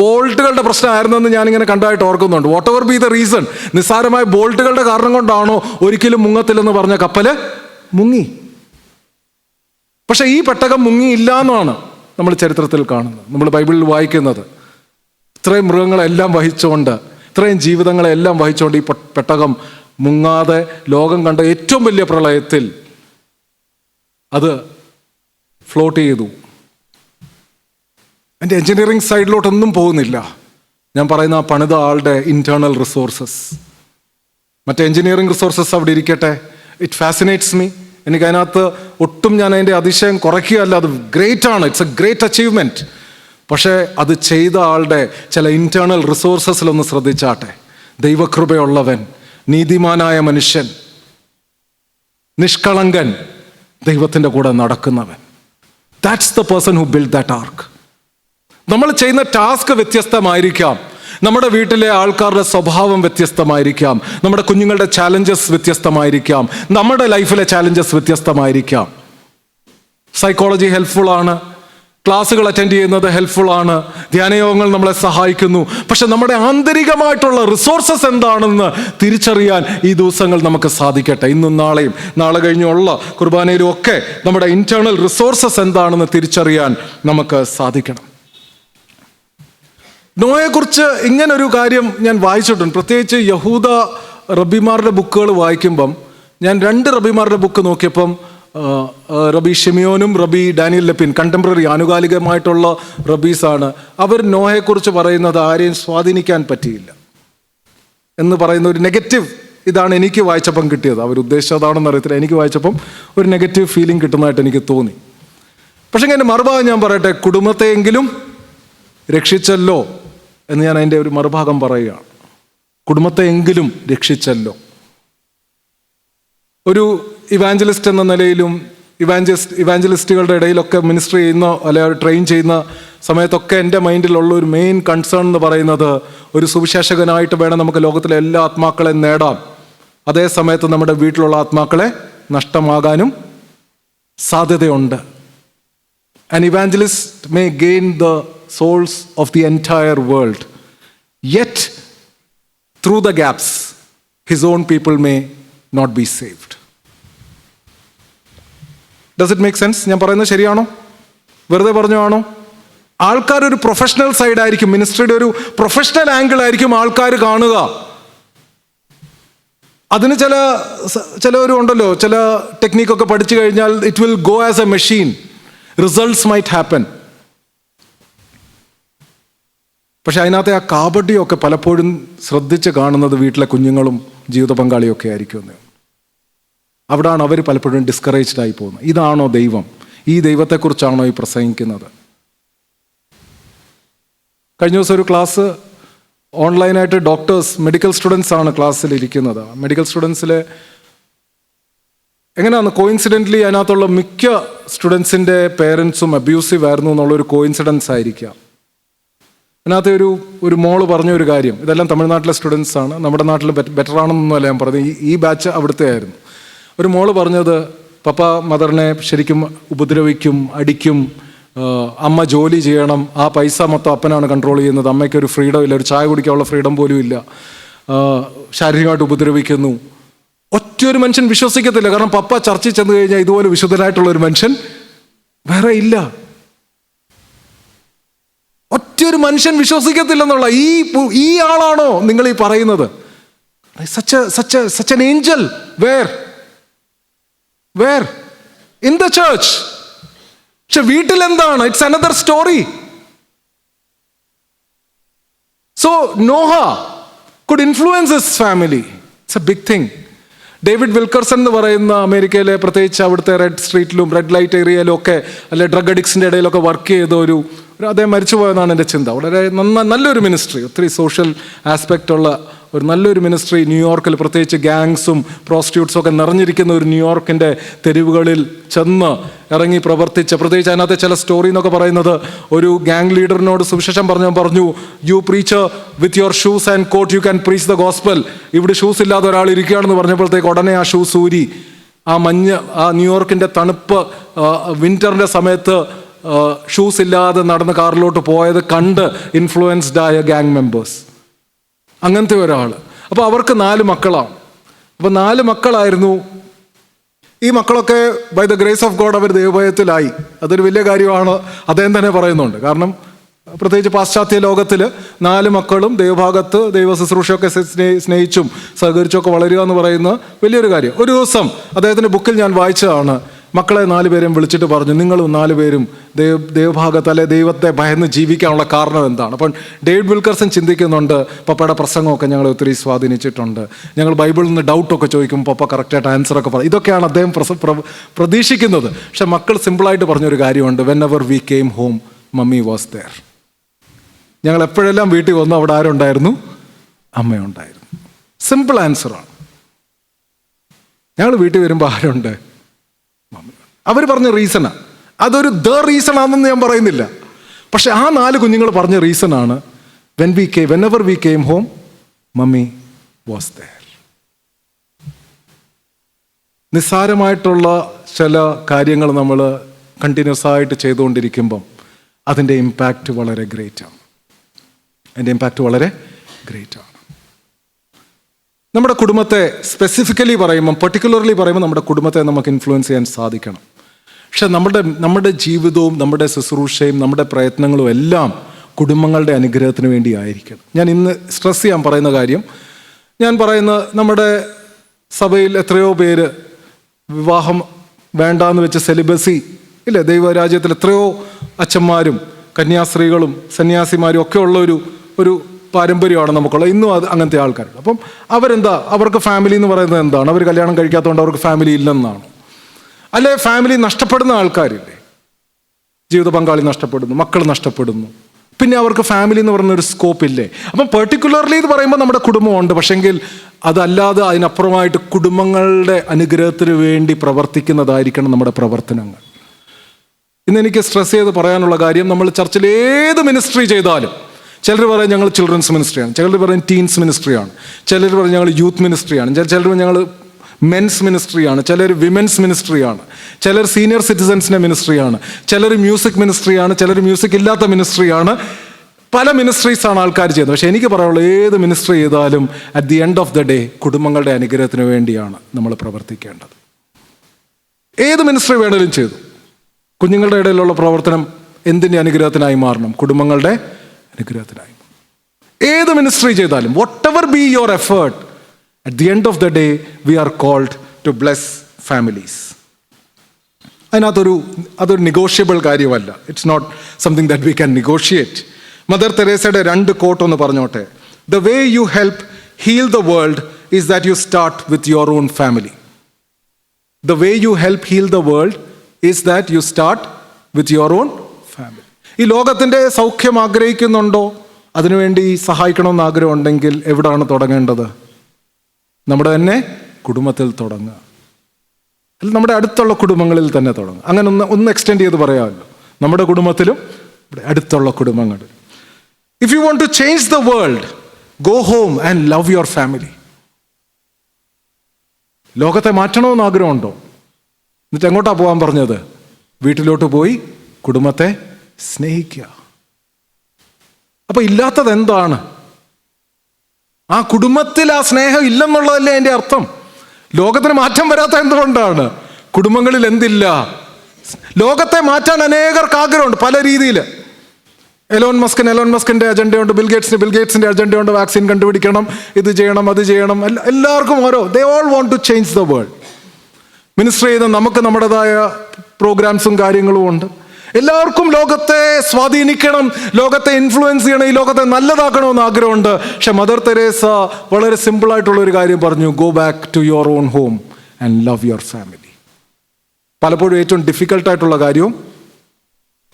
ബോൾട്ടുകളുടെ പ്രശ്നമായിരുന്നെന്ന് ഞാനിങ്ങനെ കണ്ടതായിട്ട് ഓർക്കുന്നുണ്ട്. What ever B the reason, നിസ്സാരമായ ബോൾട്ടുകളുടെ കാരണം കൊണ്ടാണോ ഒരിക്കലും മുങ്ങത്തില്ലെന്ന് പറഞ്ഞ കപ്പൽ മുങ്ങി. പക്ഷെ ഈ പെട്ടകം മുങ്ങിയില്ല എന്നാണ് നമ്മൾ ചരിത്രത്തിൽ കാണുന്നത്, നമ്മൾ ബൈബിളിൽ വായിക്കുന്നത്. ഇത്രയും മൃഗങ്ങളെല്ലാം വഹിച്ചുകൊണ്ട്, ഇത്രയും ജീവിതങ്ങളെല്ലാം വഹിച്ചുകൊണ്ട് ഈ പെട്ടകം മുങ്ങാതെ ലോകം കണ്ട ഏറ്റവും വലിയ പ്രളയത്തിൽ അത് ഫ്ലോട്ട് ചെയ്തു. എൻ്റെ എൻജിനീയറിംഗ് സൈഡിലോട്ടൊന്നും പോകുന്നില്ല. ഞാൻ പറയുന്ന പണിത ആളുടെ ഇൻറ്റേർണൽ റിസോഴ്സസ്, മറ്റേ എൻജിനീയറിംഗ് റിസോഴ്സസ് അവിടെ ഇരിക്കട്ടെ. It ഫാസിനേറ്റ്സ് me. എനിക്കതിനകത്ത് ഒട്ടും ഞാൻ അതിൻ്റെ അതിശയം കുറയ്ക്കുകയല്ല. അത് ഗ്രേറ്റ് ആണ്, ഇറ്റ്സ് എ ഗ്രേറ്റ് അച്ചീവ്മെൻറ്റ്. പക്ഷേ അത് ചെയ്ത ആളുടെ ചില ഇൻറ്റേർണൽ റിസോഴ്സസിലൊന്ന് ശ്രദ്ധിച്ചാട്ടെ. ദൈവകൃപയുള്ളവൻ, നീതിമാനായ മനുഷ്യൻ, നിഷ്കളങ്കൻ, ദൈവത്തിൻ്റെ കൂടെ നടക്കുന്നവൻ. That's the person who build that ark. നമ്മൾ ചെയ്യുന്ന ടാസ്ക് വ്യത്യസ്തമായിരിക്കാം, നമ്മുടെ വീട്ടിലെ ആൾക്കാരുടെ സ്വഭാവം വ്യത്യസ്തമായിരിക്കാം, നമ്മുടെ കുഞ്ഞുങ്ങളുടെ ചാലഞ്ചസ് വ്യത്യസ്തമായിരിക്കാം, നമ്മുടെ ലൈഫിലെ ചാലഞ്ചസ് വ്യത്യസ്തമായിരിക്കാം. സൈക്കോളജി ഹെൽപ്ഫുൾ ആണ്, ക്ലാസ്സുകൾ അറ്റൻഡ് ചെയ്യുന്നത് ഹെൽപ്ഫുൾ ആണ്, ധ്യാനയോഗങ്ങൾ നമ്മളെ സഹായിക്കുന്നു. പക്ഷെ നമ്മുടെ ആന്തരികമായിട്ടുള്ള റിസോഴ്സസ് എന്താണെന്ന് തിരിച്ചറിയാൻ ഈ ദിവസങ്ങൾ നമുക്ക് സാധിക്കട്ടെ. ഇന്നും നാളെയും നാളെ കഴിഞ്ഞുള്ള കുർബാനയിലും ഒക്കെ നമ്മുടെ ഇന്റേണൽ റിസോഴ്സസ് എന്താണെന്ന് തിരിച്ചറിയാൻ നമുക്ക് സാധിക്കണം. നോയെക്കുറിച്ച് ഇങ്ങനൊരു കാര്യം ഞാൻ വായിച്ചിട്ടുണ്ട്. പ്രത്യേകിച്ച് യഹൂദ റബിമാരുടെ ബുക്കുകൾ വായിക്കുമ്പം ഞാൻ 2 റബിമാരുടെ ബുക്ക് നോക്കിയപ്പം റബി ഷിമിയോനും റബി ഡാനിയൽ ലെപ്പിൻ, കണ്ടംപററി ആനുകാലികമായിട്ടുള്ള റബീസാണ്. അവർ നോഹയെക്കുറിച്ച് പറയുന്നത് ആരെയും സ്വാധീനിക്കാൻ പറ്റിയില്ല എന്ന് പറയുന്ന ഒരു നെഗറ്റീവ് ഇതാണ് എനിക്ക് വായിച്ചപ്പം കിട്ടിയത്. അവർ ഉദ്ദേശിച്ചതാണെന്ന് അറിയത്തില്ല, എനിക്ക് വായിച്ചപ്പം ഒരു നെഗറ്റീവ് ഫീലിംഗ് കിട്ടുന്നതായിട്ട് എനിക്ക് തോന്നി. പക്ഷെ എൻ്റെ മറുഭാഗം ഞാൻ പറയട്ടെ, കുടുംബത്തെയെങ്കിലും രക്ഷിച്ചല്ലോ എന്ന് ഞാൻ അതിൻ്റെ ഒരു മറുഭാഗം പറയുകയാണ്. കുടുംബത്തെയെങ്കിലും രക്ഷിച്ചല്ലോ. ഒരു ഇവാഞ്ചലിസ്റ്റ് എന്ന നിലയിലും ഇവാഞ്ചലിസ്റ്റുകളുടെ ഇടയിലൊക്കെ മിനിസ്റ്റർ ചെയ്യുന്ന അല്ലെങ്കിൽ ട്രെയിൻ ചെയ്യുന്ന സമയത്തൊക്കെ എൻ്റെ മൈൻഡിലുള്ള ഒരു മെയിൻ കൺസേൺ എന്ന് പറയുന്നത്, ഒരു സുവിശേഷകനായിട്ട് വേണം നമുക്ക് ലോകത്തിലെ എല്ലാ ആത്മാക്കളെയും നേടാം, അതേ സമയത്ത് നമ്മുടെ വീട്ടിലുള്ള ആത്മാക്കളെ നഷ്ടമാകാനും സാധ്യതയുണ്ട്. An evangelist may gain the souls of the entire world, yet through the gaps his own people may not be saved. Does it make sense? ഞാൻ പറയുന്നത് ശരിയാണോ? വെറുതെ പറഞ്ഞാണോ? ആൾക്കാർ ഒരു പ്രൊഫഷണൽ സൈഡ് ആയിരിക്കും, മിനിസ്ട്രിയുടെ ഒരു പ്രൊഫഷണൽ ആംഗിൾ ആയിരിക്കും ആൾക്കാർ കാണുക. അതിന് ചിലവരും ഉണ്ടല്ലോ, ചില ടെക്നിക്കൊക്കെ പഠിച്ചു കഴിഞ്ഞാൽ it will go as A machine, results might happen. പക്ഷെ അതിനകത്തെ ആ കാപട്യമൊക്കെ പലപ്പോഴും ശ്രദ്ധിച്ച് കാണുന്നത് വീട്ടിലെ കുഞ്ഞുങ്ങളും ജീവിത പങ്കാളിയൊക്കെ ആയിരിക്കും. അവിടാണ് അവർ പലപ്പോഴും ഡിസ്കറേജ്ഡ് ആയി പോകുന്നത്. ഇതാണോ ദൈവം? ഈ ദൈവത്തെക്കുറിച്ചാണോ ഈ പ്രസംഗിക്കുന്നത്? കഴിഞ്ഞ ദിവസം ഒരു ക്ലാസ് ഓൺലൈനായിട്ട് ഡോക്ടേഴ്സ്, മെഡിക്കൽ സ്റ്റുഡൻസ് ആണ് ക്ലാസ്സിൽ ഇരിക്കുന്നത്. മെഡിക്കൽ സ്റ്റുഡൻസിൽ എങ്ങനെയാണ് കോയിൻസിഡൻ്റലി അതിനകത്തുള്ള മിക്ക സ്റ്റുഡൻസിൻ്റെ പേരൻസും അബ്യൂസീവ് ആയിരുന്നു എന്നുള്ളൊരു കോയിൻസിഡൻസ് ആയിരിക്കാം. അതിനകത്ത് ഒരു മോള് പറഞ്ഞ ഒരു കാര്യം, ഇതെല്ലാം തമിഴ്നാട്ടിലെ സ്റ്റുഡൻസ് ആണ്, നമ്മുടെ നാട്ടിൽ ബെറ്റർ ആണെന്നൊന്നുമല്ല ഞാൻ പറഞ്ഞത്, ഈ ബാച്ച് അവിടുത്തെ ആയിരുന്നു. ഒരു മോള് പറഞ്ഞത്, പപ്പ മദറിനെ ശരിക്കും ഉപദ്രവിക്കും, അടിക്കും, അമ്മ ജോലി ചെയ്യണം, ആ പൈസ മൊത്തം അപ്പനാണ് കൺട്രോൾ ചെയ്യുന്നത്, അമ്മയ്ക്കൊരു ഫ്രീഡം ഇല്ല, ഒരു ചായ കുടിക്കാനുള്ള ഫ്രീഡം പോലും ഇല്ല, ശാരീരികമായിട്ട് ഉപദ്രവിക്കുന്നു. ഒറ്റൊരു മനുഷ്യൻ വിശ്വസിക്കത്തില്ല, കാരണം പപ്പ ചർച്ചയിൽ ചെന്ന് കഴിഞ്ഞാൽ ഇതുപോലെ വിശുദ്ധനായിട്ടുള്ള ഒരു മനുഷ്യൻ വേറെ ഇല്ല. ഒറ്റൊരു മനുഷ്യൻ വിശ്വസിക്കത്തില്ലെന്നുള്ള ഈ ആളാണോ നിങ്ങൾ ഈ പറയുന്നത്? such an angel, where in the church? പക്ഷെ വീട്ടിൽ എന്താണ്? It's another story. So Noah could influence his family. It's a big thing. David Wilkerson എന്ന് പറയുന്ന അമേരിക്കയിലെ, പ്രത്യേകിച്ച് അവിടുത്തെ റെഡ് സ്ട്രീറ്റിലും റെഡ് ലൈറ്റ് ഏരിയയിലും ഒക്കെ അല്ലെ ഡ്രഗ് അഡിക്ട്സിൻ്റെ ഇടയിലൊക്കെ വർക്ക് ചെയ്ത ഒരു അദ്ദേഹം മരിച്ചു പോയെന്നാണ് എൻ്റെ ചിന്ത. വളരെ നല്ലൊരു മിനിസ്ട്രി, ഒത്തിരി സോഷ്യൽ ആസ്പെക്റ്റ് ഉള്ള ഒരു നല്ലൊരു മിനിസ്ട്രി ന്യൂയോർക്കിൽ, പ്രത്യേകിച്ച് ഗാങ്സും പ്രോസ്റ്റിറ്റ്യൂട്ട്സും ഒക്കെ നിറഞ്ഞിരിക്കുന്ന ഒരു ന്യൂയോർക്കിൻ്റെ തെരുവുകളിൽ ചെന്ന് ഇറങ്ങി പ്രവർത്തിച്ച്, പ്രത്യേകിച്ച് അതിനകത്തെ ചില സ്റ്റോറി എന്നൊക്കെ പറയുന്നത്, ഒരു ഗാങ് ലീഡറിനോട് സുവിശേഷം പറഞ്ഞു, you preach with your shoes and coat you can preach the gospel. ഇവിടെ ഷൂസ് ഇല്ലാതെ ഒരാൾ ഇരിക്കുകയാണെന്ന് പറഞ്ഞപ്പോഴത്തേക്ക് ഉടനെ ആ ഷൂസ് ഊരി ആ ന്യൂയോർക്കിൻ്റെ തണുപ്പ് വിൻ്ററിൻ്റെ സമയത്ത് ഷൂസ് ഇല്ലാതെ നടന്ന് കാറിലോട്ട് പോയത് കണ്ട് ഇൻഫ്ലുവൻസ്ഡ് ആയ ഗാങ് മെമ്പേഴ്സ്. അങ്ങനത്തെ ഒരാൾ. അപ്പോൾ അവർക്ക് 4 മക്കളാണ്. അപ്പോൾ 4 മക്കളായിരുന്നു. ഈ മക്കളൊക്കെ by the grace of God അവർ ദൈവഭയത്തിലായി. അതൊരു വലിയ കാര്യമാണ്, അദ്ദേഹം തന്നെ പറയുന്നുണ്ട്. കാരണം പ്രത്യേകിച്ച് പാശ്ചാത്യ ലോകത്തിൽ 4 മക്കളും ദൈവഭാഗത്ത് ദൈവ ശുശ്രൂഷയൊക്കെ സ്നേഹിച്ചും സഹകരിച്ചൊക്കെ വളരുക എന്ന് പറയുന്ന വലിയൊരു കാര്യം. ഒരു ദിവസം അദ്ദേഹത്തിൻ്റെ ബുക്കിൽ ഞാൻ വായിച്ചതാണ്, മക്കളെ 4 പേരെയും വിളിച്ചിട്ട് പറഞ്ഞു, നിങ്ങൾ 4 പേരും ദൈവഭാഗത്ത് അല്ലെ ദൈവത്തെ ഭയന്ന് ജീവിക്കാനുള്ള കാരണം എന്താണ്? അപ്പം ഡേവിഡ് വിൽക്കർസൺ ചിന്തിക്കുന്നുണ്ട്, പപ്പയുടെ പ്രസംഗമൊക്കെ ഞങ്ങളെ ഒത്തിരി സ്വാധീനിച്ചിട്ടുണ്ട്, ഞങ്ങൾ ബൈബിളിൽ നിന്ന് ഡൗട്ടൊക്കെ ചോദിക്കും, പപ്പ കറക്റ്റായിട്ട് ആൻസറൊക്കെ പറയും. ഇതൊക്കെയാണ് അദ്ദേഹം പ്രതീക്ഷിക്കുന്നത്. പക്ഷെ മക്കൾ സിമ്പിളായിട്ട് പറഞ്ഞൊരു കാര്യമുണ്ട്, whenever we came home mummy was there. ഞങ്ങൾ എപ്പോഴെല്ലാം വീട്ടിൽ വന്നു അവിടെ ആരുണ്ടായിരുന്നു? അമ്മയുണ്ടായിരുന്നു. സിമ്പിൾ ആൻസറാണ്. ഞങ്ങൾ വീട്ടിൽ വരുമ്പോൾ ആരുണ്ട്? അവർ പറഞ്ഞ റീസണാണ്. അതൊരു റീസൺ ആണെന്ന് ഞാൻ പറയുന്നില്ല. പക്ഷെ ആ 4 കുഞ്ഞുങ്ങൾ പറഞ്ഞ റീസണാണ്, whenever we came home mummy was there. നിസ്സാരമായിട്ടുള്ള ചില കാര്യങ്ങൾ നമ്മൾ കണ്ടിന്യൂസ് ആയിട്ട് ചെയ്തുകൊണ്ടിരിക്കുമ്പം അതിൻ്റെ ഇമ്പാക്റ്റ് വളരെ ഗ്രേറ്റാണ്. നമ്മുടെ കുടുംബത്തെ സ്പെസിഫിക്കലി പറയുമ്പം, പെർട്ടിക്കുലർലി പറയുമ്പോൾ നമ്മുടെ കുടുംബത്തെ നമുക്ക് ഇൻഫ്ലുവൻസ് ചെയ്യാൻ സാധിക്കണം. പക്ഷെ നമ്മുടെ ജീവിതവും നമ്മുടെ ശുശ്രൂഷയും നമ്മുടെ പ്രയത്നങ്ങളും എല്ലാം കുടുംബങ്ങളുടെ അനുഗ്രഹത്തിന് വേണ്ടി ആയിരിക്കണം. ഞാൻ ഇന്ന് സ്ട്രെസ് ചെയ്യാൻ പറയുന്ന കാര്യം, ഞാൻ പറയുന്ന നമ്മുടെ സഭയിൽ എത്രയോ പേര് വിവാഹം വേണ്ടാന്ന് വെച്ച് സെലിബസി ഇല്ലേ, ദൈവരാജ്യത്തിൽ എത്രയോ അച്ഛന്മാരും കന്യാസ്ത്രീകളും സന്യാസിമാരും ഒക്കെ ഉള്ള ഒരു പാരമ്പര്യമാണ് നമുക്കുള്ളത്. ഇന്നും അത് അങ്ങനത്തെ ആൾക്കാരുണ്ട്. അപ്പം അവർക്ക് ഫാമിലി എന്ന് പറയുന്നത് എന്താണ്? അവർ കല്യാണം കഴിക്കാത്തതുകൊണ്ട് അവർക്ക് ഫാമിലി ഇല്ലെന്നാണ്? അല്ലെ ഫാമിലി നഷ്ടപ്പെടുന്ന ആൾക്കാരില്ലേ, ജീവിത പങ്കാളി നഷ്ടപ്പെടുന്നു, മക്കൾ നഷ്ടപ്പെടുന്നു, പിന്നെ അവർക്ക് ഫാമിലി എന്ന് പറയുന്ന ഒരു സ്കോപ്പ് ഇല്ലേ? അപ്പം പെർട്ടിക്കുലർലി എന്ന് പറയുമ്പോൾ നമ്മുടെ കുടുംബമുണ്ട്. പക്ഷെങ്കിൽ അതല്ലാതെ അതിനപ്പുറമായിട്ട് കുടുംബങ്ങളുടെ അനുഗ്രഹത്തിന് വേണ്ടി പ്രവർത്തിക്കുന്നതായിരിക്കണം നമ്മുടെ പ്രവർത്തനങ്ങൾ. ഇന്ന് എനിക്ക് സ്ട്രെസ് ചെയ്ത് പറയാനുള്ള കാര്യം, നമ്മൾ ചർച്ചിൽ ഏത് മിനിസ്ട്രി ചെയ്താലും, ചിലർ പറയും ഞങ്ങൾ ചിൽഡ്രൻസ് മിനിസ്ട്രിയാണ്, ചിലർ പറയും ടീൻസ് മിനിസ്ട്രിയാണ്, ചിലർ പറയും ഞങ്ങൾ യൂത്ത് മിനിസ്ട്രിയാണ്, ചിലർ ഞങ്ങൾ മെൻസ് മിനിസ്ട്രിയാണ്, ചിലർ വിമൻസ് മിനിസ്ട്രിയാണ്, ചിലർ സീനിയർ സിറ്റിസൻസിൻ്റെ മിനിസ്ട്രിയാണ്, ചിലർ മ്യൂസിക് മിനിസ്ട്രിയാണ്, ചിലർ മ്യൂസിക് ഇല്ലാത്ത മിനിസ്ട്രിയാണ്. പല മിനിസ്ട്രീസാണ് ആൾക്കാർ ചെയ്യുന്നത്. പക്ഷേ എനിക്ക് പറയാനുള്ളത്, ഏത് മിനിസ്ട്രി ചെയ്താലും at the end of the day കുടുംബങ്ങളുടെ അനുഗ്രഹത്തിന് വേണ്ടിയാണ് നമ്മൾ പ്രവർത്തിക്കേണ്ടത്. ഏത് മിനിസ്ട്രി വേണമെങ്കിലും ചെയ്തു, കുഞ്ഞുങ്ങളുടെ ഇടയിലുള്ള പ്രവർത്തനം എന്തിൻ്റെ അനുഗ്രഹത്തിനായി മാറണം? കുടുംബങ്ങളുടെ അനുഗ്രഹത്തിനായി. ഏത് മിനിസ്ട്രി ചെയ്താലും, whatever be your effort, at the end of the day we are called to bless families. അതൊരു നെഗോഷ്യബിൾ കാര്യമല്ല. It's not something that we can negotiate. Mother തെരേസയുടെ 2 കോട്ട് ഒന്ന് പറഞ്ഞോട്ടെ. The way you help heal the world is that you start with your own family. The way you help heal the world is that you start with your own family. ഈ ലോകത്തിൻ്റെ സൗഖ്യം ആഗ്രഹിക്കുന്നുണ്ടോ? അതിനുവേണ്ടി സഹായിക്കണമെന്ന് ആഗ്രഹം ഉണ്ടെങ്കിൽ എവിടാണ് തുടങ്ങേണ്ടത്? നമ്മുടെ തന്നെ കുടുംബത്തിൽ തുടങ്ങുക. അല്ല, നമ്മുടെ അടുത്തുള്ള കുടുംബങ്ങളിൽ തന്നെ തുടങ്ങുക. അങ്ങനെ ഒന്ന് എക്സ്റ്റെൻഡ് ചെയ്ത് പറയാമല്ലോ, നമ്മുടെ കുടുംബത്തിലും അടുത്തുള്ള കുടുംബങ്ങളിൽ. If you want to change the world, go home and love your family. ലോകത്തെ മാറ്റണമെന്ന് ആഗ്രഹമുണ്ടോ? എന്നിട്ട് എങ്ങോട്ടാ പോകാൻ പറഞ്ഞത്? വീട്ടിലോട്ട് പോയി കുടുംബത്തെ സ്നേഹിക്കുക. അപ്പൊ ഇല്ലാത്തത് എന്താണ്? ആ കുടുംബത്തിൽ ആ സ്നേഹം ഇല്ലെന്നുള്ളതല്ലേ എൻ്റെ അർത്ഥം. ലോകത്തിന് മാറ്റം വരാത്ത എന്തുകൊണ്ടാണ്? കുടുംബങ്ങളിൽ എന്തില്ല? ലോകത്തെ മാറ്റാൻ അനേകർക്ക് ആഗ്രഹമുണ്ട് പല രീതിയിൽ. എലോൺ മസ്കിന്റെ അജണ്ടയുണ്ട്, ബിൽഗേറ്റ്സിന്റെ അജണ്ടയുണ്ട്, വാക്സിൻ കണ്ടുപിടിക്കണം, ഇത് ചെയ്യണം, അത് ചെയ്യണം. എല്ലാവർക്കും they all want to change the world. Minister ചെയ്ത് നമുക്ക് നമ്മുടേതായ പ്രോഗ്രാംസും കാര്യങ്ങളും ഉണ്ട്. എല്ലാവർക്കും ലോകത്തെ സ്വാധീനിക്കണം, ലോകത്തെ ഇൻഫ്ലുവൻസ് ചെയ്യണം, ഈ ലോകത്തെ നല്ലതാക്കണമെന്ന് ആഗ്രഹമുണ്ട്. പക്ഷെ മദർ തെരേസ വളരെ സിമ്പിളായിട്ടുള്ളൊരു കാര്യം പറഞ്ഞു, go back to your own home and love your family. പലപ്പോഴും ഏറ്റവും ഡിഫിക്കൽട്ടായിട്ടുള്ള കാര്യവും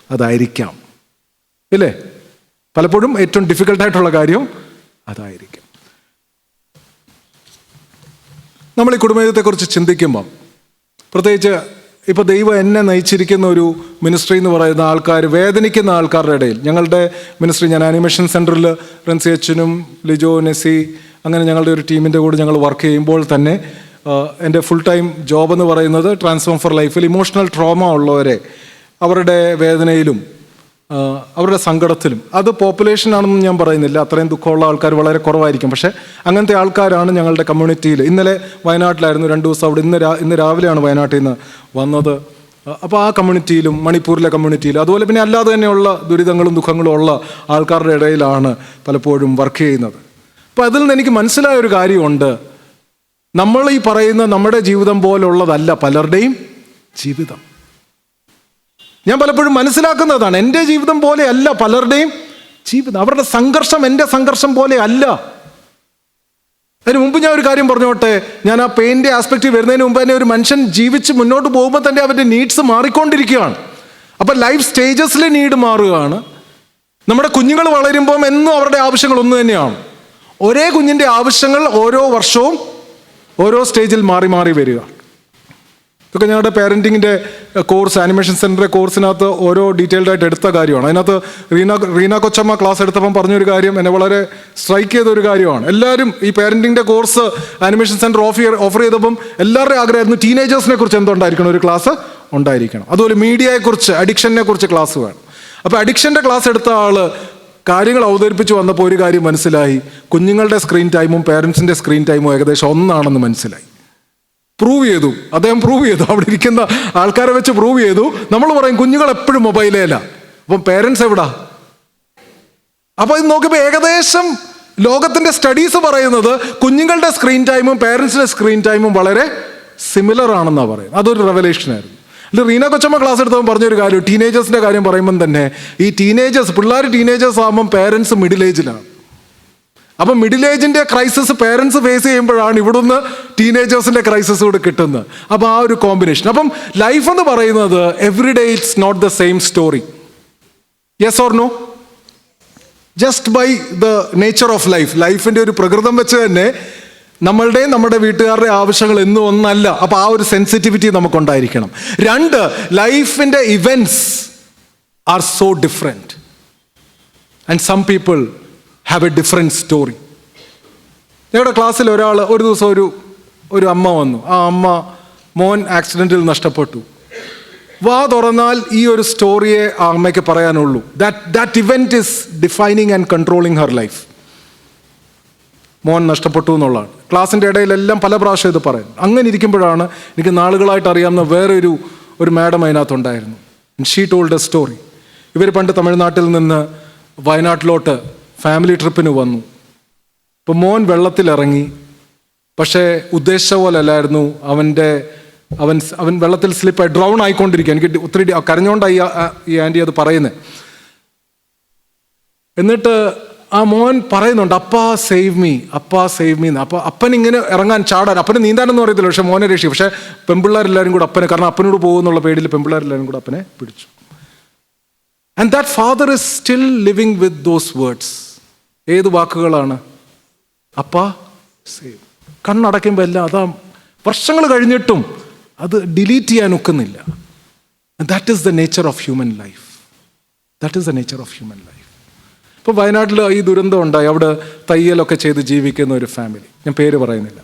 അതായിരിക്കാം, ഇല്ലേ? പലപ്പോഴും ഏറ്റവും ഡിഫിക്കൽട്ടായിട്ടുള്ള കാര്യവും അതായിരിക്കും. നമ്മൾ ഈ കുടുംബജീവിതത്തെക്കുറിച്ച് ചിന്തിക്കുമ്പം, പ്രത്യേകിച്ച് ഇപ്പോൾ ദൈവം എന്നെ നയിച്ചിരിക്കുന്ന ഒരു മിനിസ്ട്രി എന്ന് പറയുന്ന ആൾക്കാർ, വേദനിക്കുന്ന ആൾക്കാരുടെ ഇടയിൽ, ഞങ്ങളുടെ മിനിസ്ട്രി, ഞാൻ ആനിമേഷൻ സെൻറ്ററിൽ റൻസി അച്ഛനും ലിജോ, നെസി, അങ്ങനെ ഞങ്ങളുടെ ഒരു ടീമിൻ്റെ കൂടെ ഞങ്ങൾ വർക്ക് ചെയ്യുമ്പോൾ തന്നെ എൻ്റെ ഫുൾ ടൈം ജോബ് എന്ന് പറയുന്നത് ട്രാൻസ്ഫോം ഫോർ ലൈഫിൽ ഇമോഷണൽ ട്രോമ ഉള്ളവരെ അവരുടെ വേദനയിലും അവരുടെ സങ്കടത്തിലും, അത് പോപ്പുലേഷനാണെന്ന് ഞാൻ പറയുന്നില്ല, അത്രയും ദുഃഖമുള്ള ആൾക്കാർ വളരെ കുറവായിരിക്കും, പക്ഷേ അങ്ങനത്തെ ആൾക്കാരാണ് ഞങ്ങളുടെ കമ്മ്യൂണിറ്റിയിൽ. ഇന്നലെ വയനാട്ടിലായിരുന്നു 2 ദിവസം അവിടെ, ഇന്ന് രാവിലെയാണ് വയനാട്ടിൽ നിന്ന് വന്നത്. അപ്പോൾ ആ കമ്മ്യൂണിറ്റിയിലും മണിപ്പൂരിലെ കമ്മ്യൂണിറ്റിയിലും അതുപോലെ പിന്നെ അല്ലാതെ തന്നെയുള്ള ദുരിതങ്ങളും ദുഃഖങ്ങളും ഉള്ള ആൾക്കാരുടെ ഇടയിലാണ് പലപ്പോഴും വർക്ക് ചെയ്യുന്നത്. അപ്പോൾ അതിൽ നിന്ന് എനിക്ക് മനസ്സിലായ ഒരു കാര്യമുണ്ട്, നമ്മൾ ഈ പറയുന്ന നമ്മുടെ ജീവിതം പോലുള്ളതല്ല പലരുടെയും ജീവിതം. ഞാൻ പലപ്പോഴും മനസ്സിലാക്കുന്നതാണ്, എൻ്റെ ജീവിതം പോലെ അല്ല പലരുടെയും ജീവിതം. അവരുടെ സംഘർഷം എൻ്റെ സംഘർഷം പോലെ അല്ല. അതിന് മുമ്പ് ഞാൻ ഒരു കാര്യം പറഞ്ഞോട്ടെ, ഞാൻ ആ പെയിൻ്റെ ആസ്പെക്റ്റ് വരുന്നതിന് മുമ്പ് തന്നെ ഒരു മനുഷ്യൻ ജീവിച്ച് മുന്നോട്ട് പോകുമ്പോൾ തന്നെ അവൻ്റെ നീഡ്സ് മാറിക്കൊണ്ടിരിക്കുകയാണ്. അപ്പം ലൈഫ് സ്റ്റേജസിലെ നീഡ് മാറുകയാണ്. നമ്മുടെ കുഞ്ഞുങ്ങൾ വളരുമ്പം എന്നും അവരുടെ ആവശ്യങ്ങൾ ഒന്ന് തന്നെയാണ്. ഒരേ കുഞ്ഞിൻ്റെ ആവശ്യങ്ങൾ ഓരോ വർഷവും ഓരോ സ്റ്റേജിൽ മാറി മാറി വരിക. ഇതൊക്കെ ഞങ്ങളുടെ പാരൻറ്റിങ്ങിൻ്റെ കോഴ്സ്, ആനിമേഷൻ സെൻറ്ററിൻ്റെ കോഴ്സിനകത്ത് ഓരോ ഡീറ്റെയിൽഡായിട്ട് എടുത്ത കാര്യമാണ്. അതിനകത്ത് റീന കൊച്ചമ്മ ക്ലാസ് എടുത്തപ്പം പറഞ്ഞൊരു കാര്യം എന്നെ വളരെ സ്ട്രൈക്ക് ചെയ്തൊരു കാര്യമാണ്. എല്ലാവരും ഈ പാരൻറ്റിങ്ങിൻ്റെ കോഴ്സ് ആനിമേഷൻ സെൻറ്റർ ഓഫർ ചെയ്തപ്പം എല്ലാവരുടെയും ആഗ്രഹമായിരുന്നു ടീനേജേഴ്സിനെ കുറിച്ച് എന്തുണ്ടായിരിക്കണം, ഒരു ക്ലാസ് ഉണ്ടായിരിക്കണം. അതുപോലെ മീഡിയയെക്കുറിച്ച്, അഡിക്ഷനെ കുറിച്ച് ക്ലാസ് വേണം. അപ്പോൾ അഡിക്ഷൻ്റെ ക്ലാസ് എടുത്ത ആൾ കാര്യങ്ങൾ അവതരിപ്പിച്ച് വന്നപ്പോൾ ഒരു കാര്യം മനസ്സിലായി, കുഞ്ഞുങ്ങളുടെ സ്ക്രീൻ ടൈമും പേരൻസിൻ്റെ സ്ക്രീൻ ടൈമും ഏകദേശം ഒന്നാണെന്ന് മനസ്സിലായി. പ്രൂവ് ചെയ്തു, അദ്ദേഹം പ്രൂവ് ചെയ്തു, അവിടെ ഇരിക്കുന്ന ആൾക്കാരെ വെച്ച് പ്രൂവ് ചെയ്തു. നമ്മൾ പറയും കുഞ്ഞുങ്ങൾ എപ്പോഴും മൊബൈലേല, അപ്പം പേരൻസ് എവിടാ? അപ്പോൾ ഇത് നോക്കിയപ്പോൾ ഏകദേശം ലോകത്തിൻ്റെ സ്റ്റഡീസ് പറയുന്നത് കുഞ്ഞുങ്ങളുടെ സ്ക്രീൻ ടൈമും പേരൻസിൻ്റെ സ്ക്രീൻ ടൈമും വളരെ സിമിലർ ആണെന്നാണ് പറയുന്നത്. അതൊരു റെവലേഷനായിരുന്നു. അല്ല, റീന കൊച്ചമ്മ ക്ലാസ് എടുത്തപ്പോൾ പറഞ്ഞൊരു കാര്യം, ടീനേജേഴ്സിൻ്റെ കാര്യം പറയുമ്പം തന്നെ ഈ പിള്ളേർ ടീനേജേഴ്സ് ആകുമ്പം പേരൻസ് മിഡിൽ ഏജിലാണ്. അപ്പം മിഡിൽ ഏജിൻ്റെ ക്രൈസിസ് പേരൻസ് ഫേസ് ചെയ്യുമ്പോഴാണ് ഇവിടുന്ന് ടീനേജേഴ്സിൻ്റെ ക്രൈസിസ് കൂടെ കിട്ടുന്നത്. അപ്പോൾ ആ ഒരു കോമ്പിനേഷൻ. അപ്പം ലൈഫ് എന്ന് പറയുന്നത് every day it's not the same story. Yes or no? Just by the nature of life, ലൈഫിൻ്റെ ഒരു പ്രകൃതം വെച്ച് തന്നെ നമ്മളുടെയും നമ്മുടെ വീട്ടുകാരുടെ ആവശ്യങ്ങൾ എന്നും ഒന്നല്ല. അപ്പോൾ ആ ഒരു സെൻസിറ്റിവിറ്റി നമുക്കുണ്ടായിരിക്കണം. 2, ലൈഫിൻ്റെ events are so different and some people have a different story. ഞങ്ങളുടെ ക്ലാസ്സിൽ ഒരു ദിവസം ഒരു അമ്മ വന്നു. ആ അമ്മ മോൻ ആക്സിഡൻറ്റിൽ നഷ്ടപ്പെട്ടു. വാ തുറന്നാൽ ഈ ഒരു സ്റ്റോറിയെ ആ അമ്മയ്ക്ക് പറയാനുള്ളൂ. That event is defining and controlling her life. മോൻ നഷ്ടപ്പെട്ടു എന്നുള്ളതാണ്. ക്ലാസ്സിൻ്റെ ഇടയിലെല്ലാം പല പ്രാവശ്യം ഇത് പറയും. അങ്ങനെ ഇരിക്കുമ്പോഴാണ് എനിക്ക് നാളുകളായിട്ട് അറിയാവുന്ന വേറെ ഒരു മാഡം അതിനകത്തുണ്ടായിരുന്നു. She told a story. ഇവർ പണ്ട് തമിഴ്നാട്ടിൽ നിന്ന് വയനാട്ടിലോട്ട് ഫാമിലി ട്രിപ്പിന് വന്നു. ഇപ്പോൾ മോൻ വെള്ളത്തിലിറങ്ങി, പക്ഷേ ഉദ്ദേശിച്ച പോലെ അല്ലായിരുന്നു. അവൻ വെള്ളത്തിൽ സ്ലിപ്പായി ഡ്രൗൺ ആയിക്കൊണ്ടിരിക്കുക. എനിക്ക് ഒത്തിരി കരഞ്ഞുകൊണ്ടായി ഈ ആൻറ്റി അത് പറയുന്നത്. എന്നിട്ട് ആ മോൻ പറയുന്നുണ്ട്, അപ്പാ സേവ് മീ, അപ്പാ സേവ് മീ. അപ്പോൾ അപ്പൻ ഇങ്ങനെ ഇറങ്ങാൻ ചാടാൻ, അപ്പന് നീന്താനൊന്നും അറിയത്തില്ല, പക്ഷെ മോനെ രക്ഷി. പക്ഷേ പെൺപിള്ളേരെല്ലാവരും കൂടെ അപ്പനെ, കാരണം അപ്പനോട് പോകുന്നുള്ള പേടിയിൽ പെൺപിള്ളേരെല്ലാവരും കൂടെ അപ്പനെ പിടിച്ചു. And that father is still living with those words. ഏത് വാക്കുകളാണ്? അപ്പാ സേവ്. കണ്ണടയ്ക്കുമ്പോൾ എല്ലാം അതാ, വർഷങ്ങൾ കഴിഞ്ഞിട്ടും അത് ഡിലീറ്റ് ചെയ്യാൻ ഒക്കുന്നില്ല. That is the nature of human life. That is the nature of human life. ഇപ്പോൾ വയനാട്ടിൽ ഈ ദുരന്തം ഉണ്ടായി. അവിടെ തയ്യലൊക്കെ ചെയ്ത് ജീവിക്കുന്ന ഒരു ഫാമിലി, ഞാൻ പേര് പറയുന്നില്ല,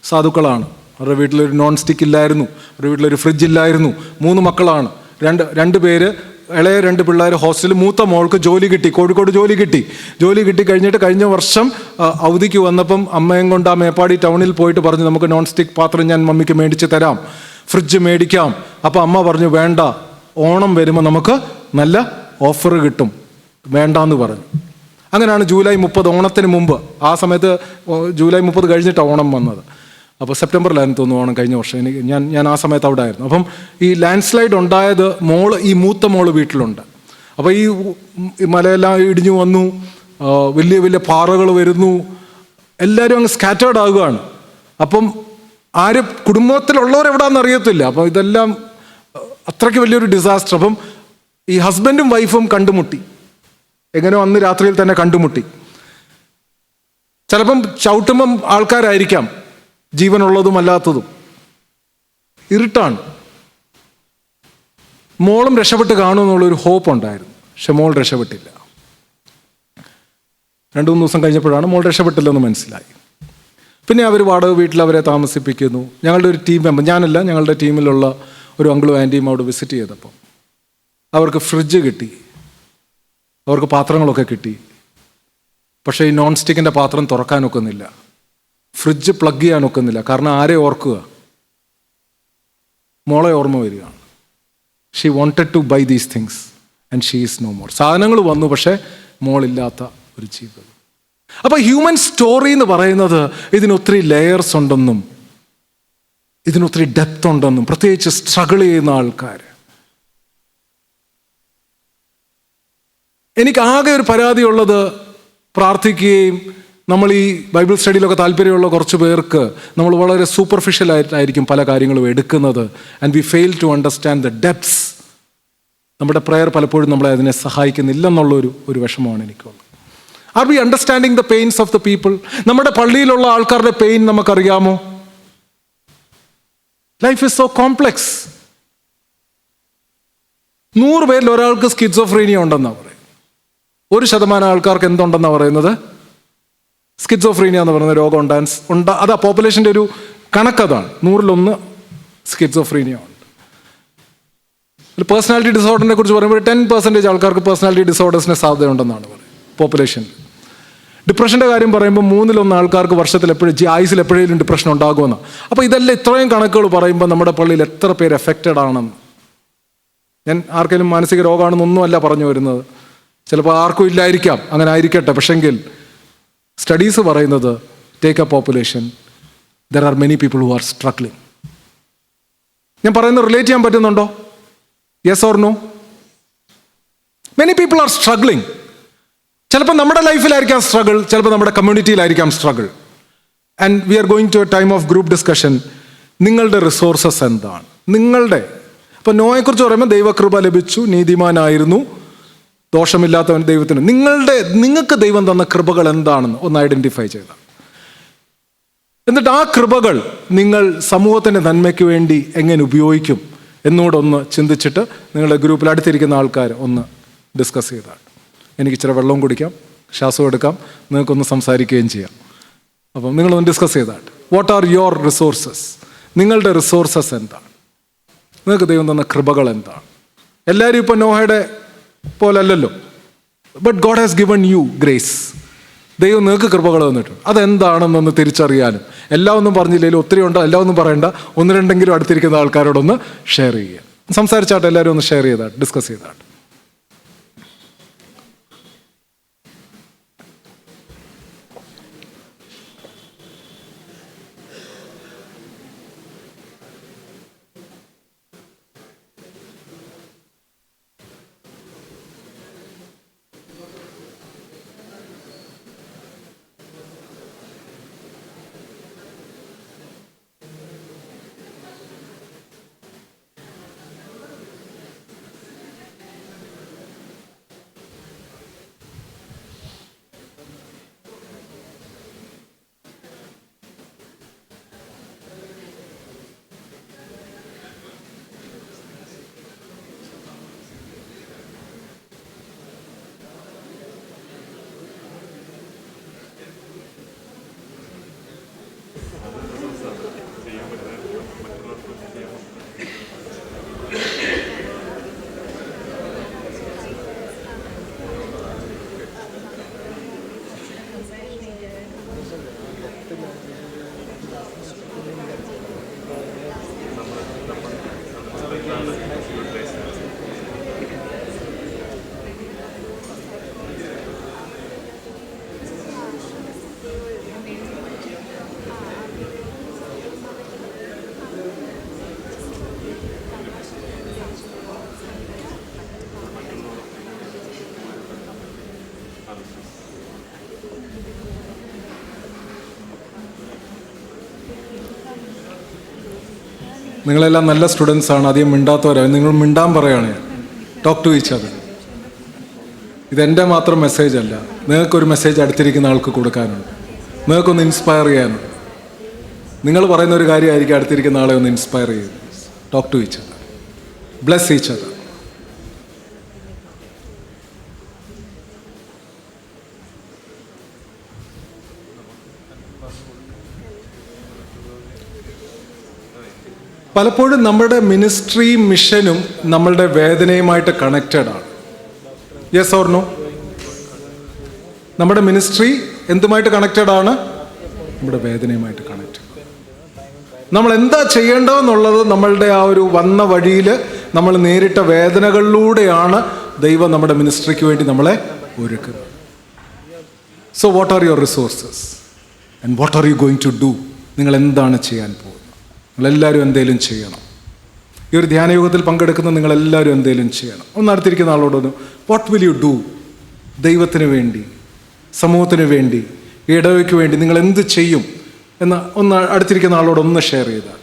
സാധുക്കളാണ്. അവരുടെ വീട്ടിലൊരു നോൺ സ്റ്റിക്ക് ഇല്ലായിരുന്നു, അവരുടെ വീട്ടിലൊരു ഫ്രിഡ്ജ് ഇല്ലായിരുന്നു. 3 മക്കളാണ്. രണ്ട് പേര്, ഇളയ 2 പിള്ളേർ ഹോസ്റ്റലിൽ. മൂത്ത മോൾക്ക് ജോലി കിട്ടി, കോഴിക്കോട് ജോലി കിട്ടി കഴിഞ്ഞിട്ട് കഴിഞ്ഞ വർഷം അവധിക്ക് വന്നപ്പം അമ്മയും കൊണ്ട് ആ മേപ്പാടി ടൗണിൽ പോയിട്ട് പറഞ്ഞു, നമുക്ക് നോൺ സ്റ്റിക്ക് പാത്രം ഞാൻ മമ്മിക്ക് മേടിച്ച് തരാം, ഫ്രിഡ്ജ് മേടിക്കാം. അപ്പോൾ അമ്മ പറഞ്ഞു, വേണ്ട, ഓണം വരുമ്പോൾ നമുക്ക് നല്ല ഓഫർ കിട്ടും, വേണ്ടാന്ന് പറഞ്ഞു. അങ്ങനെയാണ് ജൂലൈ 30, ഓണത്തിന് മുമ്പ്, ആ സമയത്ത് ജൂലൈ 30 കഴിഞ്ഞിട്ടാണ് ഓണം വന്നത്. അപ്പോൾ സെപ്റ്റംബറിലായിരുന്നു തോന്നുന്നു ഓണം കഴിഞ്ഞ വർഷം. ഞാൻ ആ സമയത്ത് അവിടെ ആയിരുന്നു. അപ്പം ഈ ലാൻഡ് സ്ലൈഡ് ഉണ്ടായത് ഈ മൂത്ത മോള് വീട്ടിലുണ്ട്. അപ്പോൾ ഈ മലയെല്ലാം ഇടിഞ്ഞു വന്നു, വലിയ വലിയ പാറകൾ വരുന്നു, എല്ലാവരും അങ്ങ് സ്കാറ്റേർഡ് ആകുകയാണ്. അപ്പം കുടുംബത്തിലുള്ളവർ എവിടെയാണെന്ന് അറിയത്തില്ല. അപ്പോൾ ഇതെല്ലാം അത്രയ്ക്ക് വലിയൊരു ഡിസാസ്റ്റർ. അപ്പം ഈ ഹസ്ബൻഡും വൈഫും കണ്ടുമുട്ടി. എങ്ങനെയോ അന്ന് രാത്രിയിൽ തന്നെ കണ്ടുമുട്ടി. ചിലപ്പം ചവിട്ടുമ്പം ആൾക്കാരായിരിക്കാം, ജീവനുള്ളതും അല്ലാത്തതും. ഇരുട്ടാണ്. മോളും രക്ഷപ്പെട്ട് കാണുമെന്നുള്ളൊരു ഹോപ്പ് ഉണ്ടായിരുന്നു. പക്ഷെ മോൾ രക്ഷപ്പെട്ടില്ല. 2-3 ദിവസം കഴിഞ്ഞപ്പോഴാണ് മോൾ രക്ഷപ്പെട്ടില്ലെന്ന് മനസ്സിലായി. പിന്നെ അവർ വാടക വീട്ടിൽ അവരെ താമസിപ്പിക്കുന്നു. ഞങ്ങളുടെ ഒരു ടീം മെമ്പർ, ഞാനല്ല, ഞങ്ങളുടെ ടീമിലുള്ള ഒരു അങ്കിളും ആൻറ്റിയും അവിടെ വിസിറ്റ് ചെയ്തപ്പോൾ അവർക്ക് ഫ്രിഡ്ജ് കിട്ടി, അവർക്ക് പാത്രങ്ങളൊക്കെ കിട്ടി. പക്ഷേ ഈ നോൺ സ്റ്റിക്കിൻ്റെ പാത്രം തുറക്കാനൊക്കുന്നില്ല, ഫ്രിഡ്ജ് പ്ലഗ് ചെയ്യാനൊക്കുന്നില്ല. കാരണം ആരെ ഓർക്കുക? മോളെ ഓർമ്മ വരികയാണ്. She wanted to buy these things and she is no more. സാധനങ്ങൾ വന്നു, പക്ഷേ മോളില്ലാത്ത ഒരു ജീവിതം. അപ്പോൾ ഹ്യൂമൻ സ്റ്റോറി എന്ന് പറയുന്നത് ഇതിനൊത്തിരി ലെയേഴ്സ് ഉണ്ടെന്നും ഇതിനൊത്തിരി ഡെപ്ത് ഉണ്ടെന്നും, പ്രത്യേകിച്ച് സ്ട്രഗിൾ ചെയ്യുന്ന ആൾക്കാർ. എനിക്ക് ആകെ ഒരു പരാതിയുള്ളത്, പ്രാർത്ഥിക്കുകയും നമ്മൾ ഈ ബൈബിൾ സ്റ്റഡിയിലൊക്കെ താല്പര്യമുള്ള കുറച്ച് പേർക്ക് നമ്മൾ വളരെ സൂപ്പർഫിഷ്യലായിട്ടായിരിക്കും പല കാര്യങ്ങളും എടുക്കുന്നത്. And we fail to understand the depths. നമ്മുടെ പ്രയർ പലപ്പോഴും നമ്മളെ അതിനെ സഹായിക്കുന്നില്ലെന്നുള്ളൊരു വിഷമമാണ് എനിക്കുള്ളത്. Are we understanding the pains of the people? നമ്മുടെ പള്ളിയിലുള്ള ആൾക്കാരുടെ പെയിൻ നമുക്കറിയാമോ? Life is so complex. 100 പേരിൽ ഒരാൾക്ക് സ്കിസോഫ്രീനിയ ഉണ്ടെന്നാണ് പറയുന്നത്. 1% ആൾക്കാർക്ക് എന്തുണ്ടെന്നാണ് പറയുന്നത്? സ്കിസോഫ്രീനിയ എന്ന് പറയുന്ന രോഗം അതാ പോപ്പുലേഷൻ്റെ ഒരു കണക്കതാണ്. 100-1 സ്കിസോഫ്രീനിയ ഉണ്ട്. പേഴ്സണാലിറ്റി ഡിസോർഡറിനെ കുറിച്ച് പറയുമ്പോൾ 10% ആൾക്കാർക്ക് പേഴ്സണാലിറ്റി ഡിസോർഡേഴ്സിന് സാധ്യതയുണ്ടെന്നാണ് പറയുന്നത് പോപ്പുലേഷനിൽ. ഡിപ്രഷൻ്റെ കാര്യം പറയുമ്പോൾ 1/3 ആൾക്കാർക്ക് വർഷത്തിൽ ആയുസിൽ എപ്പോഴേലും ഡിപ്രഷൻ ഉണ്ടാകുമെന്ന്. അപ്പോൾ ഇതെല്ലാം ഇത്രയും കണക്കുകൾ പറയുമ്പോൾ നമ്മുടെ പള്ളിയിൽ എത്ര പേര് എഫക്റ്റഡ് ആണെന്ന്. ഞാൻ ആർക്കെങ്കിലും മാനസിക രോഗമാണെന്നൊന്നുമല്ല പറഞ്ഞു വരുന്നത്. ചിലപ്പോൾ ആർക്കും ഇല്ലായിരിക്കാം, അങ്ങനെ ആയിരിക്കട്ടെ. പക്ഷെങ്കിൽ സ്റ്റഡീസ് പറയുന്നത്, take a population, there are many people who are struggling. ഞാൻ പറയുന്നത് റിലേറ്റ് ചെയ്യാൻ പറ്റുന്നുണ്ടോ? Yes or no? Many people are struggling. ചിലപ്പോൾ നമ്മുടെ ലൈഫിലായിരിക്കാം സ്ട്രഗിൾ, ചിലപ്പോൾ നമ്മുടെ കമ്മ്യൂണിറ്റിയിലായിരിക്കാം struggle. And we are going to a time of group discussion. നിങ്ങളുടെ റിസോഴ്സസ് എന്താണ്? നിങ്ങളുടെ ഇപ്പം നോയെക്കുറിച്ച് പറയുമ്പോൾ ദൈവകൃപ ലഭിച്ചു, നീതിമാനായിരുന്നു, ദോഷമില്ലാത്തവൻ ദൈവത്തിന്. നിങ്ങൾക്ക് ദൈവം തന്ന കൃപകൾ എന്താണെന്ന് ഒന്ന് ഐഡൻറ്റിഫൈ ചെയ്ത, എന്നിട്ട് ആ കൃപകൾ നിങ്ങൾ സമൂഹത്തിൻ്റെ നന്മയ്ക്ക് വേണ്ടി എങ്ങനെ ഉപയോഗിക്കും എന്നൂടെ ഒന്ന് ചിന്തിച്ചിട്ട് നിങ്ങളുടെ ഗ്രൂപ്പിൽ അടുത്തിരിക്കുന്ന ആൾക്കാർ ഒന്ന് ഡിസ്കസ് ചെയ്താൽ. എനിക്ക് ഇച്ചിരി വെള്ളവും കുടിക്കാം, ശ്വാസവും എടുക്കാം, നിങ്ങൾക്കൊന്ന് സംസാരിക്കുകയും ചെയ്യാം. അപ്പം നിങ്ങളൊന്ന് ഡിസ്കസ് ചെയ്താൽ, വാട്ട് ആർ യുവർ റിസോഴ്സസ്? നിങ്ങളുടെ റിസോഴ്സസ് എന്താണ്? നിങ്ങൾക്ക് ദൈവം തന്ന കൃപകൾ എന്താണ്? എല്ലാവരും ഇപ്പം നോഹയുടെ പോലല്ലല്ലോ. But God has given you grace. ദൈവം നിങ്ങൾക്ക് കൃപകൾ തന്നിട്ടുണ്ട്. അതെന്താണെന്നൊന്ന് തിരിച്ചറിയാനും, എല്ലാം ഒന്നും പറഞ്ഞില്ലെങ്കിലും ഒത്തിരി ഉണ്ടോ, എല്ലാം ഒന്നും പറയണ്ട, 1-2 അടുത്തിരിക്കുന്ന ആൾക്കാരോടൊന്ന് ഷെയർ ചെയ്യുക. സംസാരിച്ചാട്ടെ, എല്ലാവരും ഒന്ന് ഷെയർ ചെയ്താട്ടെ, ഡിസ്കസ് ചെയ്താട്ടെ. നിങ്ങളെല്ലാം നല്ല സ്റ്റുഡൻസ് ആണ്, അധികം മിണ്ടാത്തവരാണ്. നിങ്ങൾ മിണ്ടാൻ പറയാണ്. Talk to each other. ഇതെൻ്റെ മാത്രം മെസ്സേജ് അല്ല, നിങ്ങൾക്കൊരു മെസ്സേജ് അടുത്തിരിക്കുന്ന ആൾക്ക് കൊടുക്കാനുണ്ട്, നിങ്ങൾക്കൊന്ന് ഇൻസ്പയർ ചെയ്യാനുണ്ട്. നിങ്ങൾ പറയുന്ന ഒരു കാര്യമായിരിക്കും അടുത്തിരിക്കുന്ന ആളെ ഒന്ന് ഇൻസ്പയർ ചെയ്യുന്നത്. Talk to each other, bless each other. പലപ്പോഴും നമ്മുടെ മിനിസ്ട്രി മിഷനും നമ്മളുടെ വേദനയുമായിട്ട് കണക്റ്റഡ് ആണ്. Yes or no? നമ്മുടെ മിനിസ്ട്രി എന്തുമായിട്ട് കണക്റ്റഡ് ആണ്? നമ്മുടെ വേദനയുമായിട്ട് കണക്റ്റഡ്. നമ്മൾ എന്താ ചെയ്യേണ്ടതെന്നുള്ളത് നമ്മളുടെ ആ ഒരു വന്ന വഴിയിൽ നമ്മൾ നേരിട്ട വേദനകളിലൂടെയാണ് ദൈവം നമ്മുടെ മിനിസ്ട്രിക്ക് വേണ്ടി നമ്മളെ ഒരുക്കുന്നത്. So what are your resources and what are you going to do? നിങ്ങൾ എന്താണ് ചെയ്യാൻ പോകുന്നത്? നിങ്ങളെല്ലാവരും എന്തെങ്കിലും ചെയ്യണം. ഈ ഒരു ധ്യാനയോഗത്തിൽ പങ്കെടുക്കുന്ന നിങ്ങളെല്ലാവരും എന്തെങ്കിലും ചെയ്യണം. ഒന്ന് അടുത്തിരിക്കുന്ന ആളോടൊന്ന്, വാട്ട് വിൽ യു ഡു? ദൈവത്തിന് വേണ്ടി, സമൂഹത്തിന് വേണ്ടി, ഈ ഇടവയ്ക്ക് വേണ്ടി നിങ്ങൾ എന്ത് ചെയ്യും എന്ന് ഒന്ന് അടുത്തിരിക്കുന്ന ആളോടൊന്ന് ഷെയർ ചെയ്താൽ.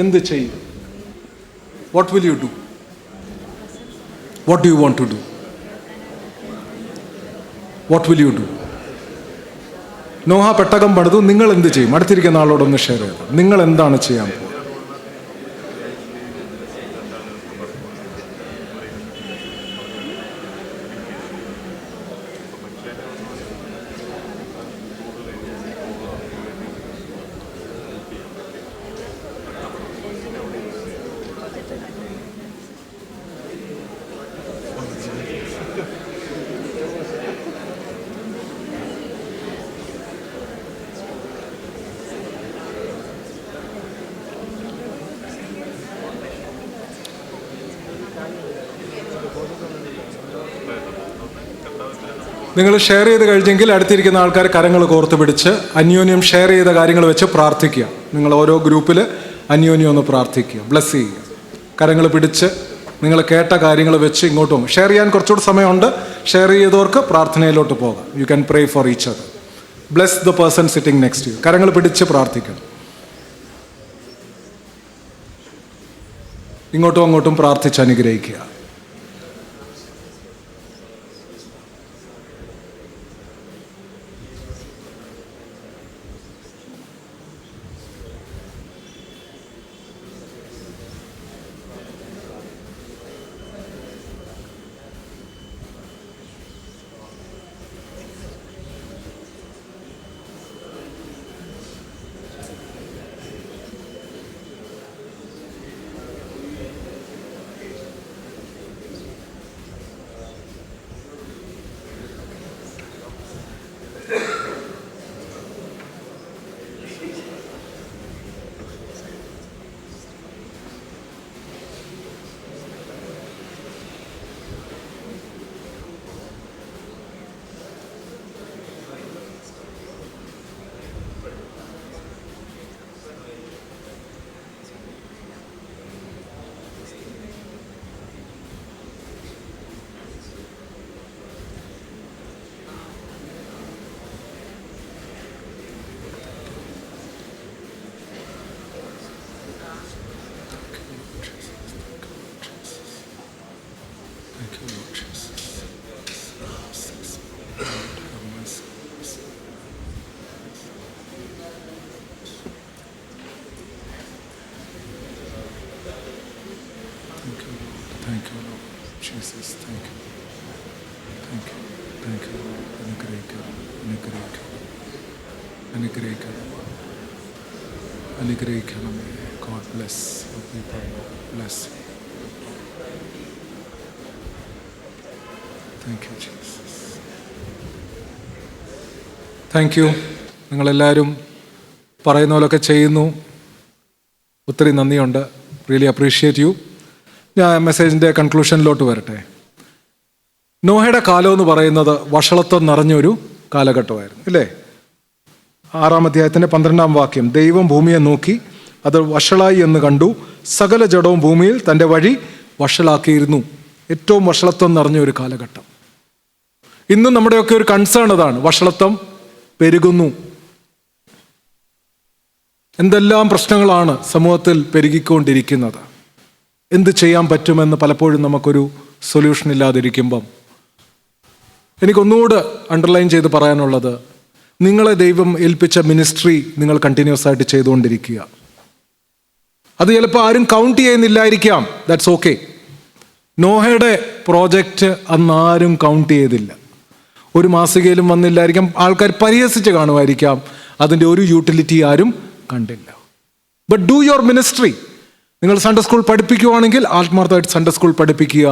എന്ത് ചെയ്യും? What will you do? What do you want to do? What will you do? Noah പെട്ടകം പണിതു, നിങ്ങൾ എന്ത് ചെയ്യും? അടുത്തിരിക്കുന്ന ആളോടൊന്ന് ഷെയർ ചെയ്താൽ. നിങ്ങൾ എന്താണ് ചെയ്യാൻ പോകുന്നത്? നിങ്ങൾ ഷെയർ ചെയ്ത് കഴിഞ്ഞെങ്കിൽ അടുത്തിരിക്കുന്ന ആൾക്കാർ കരങ്ങൾ കോർത്ത് പിടിച്ച് അന്യോന്യം ഷെയർ ചെയ്ത കാര്യങ്ങൾ വെച്ച് പ്രാർത്ഥിക്കുക. നിങ്ങൾ ഓരോ ഗ്രൂപ്പിൽ അന്യോന്യം ഒന്ന് പ്രാർത്ഥിക്കുക, ബ്ലെസ് ചെയ്യുക. കരങ്ങൾ പിടിച്ച് നിങ്ങൾ കേട്ട കാര്യങ്ങൾ വെച്ച് ഇങ്ങോട്ട് പോകും. ഷെയർ ചെയ്യാൻ കുറച്ചുകൂടി സമയമുണ്ട്. ഷെയർ ചെയ്തവർക്ക് പ്രാർത്ഥനയിലോട്ട് പോകാം. You can pray for each other. Bless the person sitting next you. കരങ്ങൾ പിടിച്ച് പ്രാർത്ഥിക്കണം. ഇങ്ങോട്ടും അങ്ങോട്ടും പ്രാർത്ഥിച്ച് അനുഗ്രഹിക്കുക. Thank you, Lord Jesus. Thank you. Thank you. Thank you, Lord. അനുഗ്രഹിക്കണം. God bless your people. Bless. Thank you, Jesus. Thank you. നിങ്ങളെല്ലാവരും പറയുന്ന പോലൊക്കെ ചെയ്യുന്നു. ഒത്തിരി നന്ദിയുണ്ട്. Really appreciate you. ഞാൻ മെസ്സേജിൻ്റെ കൺക്ലൂഷനിലോട്ട് വരട്ടെ. നോഹയുടെ കാലം എന്ന് പറയുന്നത് വഷളത്വം നിറഞ്ഞൊരു കാലഘട്ടമായിരുന്നു, ഇല്ലേ? 6-ാം അധ്യായത്തിൻ്റെ 12-ാം വാക്യം, ദൈവം ഭൂമിയെ നോക്കി അത് വഷളായി എന്ന് കണ്ടു, സകല ജഡവും ഭൂമിയിൽ തൻ്റെ വഴി വഷളാക്കിയിരുന്നു. ഏറ്റവും വഷളത്വം നിറഞ്ഞൊരു കാലഘട്ടം. ഇന്നും നമ്മുടെയൊക്കെ ഒരു കൺസേൺ അതാണ്, വഷളത്വം പെരുകുന്നു. എന്തെല്ലാം പ്രശ്നങ്ങളാണ് സമൂഹത്തിൽ പെരുകിക്കൊണ്ടിരിക്കുന്നത്. എന്ത് ചെയ്യാൻ പറ്റുമെന്ന് പലപ്പോഴും നമുക്കൊരു സൊല്യൂഷൻ ഇല്ലാതിരിക്കുമ്പം എനിക്കൊന്നുകൂടെ അണ്ടർലൈൻ ചെയ്ത് പറയാനുള്ളത്, നിങ്ങളെ ദൈവം ഏൽപ്പിച്ച മിനിസ്ട്രി നിങ്ങൾ കണ്ടിന്യൂസ് ആയിട്ട് ചെയ്തുകൊണ്ടിരിക്കുക. അത് ചിലപ്പോൾ ആരും കൗണ്ട് ചെയ്യുന്നില്ലായിരിക്കാം, ദാറ്റ്സ് ഓക്കെ. നോഹയുടെ പ്രോജക്റ്റ് അന്ന് ആരും കൗണ്ട് ചെയ്തില്ല, ഒരു മാസികയിലും വന്നില്ലായിരിക്കാം, ആൾക്കാർ പരിഹസിച്ച് കാണുമായിരിക്കാം, അതിൻ്റെ ഒരു യൂട്ടിലിറ്റി ആരും കണ്ടില്ല. But do your ministry. നിങ്ങൾ സൺഡേ സ്കൂൾ പഠിപ്പിക്കുകയാണെങ്കിൽ ആത്മാർത്ഥമായിട്ട് സൺഡേ സ്കൂൾ പഠിപ്പിക്കുക.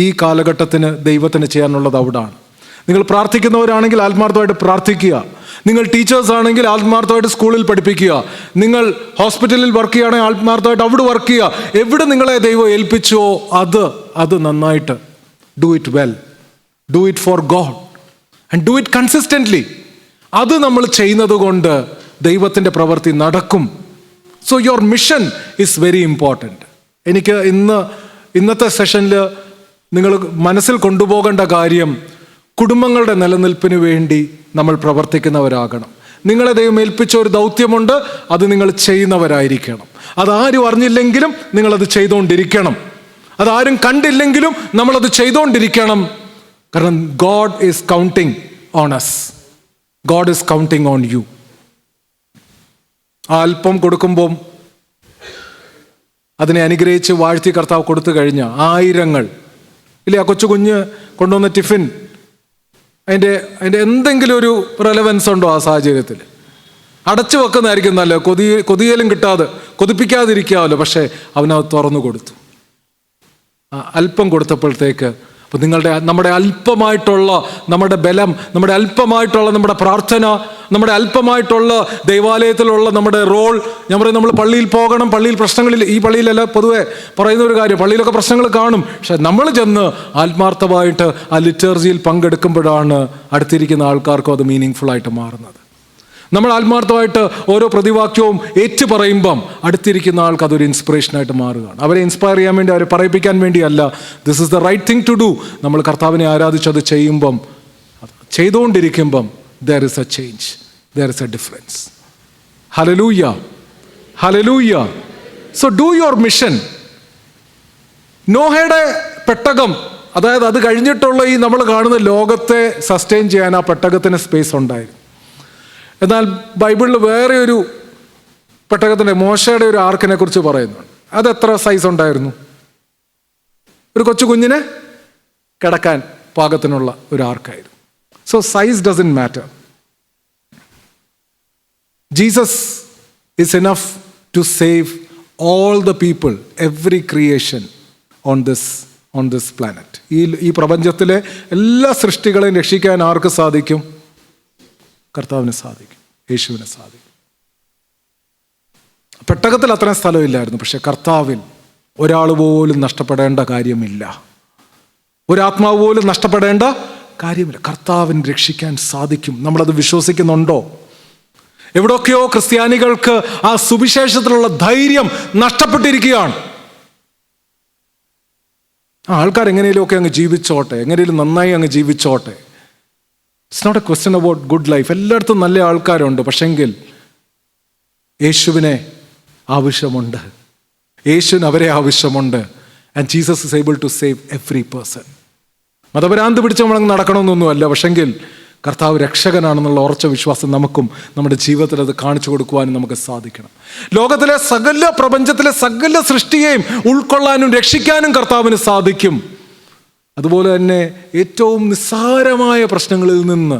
ഈ കാലഘട്ടത്തിന് ദൈവത്തിന് ചെയ്യാനുള്ളത് അവിടാണ്. നിങ്ങൾ പ്രാർത്ഥിക്കുന്നവരാണെങ്കിൽ ആത്മാർത്ഥമായിട്ട് പ്രാർത്ഥിക്കുക. നിങ്ങൾ ടീച്ചേഴ്സ് ആണെങ്കിൽ ആത്മാർത്ഥമായിട്ട് സ്കൂളിൽ പഠിപ്പിക്കുക. നിങ്ങൾ ഹോസ്പിറ്റലിൽ വർക്ക് ചെയ്യുകയാണെങ്കിൽ ആത്മാർത്ഥമായിട്ട് അവിടെ വർക്ക് ചെയ്യുക. എവിടെ നിങ്ങളെ ദൈവം ഏൽപ്പിച്ചോ അത് നന്നായിട്ട് do it well, do it for God and do it consistently. അത് നമ്മൾ ചെയ്യുന്നത് കൊണ്ട് ദൈവത്തിൻ്റെ പ്രവൃത്തി നടക്കും. So your mission is very important. എനിക്ക് ഇന്നത്തെ സെഷനിൽ നിങ്ങൾ മനസ്സിൽ കൊണ്ടുപോകേണ്ട കാര്യം, കുടുംബങ്ങളുടെ നിലനിൽപ്പിന് വേണ്ടി നമ്മൾ പ്രവർത്തിക്കുന്നവരാകണം. നിങ്ങളെ ദൈവം ഏൽപ്പിച്ച ഒരു ദൗത്യമുണ്ട്, അത് നിങ്ങൾ ചെയ്യുന്നവരായിരിക്കണം. അതാരും അറിഞ്ഞില്ലെങ്കിലും നിങ്ങളത് ചെയ്തുകൊണ്ടിരിക്കണം. അതാരും കണ്ടില്ലെങ്കിലും നമ്മളത് ചെയ്തുകൊണ്ടിരിക്കണം. കാരണം God is counting on us, God is counting on you. ആ അല്പം കൊടുക്കുമ്പം അതിനെ അനുഗ്രഹിച്ച് വാഴ്ത്തി കർത്താവ് കൊടുത്തു കഴിഞ്ഞ ആയിരങ്ങൾ ഇല്ലേ, ആ കൊച്ചു കുഞ്ഞ് കൊണ്ടുവന്ന ടിഫിൻ, അതിൻ്റെ എന്തെങ്കിലും ഒരു റെലവൻസ് ഉണ്ടോ ആ സാഹചര്യത്തിൽ? അടച്ചു വെക്കുന്നതായിരിക്കും നല്ല, കൊതിയലും കിട്ടാതെ കൊതിപ്പിക്കാതിരിക്കാമല്ലോ. പക്ഷേ അവനത് തുറന്നു കൊടുത്തു. അല്പം കൊടുത്തപ്പോഴത്തേക്ക് അപ്പോൾ നമ്മുടെ അല്പമായിട്ടുള്ള നമ്മുടെ ബലം, നമ്മുടെ അല്പമായിട്ടുള്ള നമ്മുടെ പ്രാർത്ഥന, നമ്മുടെ അല്പമായിട്ടുള്ള ദൈവാലയത്തിലുള്ള നമ്മുടെ റോൾ. ഞാൻ പറയും, നമ്മൾ പള്ളിയിൽ പോകണം. പള്ളിയിൽ പ്രശ്നങ്ങളിൽ, ഈ പള്ളിയിലല്ല പൊതുവെ പറയുന്ന ഒരു കാര്യം, പള്ളിയിലൊക്കെ പ്രശ്നങ്ങൾ കാണും. പക്ഷെ നമ്മൾ ചെന്ന് ആത്മാർത്ഥമായിട്ട് ആ ലിറ്റർജിയിൽ പങ്കെടുക്കുമ്പോഴാണ് അടുത്തിരിക്കുന്ന ആൾക്കാർക്കും അത് മീനിങ് ഫുൾ ആയിട്ട് മാറുന്നത്. നമ്മൾ ആത്മാർത്ഥമായിട്ട് ഓരോ പ്രതിവാക്യവും ഏറ്റു പറയുമ്പം അടുത്തിരിക്കുന്ന ആൾക്ക് അതൊരു ഇൻസ്പിറേഷനായിട്ട് മാറുകയാണ്. അവരെ ഇൻസ്പയർ ചെയ്യാൻ വേണ്ടി, അവരെ പറയിപ്പിക്കാൻ വേണ്ടിയല്ല. This is the right thing to do. നമ്മൾ കർത്താവിനെ ആരാധിച്ചത് ചെയ്യുമ്പം, ചെയ്തുകൊണ്ടിരിക്കുമ്പം there is a change, there is a difference. Hallelujah, hallelujah. So do your mission. നോഹയുടെ പെട്ടകം, അതായത് അത് കഴിഞ്ഞിട്ടുള്ള ഈ നമ്മൾ കാണുന്ന ലോകത്തെ സസ്റ്റെയിൻ ചെയ്യാൻ ആ പെട്ടകത്തിന് സ്പേസ് ഉണ്ടായിരുന്നു. എന്നാൽ ബൈബിളിൽ വേറെ ഒരു പെട്ടകത്തിൻ്റെ, മോശയുടെ ഒരു ആർക്കിനെ കുറിച്ച് പറയുന്നുണ്ട്. അത് എത്ര സൈസ് ഉണ്ടായിരുന്നു? ഒരു കൊച്ചു കുഞ്ഞിനെ കിടക്കാൻ പാകത്തിനുള്ള ഒരു ആർക്കായിരുന്നു. So size doesn't matter. Jesus is enough to save all the people, every creation on this planet. ഈ പ്രപഞ്ചത്തിലെ എല്ലാ സൃഷ്ടികളെയും രക്ഷിക്കാൻ ആർക്ക് സാധിക്കും? കർത്താവിന് സാധിക്കും, യേശുവിന് സാധിക്കും. പെട്ടകത്തിൽ അത്രയും സ്ഥലമില്ലായിരുന്നു, പക്ഷെ കർത്താവിൽ ഒരാൾ പോലും നഷ്ടപ്പെടേണ്ട കാര്യമില്ല, ഒരാത്മാവ് പോലും നഷ്ടപ്പെടേണ്ട കാര്യമില്ല. കർത്താവിന് രക്ഷിക്കാൻ സാധിക്കും. നമ്മളത് വിശ്വസിക്കുന്നുണ്ടോ? എവിടെയൊക്കെയോ ക്രിസ്ത്യാനികൾക്ക് ആ സുവിശേഷത്തിലുള്ള ധൈര്യം നഷ്ടപ്പെട്ടിരിക്കുകയാണ്. ആൾക്കാർ എങ്ങനെയൊക്കെ അങ്ങ് ജീവിച്ചോട്ടെ, എങ്ങനെയും നന്നായി അങ്ങ് ജീവിച്ചോട്ടെ. It's not a question about good life. എല്ലായിടത്തും നല്ല ആൾക്കാരുണ്ട്, പക്ഷെങ്കിൽ യേശുവിനെ ആവശ്യമുണ്ട്, യേശുവിന് അവരെ ആവശ്യമുണ്ട്. And Jesus is able to save every person. മതപരാന്ത് പിടിച്ച് നമ്മളങ്ങ് നടക്കണമെന്നൊന്നുമല്ല, പക്ഷെങ്കിൽ കർത്താവ് രക്ഷകനാണെന്നുള്ള ഉറച്ച വിശ്വാസം നമുക്കും നമ്മുടെ ജീവിതത്തിൽ അത് കാണിച്ചു കൊടുക്കുവാനും നമുക്ക് സാധിക്കണം. ലോകത്തിലെ പ്രപഞ്ചത്തിലെ സകല സൃഷ്ടിയെയും ഉൾക്കൊള്ളാനും രക്ഷിക്കാനും കർത്താവിന് സാധിക്കും. അതുപോലെ തന്നെ ഏറ്റവും നിസ്സാരമായ പ്രശ്നങ്ങളിൽ നിന്ന്,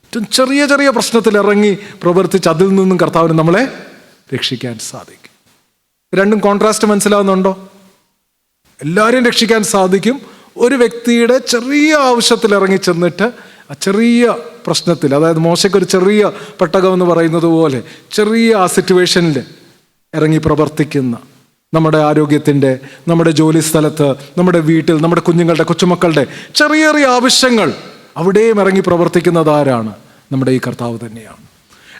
ഏറ്റവും ചെറിയ ചെറിയ പ്രശ്നത്തിൽ ഇറങ്ങി പ്രവർത്തിച്ച് അതിൽ നിന്നും കർത്താവിന് നമ്മളെ രക്ഷിക്കാൻ സാധിക്കും. രണ്ടും കോൺട്രാസ്റ്റ് മനസ്സിലാവുന്നുണ്ടോ? എല്ലാവരെയും രക്ഷിക്കാൻ സാധിക്കും. ഒരു വ്യക്തിയുടെ ചെറിയ ആവശ്യത്തിൽ ഇറങ്ങി ചെന്നിട്ട് ആ ചെറിയ പ്രശ്നത്തിൽ, അതായത് മോശയ്ക്കൊരു ചെറിയ പെട്ടകം എന്ന് പറയുന്നത് പോലെ ചെറിയ ആ സിറ്റുവേഷനിൽ ഇറങ്ങി പ്രവർത്തിക്കുന്ന, നമ്മുടെ ആരോഗ്യത്തിൻ്റെ, നമ്മുടെ ജോലി സ്ഥലത്ത്, നമ്മുടെ വീട്ടിൽ, നമ്മുടെ കുഞ്ഞുങ്ങളുടെ, കൊച്ചുമക്കളുടെ ചെറിയ ചെറിയ ആവശ്യങ്ങൾ അവിടെയും ഇറങ്ങി പ്രവർത്തിക്കുന്നത് ആരാണ്? നമ്മുടെ ഈ കർത്താവ് തന്നെയാണ്.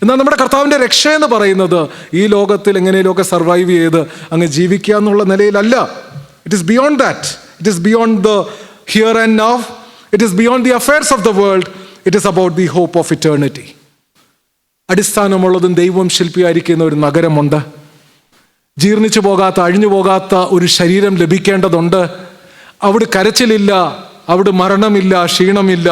എന്നാൽ നമ്മുടെ കർത്താവിൻ്റെ രക്ഷ എന്ന് പറയുന്നത് ഈ ലോകത്തിൽ എങ്ങനെയൊക്കെ സർവൈവ് ചെയ്ത് അങ്ങ് ജീവിക്കുക എന്നുള്ള നിലയിലല്ല. It is beyond that. It is beyond the here and now. It is beyond the affairs of the world. It is about the hope of eternity. അടിസ്ഥാനമുള്ളതും ദൈവം ശില്പിയായിരിക്കുന്ന ഒരു നഗരമുണ്ട്. ജീർണിച്ചു പോകാത്ത, അഴിഞ്ഞു പോകാത്ത ഒരു ശരീരം ലഭിക്കേണ്ടതുണ്ട്. അവിടെ കരച്ചിലില്ല, അവിടെ മരണമില്ല, ക്ഷീണമില്ല.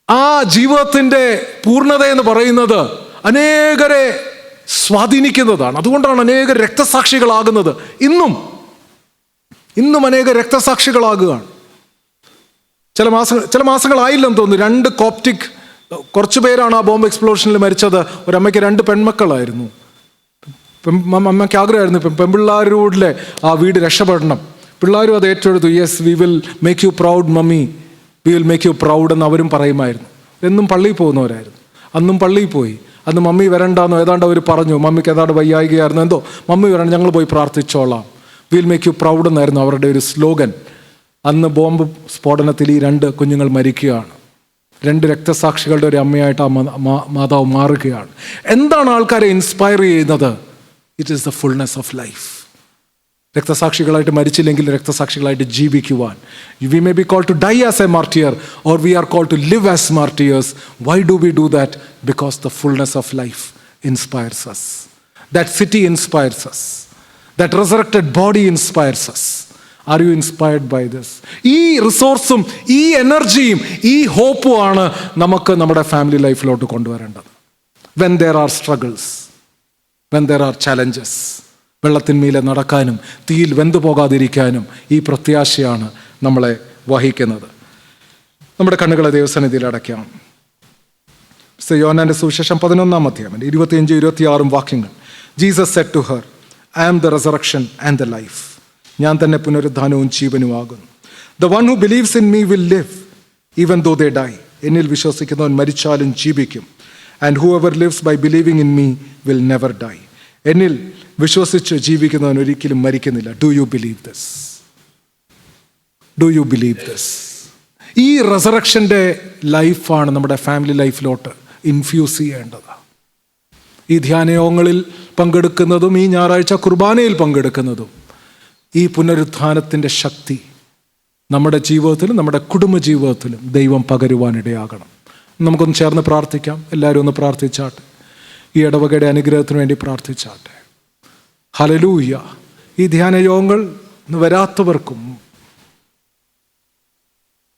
ആ ജീവിതത്തിൻ്റെ പൂർണ്ണത എന്ന് പറയുന്നത് അനേകരെ സ്വാധീനിക്കുന്നതാണ്. അതുകൊണ്ടാണ് അനേക രക്തസാക്ഷികളാകുന്നത്. ഇന്നും അനേക രക്തസാക്ഷികളാകുകയാണ്. ചില മാസങ്ങളായില്ലെന്ന് തോന്നുന്നു, 2 കോപ്റ്റിക് കുറച്ച് പേരാണ് ആ ബോംബ് എക്സ്പ്ലോഷനിൽ മരിച്ചത്. ഒരമ്മയ്ക്ക് 2 പെൺമക്കളായിരുന്നു. അമ്മയ്ക്ക് ആഗ്രഹമായിരുന്നു പെൺപിള്ളാരുടെ ആ വീട് രക്ഷപ്പെടണം. പിള്ളേരും അത് ഏറ്റെടുത്തു. Yes, we will make you proud mummy, we will make you proud എന്ന് അവരും പറയുമായിരുന്നു. എന്നും പള്ളിയിൽ പോകുന്നവരായിരുന്നു. അന്നും പള്ളിയിൽ പോയി. അന്ന് മമ്മി വരണ്ടാന്നോ ഏതാണ്ട് അവർ പറഞ്ഞു. മമ്മിക്ക് ഏതാണ്ട് വയ്യായികയായിരുന്നു, എന്തോ. മമ്മി വരണ്ട, ഞങ്ങൾ പോയി പ്രാർത്ഥിച്ചോളാം, വിൽ മേക്ക് യു പ്രൗഡ് എന്നായിരുന്നു അവരുടെ ഒരു സ്ലോഗൻ. അന്ന് ബോംബ് സ്ഫോടനത്തിൽ ഈ 2 കുഞ്ഞുങ്ങൾ മരിക്കുകയാണ്. 2 രക്തസാക്ഷികളുടെ ഒരു അമ്മയായിട്ട് ആ മാതാവ് മാറുകയാണ്. എന്താണ് ആൾക്കാരെ ഇൻസ്പയർ ചെയ്യുന്നത്? It is the fullness of life. രക്തസാക്ഷികളായിട്ട് മരിച്ചില്ലെങ്കിൽ രക്തസാക്ഷികളായിട്ട് ജീവിക്കുവാൻ. We may be call to die as a martyr or we are call to live as martyrs. Why do we do that? Because the fullness of life inspires us. That city inspires us. That resurrected body inspires us. Are you inspired by this? ഈ റിസോഴ്സും ഈ എനർജിയും ഈ ഹോപ്പും ആണ് നമുക്ക് നമ്മുടെ ഫാമിലി ലൈഫിലോട്ട് കൊണ്ടുവരേണ്ടത്. When there are struggles, when there are challenges, വെള്ളത്തിന്മീലെ നടക്കാനും തീയിൽ വെന്തു പോകാതിരിക്കാനും ഈ പ്രത്യാശയാണ് നമ്മളെ വഹിക്കുന്നത്. നമ്മുടെ കണ്ണുകളെ ദൈവസന്നിധിയിൽ അടയ്ക്കാം. യോഹന്നാന്റെ സുവിശേഷം 11-ാം അധ്യായം 25-26 വാക്യങ്ങൾ. Jesus said to her, I am the resurrection and the life. ഞാൻ തന്നെ പുനരുദ്ധാനവും ജീവനുമാകുന്നു. The one who believes in me will live even though they die. എന്നിൽ വിശ്വസിക്കുന്നവൻ മരിച്ചാലും ജീവിക്കും. And whoever lives by believing in me will never die. എന്നിൽ വിശ്വസിച്ച് ജീവിക്കുന്നവൻ ഒരിക്കലും മരിക്കുന്നില്ല. Do you believe this? Do you believe this? ഈ റിസറക്ഷൻ്റെ ലൈഫാണ് നമ്മുടെ ഫാമിലി ലൈഫിലോട്ട് ഇൻഫ്യൂസ് ചെയ്യേണ്ടത്. ഈ ധ്യാനയോഗങ്ങളിൽ പങ്കെടുക്കുന്നതും ഈ ഞായറാഴ്ച കുർബാനയിൽ പങ്കെടുക്കുന്നതും ഈ പുനരുത്ഥാനത്തിൻ്റെ ശക്തി നമ്മുടെ ജീവിതത്തിലും നമ്മുടെ കുടുംബ ജീവിതത്തിലും ദൈവം പകരുവാനിടയാകണം. നമുക്കൊന്ന് ചേർന്ന് പ്രാർത്ഥിക്കാം. എല്ലാവരും ഒന്ന് പ്രാർത്ഥിച്ചാട്ടെ. ഈ ഇടവകയുടെ അനുഗ്രഹത്തിന് വേണ്ടി പ്രാർത്ഥിച്ചാട്ടെ. ഹല്ലേലൂയ. ഈ ധ്യാനയോഗങ്ങൾ വരാത്തവർക്കും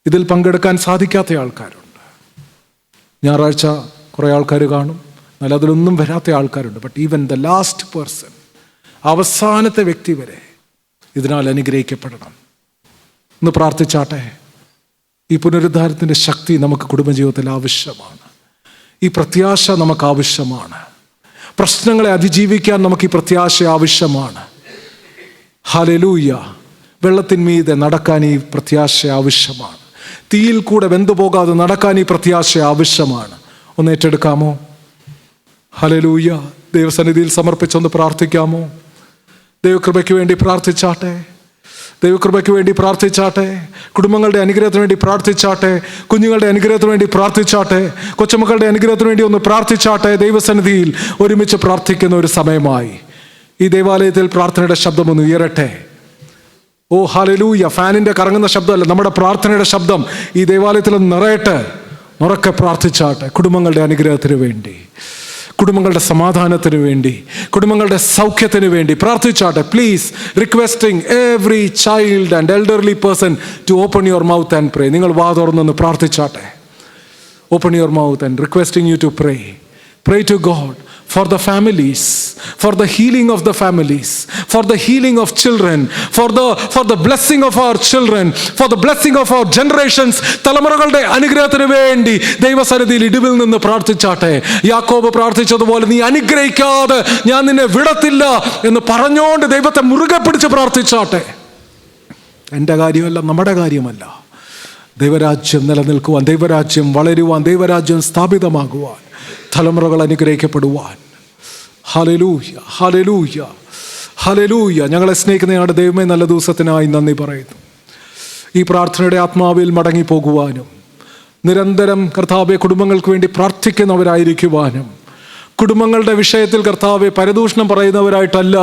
ഇതിൽ പങ്കെടുക്കാൻ സാധിക്കാത്ത ആൾക്കാരുണ്ട്. ഞായറാഴ്ച കുറേ ആൾക്കാർ കാണും, എന്നാൽ അതിലൊന്നും വരാത്ത ആൾക്കാരുണ്ട്. But even the last person, അവസാനത്തെ വ്യക്തി വരെ ഇതിനാൽ അനുഗ്രഹിക്കപ്പെടണം. ഒന്ന് പ്രാർത്ഥിച്ചാട്ടെ. ഈ പുനരുദ്ധാരത്തിൻ്റെ ശക്തി നമുക്ക് കുടുംബജീവിതത്തിൽ ആവശ്യമാണ്. ഈ പ്രത്യാശ നമുക്ക് ആവശ്യമാണ്. പ്രശ്നങ്ങളെ അതിജീവിക്കാൻ നമുക്ക് ഈ പ്രത്യാശ ആവശ്യമാണ്. ഹല്ലേലൂയ. വെള്ളത്തിന്മീതെ നടക്കാൻ ഈ പ്രത്യാശ ആവശ്യമാണ്. തീയിൽ കൂടെ വെന്തുപോകാതെ നടക്കാൻ ഈ പ്രത്യാശ ആവശ്യമാണ്. ഒന്ന് ഏറ്റെടുക്കാമോ? ഹല്ലേലൂയ. ദൈവസന്നിധിയിൽ സമർപ്പിച്ചൊന്ന് പ്രാർത്ഥിക്കാമോ? ദൈവകൃപയ്ക്ക് വേണ്ടി പ്രാർത്ഥിച്ചാട്ടെ. ദൈവകൃപയ്ക്ക് വേണ്ടി പ്രാർത്ഥിച്ചാട്ടെ. കുടുംബങ്ങളുടെ അനുഗ്രഹത്തിന് വേണ്ടി പ്രാർത്ഥിച്ചാട്ടെ. കുഞ്ഞുങ്ങളുടെ അനുഗ്രഹത്തിന് വേണ്ടി പ്രാർത്ഥിച്ചാട്ടെ. കൊച്ചുമക്കളുടെ അനുഗ്രഹത്തിന് വേണ്ടി ഒന്ന് പ്രാർത്ഥിച്ചാട്ടെ. ദൈവസന്നിധിയിൽ ഒരുമിച്ച് പ്രാർത്ഥിക്കുന്ന ഒരു സമയമായി ഈ ദേവാലയത്തിൽ പ്രാർത്ഥനയുടെ ശബ്ദമൊന്ന് ഉയരട്ടെ. ഓ ഹല്ലേലൂയ. ഫാനിൻ്റെ കറങ്ങുന്ന ശബ്ദമല്ല, നമ്മുടെ പ്രാർത്ഥനയുടെ ശബ്ദം ഈ ദേവാലയത്തിൽ നിറയട്ടെ. ഉറക്കെ പ്രാർത്ഥിച്ചാട്ടെ. കുടുംബങ്ങളുടെ അനുഗ്രഹത്തിന് വേണ്ടി, കുടുംബങ്ങളുടെ സമാധാനത്തിന് വേണ്ടി, കുടുംബങ്ങളുടെ സൗഖ്യത്തിന് വേണ്ടി പ്രാർത്ഥിച്ചാട്ടെ. Please requesting every child and elderly person to open your mouth and pray. നിങ്ങൾ വാ തുറന്നൊന്ന് പ്രാർത്ഥിച്ചാട്ടെ. Open your mouth and requesting you to pray. Pray to God for the families, for the healing of the families, for the healing of children, for the blessing of our children, for the blessing of our generations. തലമുറകളുടെ അനുഗ്രഹത്തിന് വേണ്ടി ദൈവസന്നിധിയിൽ ഇടിവിൽ നിന്ന് പ്രാർത്ഥിച്ചാട്ടെ. യാക്കോബ് പ്രാർത്ഥിച്ചതുപോലെ, നീ അനുഗ്രഹിക്കാതെ ഞാൻ നിന്നെ വിടത്തില്ല എന്ന് പറഞ്ഞുകൊണ്ട് ദൈവത്തെ മുറുകെ പിടിച്ച് പ്രാർത്ഥിച്ചാട്ടെ. എൻ്റെ കാര്യമല്ല, നമ്മുടെ കാര്യമല്ല. ദൈവരാജ്യം നിലനിൽക്കുവാൻ, ദൈവരാജ്യം വളരുവാൻ, ദൈവരാജ്യം സ്ഥാപിതമാകുവാൻ, തലമുറകൾ അനുഗ്രഹിക്കപ്പെടുവാൻ. Hallelujah, hallelujah, hallelujah. ഞങ്ങളെ സ്നേഹിക്കുന്ന ഞങ്ങളുടെ ദൈവമേ, നല്ല ദിവസത്തിനായി നന്ദി പറയുന്നു. ഈ പ്രാർത്ഥനയുടെ ആത്മാവിൽ മടങ്ങിപ്പോകുവാനും നിരന്തരം കർത്താവെ കുടുംബങ്ങൾക്ക് വേണ്ടി പ്രാർത്ഥിക്കുന്നവരായിരിക്കുവാനും, കുടുംബങ്ങളുടെ വിഷയത്തിൽ കർത്താവെ പരദൂഷണം പറയുന്നവരായിട്ടല്ല,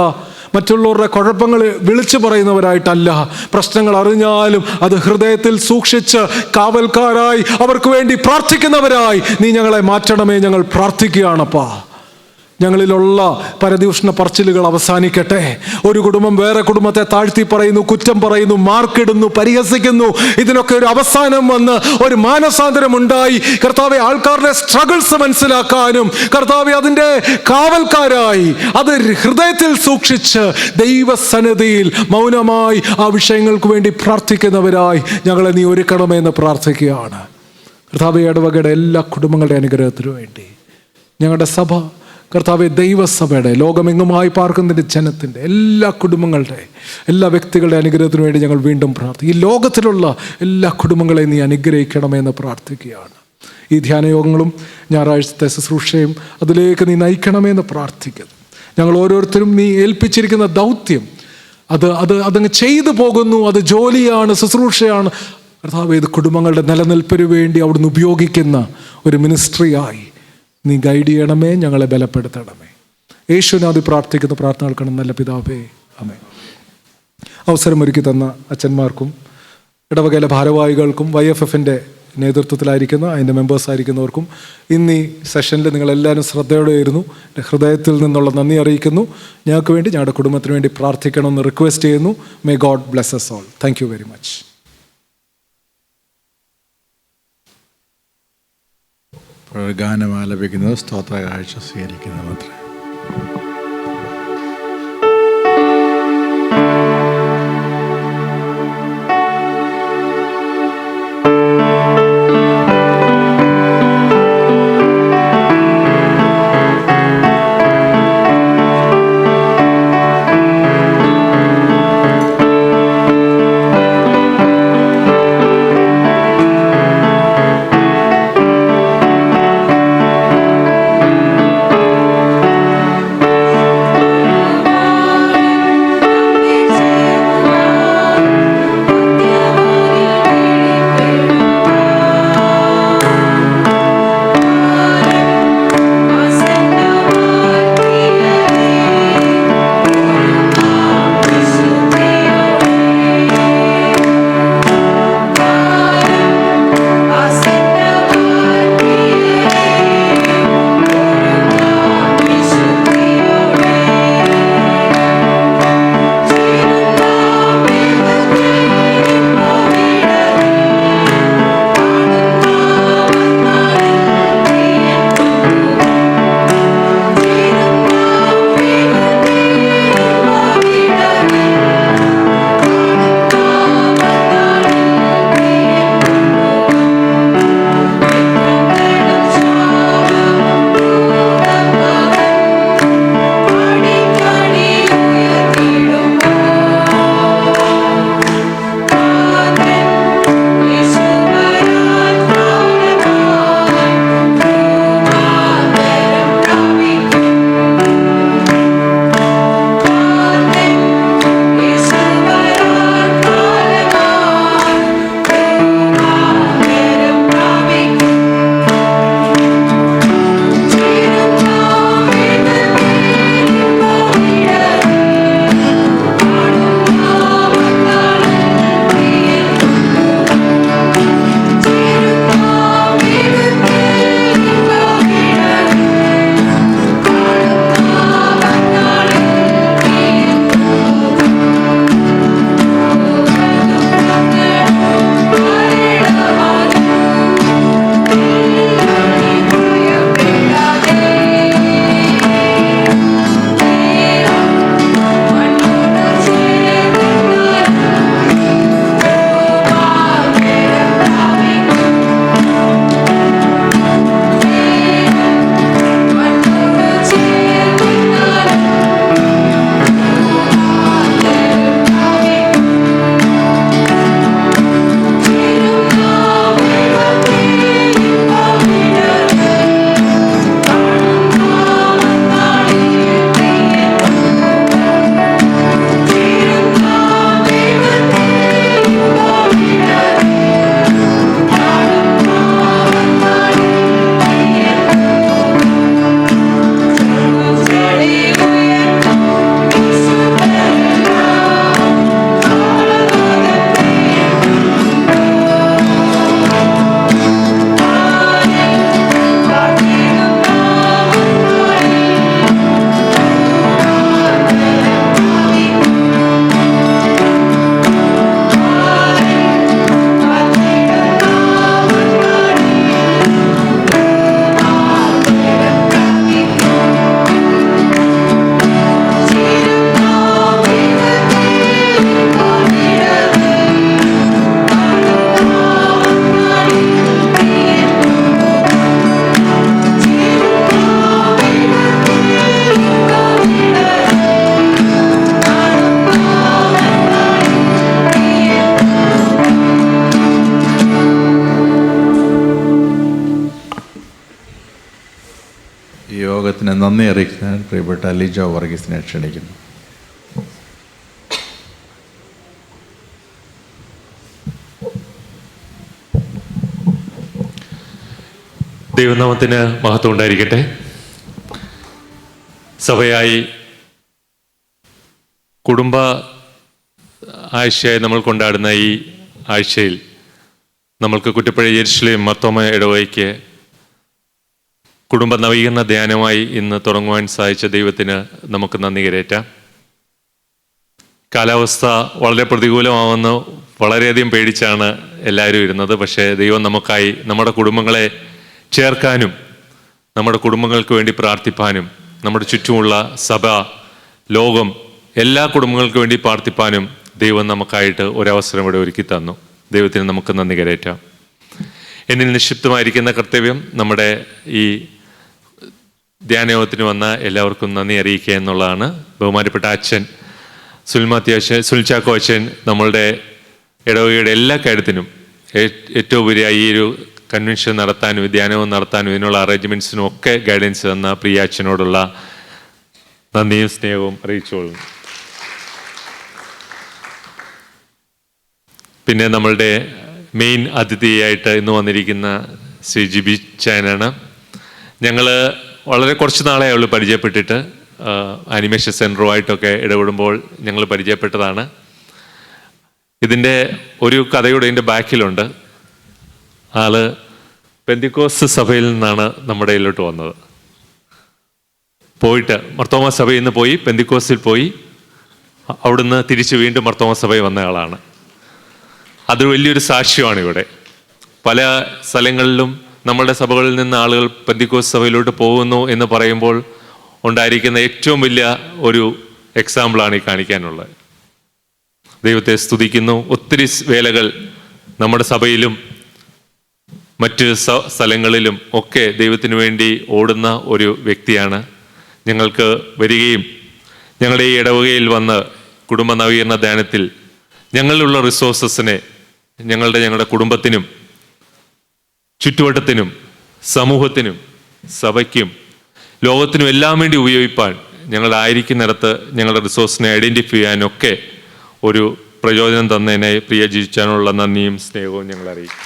മറ്റുള്ളവരുടെ കുഴപ്പങ്ങൾ വിളിച്ചു പറയുന്നവരായിട്ടല്ല, പ്രശ്നങ്ങൾ അറിഞ്ഞാലും അത് ഹൃദയത്തിൽ സൂക്ഷിച്ച് കാവൽക്കാരായി അവർക്ക് വേണ്ടി പ്രാർത്ഥിക്കുന്നവരായി നീ ഞങ്ങളെ മാറ്റണമേ. ഞങ്ങൾ പ്രാർത്ഥിക്കുകയാണപ്പാ. ഞങ്ങളിലുള്ള പരദൂഷണ പറച്ചിലുകൾ അവസാനിക്കട്ടെ. ഒരു കുടുംബം വേറെ കുടുംബത്തെ താഴ്ത്തി പറയുന്നു, കുറ്റം പറയുന്നു, മാർക്കിടുന്നു, പരിഹസിക്കുന്നു. ഇതിനൊക്കെ ഒരു അവസാനം വന്ന് ഒരു മാനസാന്തരം ഉണ്ടായി കർത്താവെ ആൾക്കാരുടെ സ്ട്രഗിൾസ് മനസ്സിലാക്കാനും കർത്താവെ അതിൻ്റെ കാവൽക്കാരായി അത് ഹൃദയത്തിൽ സൂക്ഷിച്ച് ദൈവസന്നിധിയിൽ മൗനമായി ആ വിഷയങ്ങൾക്ക് വേണ്ടി പ്രാർത്ഥിക്കുന്നവരായി ഞങ്ങളെ നീ ഒരുക്കണമെന്ന് പ്രാർത്ഥിക്കുകയാണ്. കർത്താവെ ഇടവകയുടെ എല്ലാ കുടുംബങ്ങളുടെ അനുഗ്രഹത്തിനു വേണ്ടി ഞങ്ങളുടെ സഭ കർത്താവെ ദൈവസഭയുടെ ലോകമെങ്ങുമായി പാർക്കുന്നതിൻ്റെ ജനത്തിൻ്റെ എല്ലാ കുടുംബങ്ങളുടെ എല്ലാ വ്യക്തികളുടെ അനുഗ്രഹത്തിനു വേണ്ടി ഞങ്ങൾ വീണ്ടും പ്രാർത്ഥിക്കും. ഈ ലോകത്തിലുള്ള എല്ലാ കുടുംബങ്ങളെയും നീ അനുഗ്രഹിക്കണമെന്ന് പ്രാർത്ഥിക്കുകയാണ്. ഈ ധ്യാനയോഗങ്ങളും ഞായറാഴ്ചത്തെ ശുശ്രൂഷയും അതിലേക്ക് നീ നയിക്കണമെന്ന് പ്രാർത്ഥിക്കുന്നു. ഞങ്ങൾ ഓരോരുത്തരും നീ ഏൽപ്പിച്ചിരിക്കുന്ന ദൗത്യം അതങ്ങ് ചെയ്തു പോകുന്നു. അത് ജോലിയാണ്, ശുശ്രൂഷയാണ്. കർത്താവേ, ഇത് കുടുംബങ്ങളുടെ നിലനിൽപ്പിന് വേണ്ടി അവിടുന്ന് ഉപയോഗിക്കുന്ന ഒരു മിനിസ്ട്രിയായി നീ ഗൈഡ് ചെയ്യണമേ, ഞങ്ങളെ ബലപ്പെടുത്തണമേ. യേശുവിനാദി പ്രാർത്ഥിക്കുന്ന പ്രാർത്ഥനകൾക്കാണ് നല്ല പിതാവേ, ആമേൻ. അവസരമൊരുക്കി തന്ന അച്ഛന്മാർക്കും ഇടവകയിലെ ഭാരവാഹികൾക്കും YFFൻ്റെ നേതൃത്വത്തിലായിരിക്കുന്ന അതിൻ്റെ മെമ്പേഴ്സായിരിക്കുന്നവർക്കും ഇന്ന് ഈ സെഷനിൽ നിങ്ങളെല്ലാവരും ശ്രദ്ധയോടെയായിരുന്നു. എൻ്റെ ഹൃദയത്തിൽ നിന്നുള്ള നന്ദി അറിയിക്കുന്നു. ഞങ്ങൾക്ക് വേണ്ടി, ഞങ്ങളുടെ കുടുംബത്തിന് വേണ്ടി പ്രാർത്ഥിക്കണമെന്ന് റിക്വസ്റ്റ് ചെയ്യുന്നു. May God bless us all. Thank you very much. ഗാനം ആലപിക്കുന്നത് സ്തോത്ര കാഴ്ച സ്വീകരിക്കുന്നത് മാത്രമേ. നന്ദി അറിയിക്കാൻ പ്രിയപ്പെട്ട ലിജോ വർഗീസിനെ ക്ഷണിക്കുന്നു. ദൈവനാമത്തിന് മഹത്വം ഉണ്ടായിരിക്കട്ടെ. സഭയായി കുടുംബ ആഴ്ചയായി നമ്മൾ കൊണ്ടാടുന്ന ഈ ആഴ്ചയിൽ നമ്മൾക്ക് കുറ്റിപ്പുഴ യെരുശലേം മാർത്തോമ ഇടവകയ്ക്ക് കുടുംബ നവീകരണ ധ്യാനമായി ഇന്ന് തുടങ്ങുവാൻ സാധിച്ച ദൈവത്തിന് നമുക്ക് നന്ദി കരേറ്റാം. കാലാവസ്ഥ വളരെ പ്രതികൂലമാവുമെന്ന് വളരെയധികം പേടിച്ചാണ് എല്ലാവരും ഇരുന്നത്. പക്ഷേ ദൈവം നമുക്കായി നമ്മുടെ കുടുംബങ്ങളെ ചേർക്കാനും നമ്മുടെ കുടുംബങ്ങൾക്ക് വേണ്ടി പ്രാർത്ഥിപ്പാനും നമ്മുടെ ചുറ്റുമുള്ള സഭ, ലോകം, എല്ലാ കുടുംബങ്ങൾക്ക് വേണ്ടി പ്രാർത്ഥിപ്പാനും ദൈവം നമുക്കായിട്ട് ഒരവസരം ഇവിടെ ഒരുക്കി തന്നു. ദൈവത്തിന് നമുക്ക് നന്ദി കരേറ്റാം. എന്നിൽ നിക്ഷിപ്തമായിരിക്കുന്ന കർത്തവ്യം നമ്മുടെ ഈ ധ്യാനയോഗത്തിന് വന്ന എല്ലാവർക്കും നന്ദി അറിയിക്കുക എന്നുള്ളതാണ്. ബഹുമാനപ്പെട്ട അച്ഛൻ സുനിൽ ചാക്കോ അച്ഛൻ നമ്മളുടെ ഇടവകയുടെ എല്ലാ കാര്യത്തിനും ഏറ്റവും ഉപരിയായി ഈ ഒരു കൺവെൻഷൻ നടത്താനും ധ്യാനവും നടത്താനും ഇതിനുള്ള അറേഞ്ച്മെൻറ്റ്സിനും ഒക്കെ ഗൈഡൻസ് തന്ന പ്രിയ അച്ഛനോടുള്ള നന്ദിയും സ്നേഹവും അറിയിച്ചോളും. പിന്നെ നമ്മളുടെ മെയിൻ അതിഥിയായിട്ട് ഇന്ന് വന്നിരിക്കുന്ന ശ്രീ ജിബി ചാനാണ്. ഞങ്ങൾ വളരെ കുറച്ച് നാളെ ഉള്ളൂ പരിചയപ്പെട്ടിട്ട്. ആനിമേഷൻ സെൻറ്ററുമായിട്ടൊക്കെ ഇടപെടുമ്പോൾ ഞങ്ങൾ പരിചയപ്പെട്ടതാണ്. ഇതിൻ്റെ ഒരു കഥയുടെ ഇതിൻ്റെ ബാക്കിലുണ്ട്. ആള് പെന്തിക്കോസ്ത് സഭയിൽ നിന്നാണ് നമ്മുടെ ഇതിലോട്ട് വന്നത്. പോയിട്ട് മർത്തോമ സഭയിൽ നിന്ന് പോയി പെന്തിക്കോസ്തിൽ പോയി അവിടുന്ന് തിരിച്ച് വീണ്ടും മർത്തോമ സഭയിൽ വന്ന ആളാണ്. അത് വലിയൊരു സാക്ഷ്യമാണ്. ഇവിടെ പല സ്ഥലങ്ങളിലും നമ്മളുടെ സഭകളിൽ നിന്ന് ആളുകൾ പെന്തിക്കോസ്ത് സഭയിലോട്ട് പോകുന്നു എന്ന് പറയുമ്പോൾ ഉണ്ടായിരിക്കുന്ന ഏറ്റവും വലിയ ഒരു എക്സാമ്പിളാണ് ഈ കാണിക്കാനുള്ളത്. ദൈവത്തെ സ്തുതിക്കുന്നു. ഒത്തിരി വേലകൾ നമ്മുടെ സഭയിലും മറ്റ് സ്ഥലങ്ങളിലും ഒക്കെ ദൈവത്തിന് വേണ്ടി ഓടുന്ന ഒരു വ്യക്തിയാണ്. ഞങ്ങൾക്ക് വരികയും ഞങ്ങളുടെ ഈ ഇടവകയിൽ വന്ന് കുടുംബ നവീകരണ ധ്യാനത്തിൽ ഞങ്ങളിലുള്ള റിസോഴ്സസിനെ ഞങ്ങളുടെ കുടുംബത്തിനും ചുറ്റുവട്ടത്തിനും സമൂഹത്തിനും സഭയ്ക്കും ലോകത്തിനും എല്ലാം വേണ്ടി ഉപയോഗിപ്പാൻ ഞങ്ങളായിരിക്കുന്നിടത്ത് ഞങ്ങളുടെ റിസോഴ്സിനെ ഐഡൻറ്റിഫൈ ചെയ്യാനൊക്കെ ഒരു പ്രചോദനം തന്നതിനെ പ്രിയ ജീവിച്ചാനുള്ള നന്ദിയും സ്നേഹവും ഞങ്ങൾ അറിയിക്കും.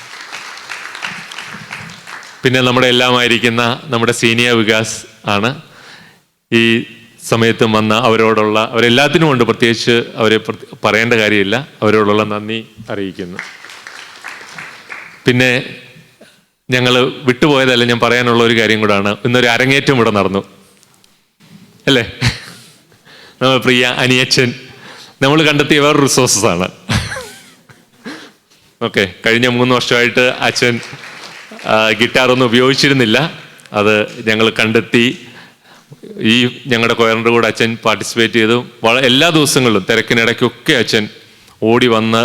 പിന്നെ നമ്മുടെ എല്ലാമായിരിക്കുന്ന നമ്മുടെ സീനിയർ വികാസ് ആണ്. ഈ സമയത്തും വന്ന അവരെല്ലാത്തിനും കൊണ്ട് പ്രത്യേകിച്ച് അവരെ പറയേണ്ട കാര്യമില്ല, അവരോടുള്ള നന്ദി അറിയിക്കുന്നു. പിന്നെ ഞങ്ങൾ വിട്ടുപോയതല്ല, ഞാൻ പറയാനുള്ള ഒരു കാര്യം കൂടാണ്. ഇന്നൊരു അരങ്ങേറ്റം ഇവിടെ നടന്നു അല്ലേ? നമ്മൾ പ്രിയ അനിയച്ചൻ നമ്മൾ കണ്ടെത്തിയ വേറെ റിസോഴ്സസാണ്. ഓക്കെ, കഴിഞ്ഞ 3 വർഷമായിട്ട് അച്ഛൻ ഗിറ്റാറൊന്നും ഉപയോഗിച്ചിരുന്നില്ല. അത് ഞങ്ങൾ കണ്ടെത്തി. ഈ ഞങ്ങളുടെ കൊയറിൻ്റെ കൂടെ അച്ഛൻ പാർട്ടിസിപ്പേറ്റ് ചെയ്തു. എല്ലാ ദിവസങ്ങളിലും തിരക്കിനിടയ്ക്കൊക്കെ അച്ഛൻ ഓടി വന്ന്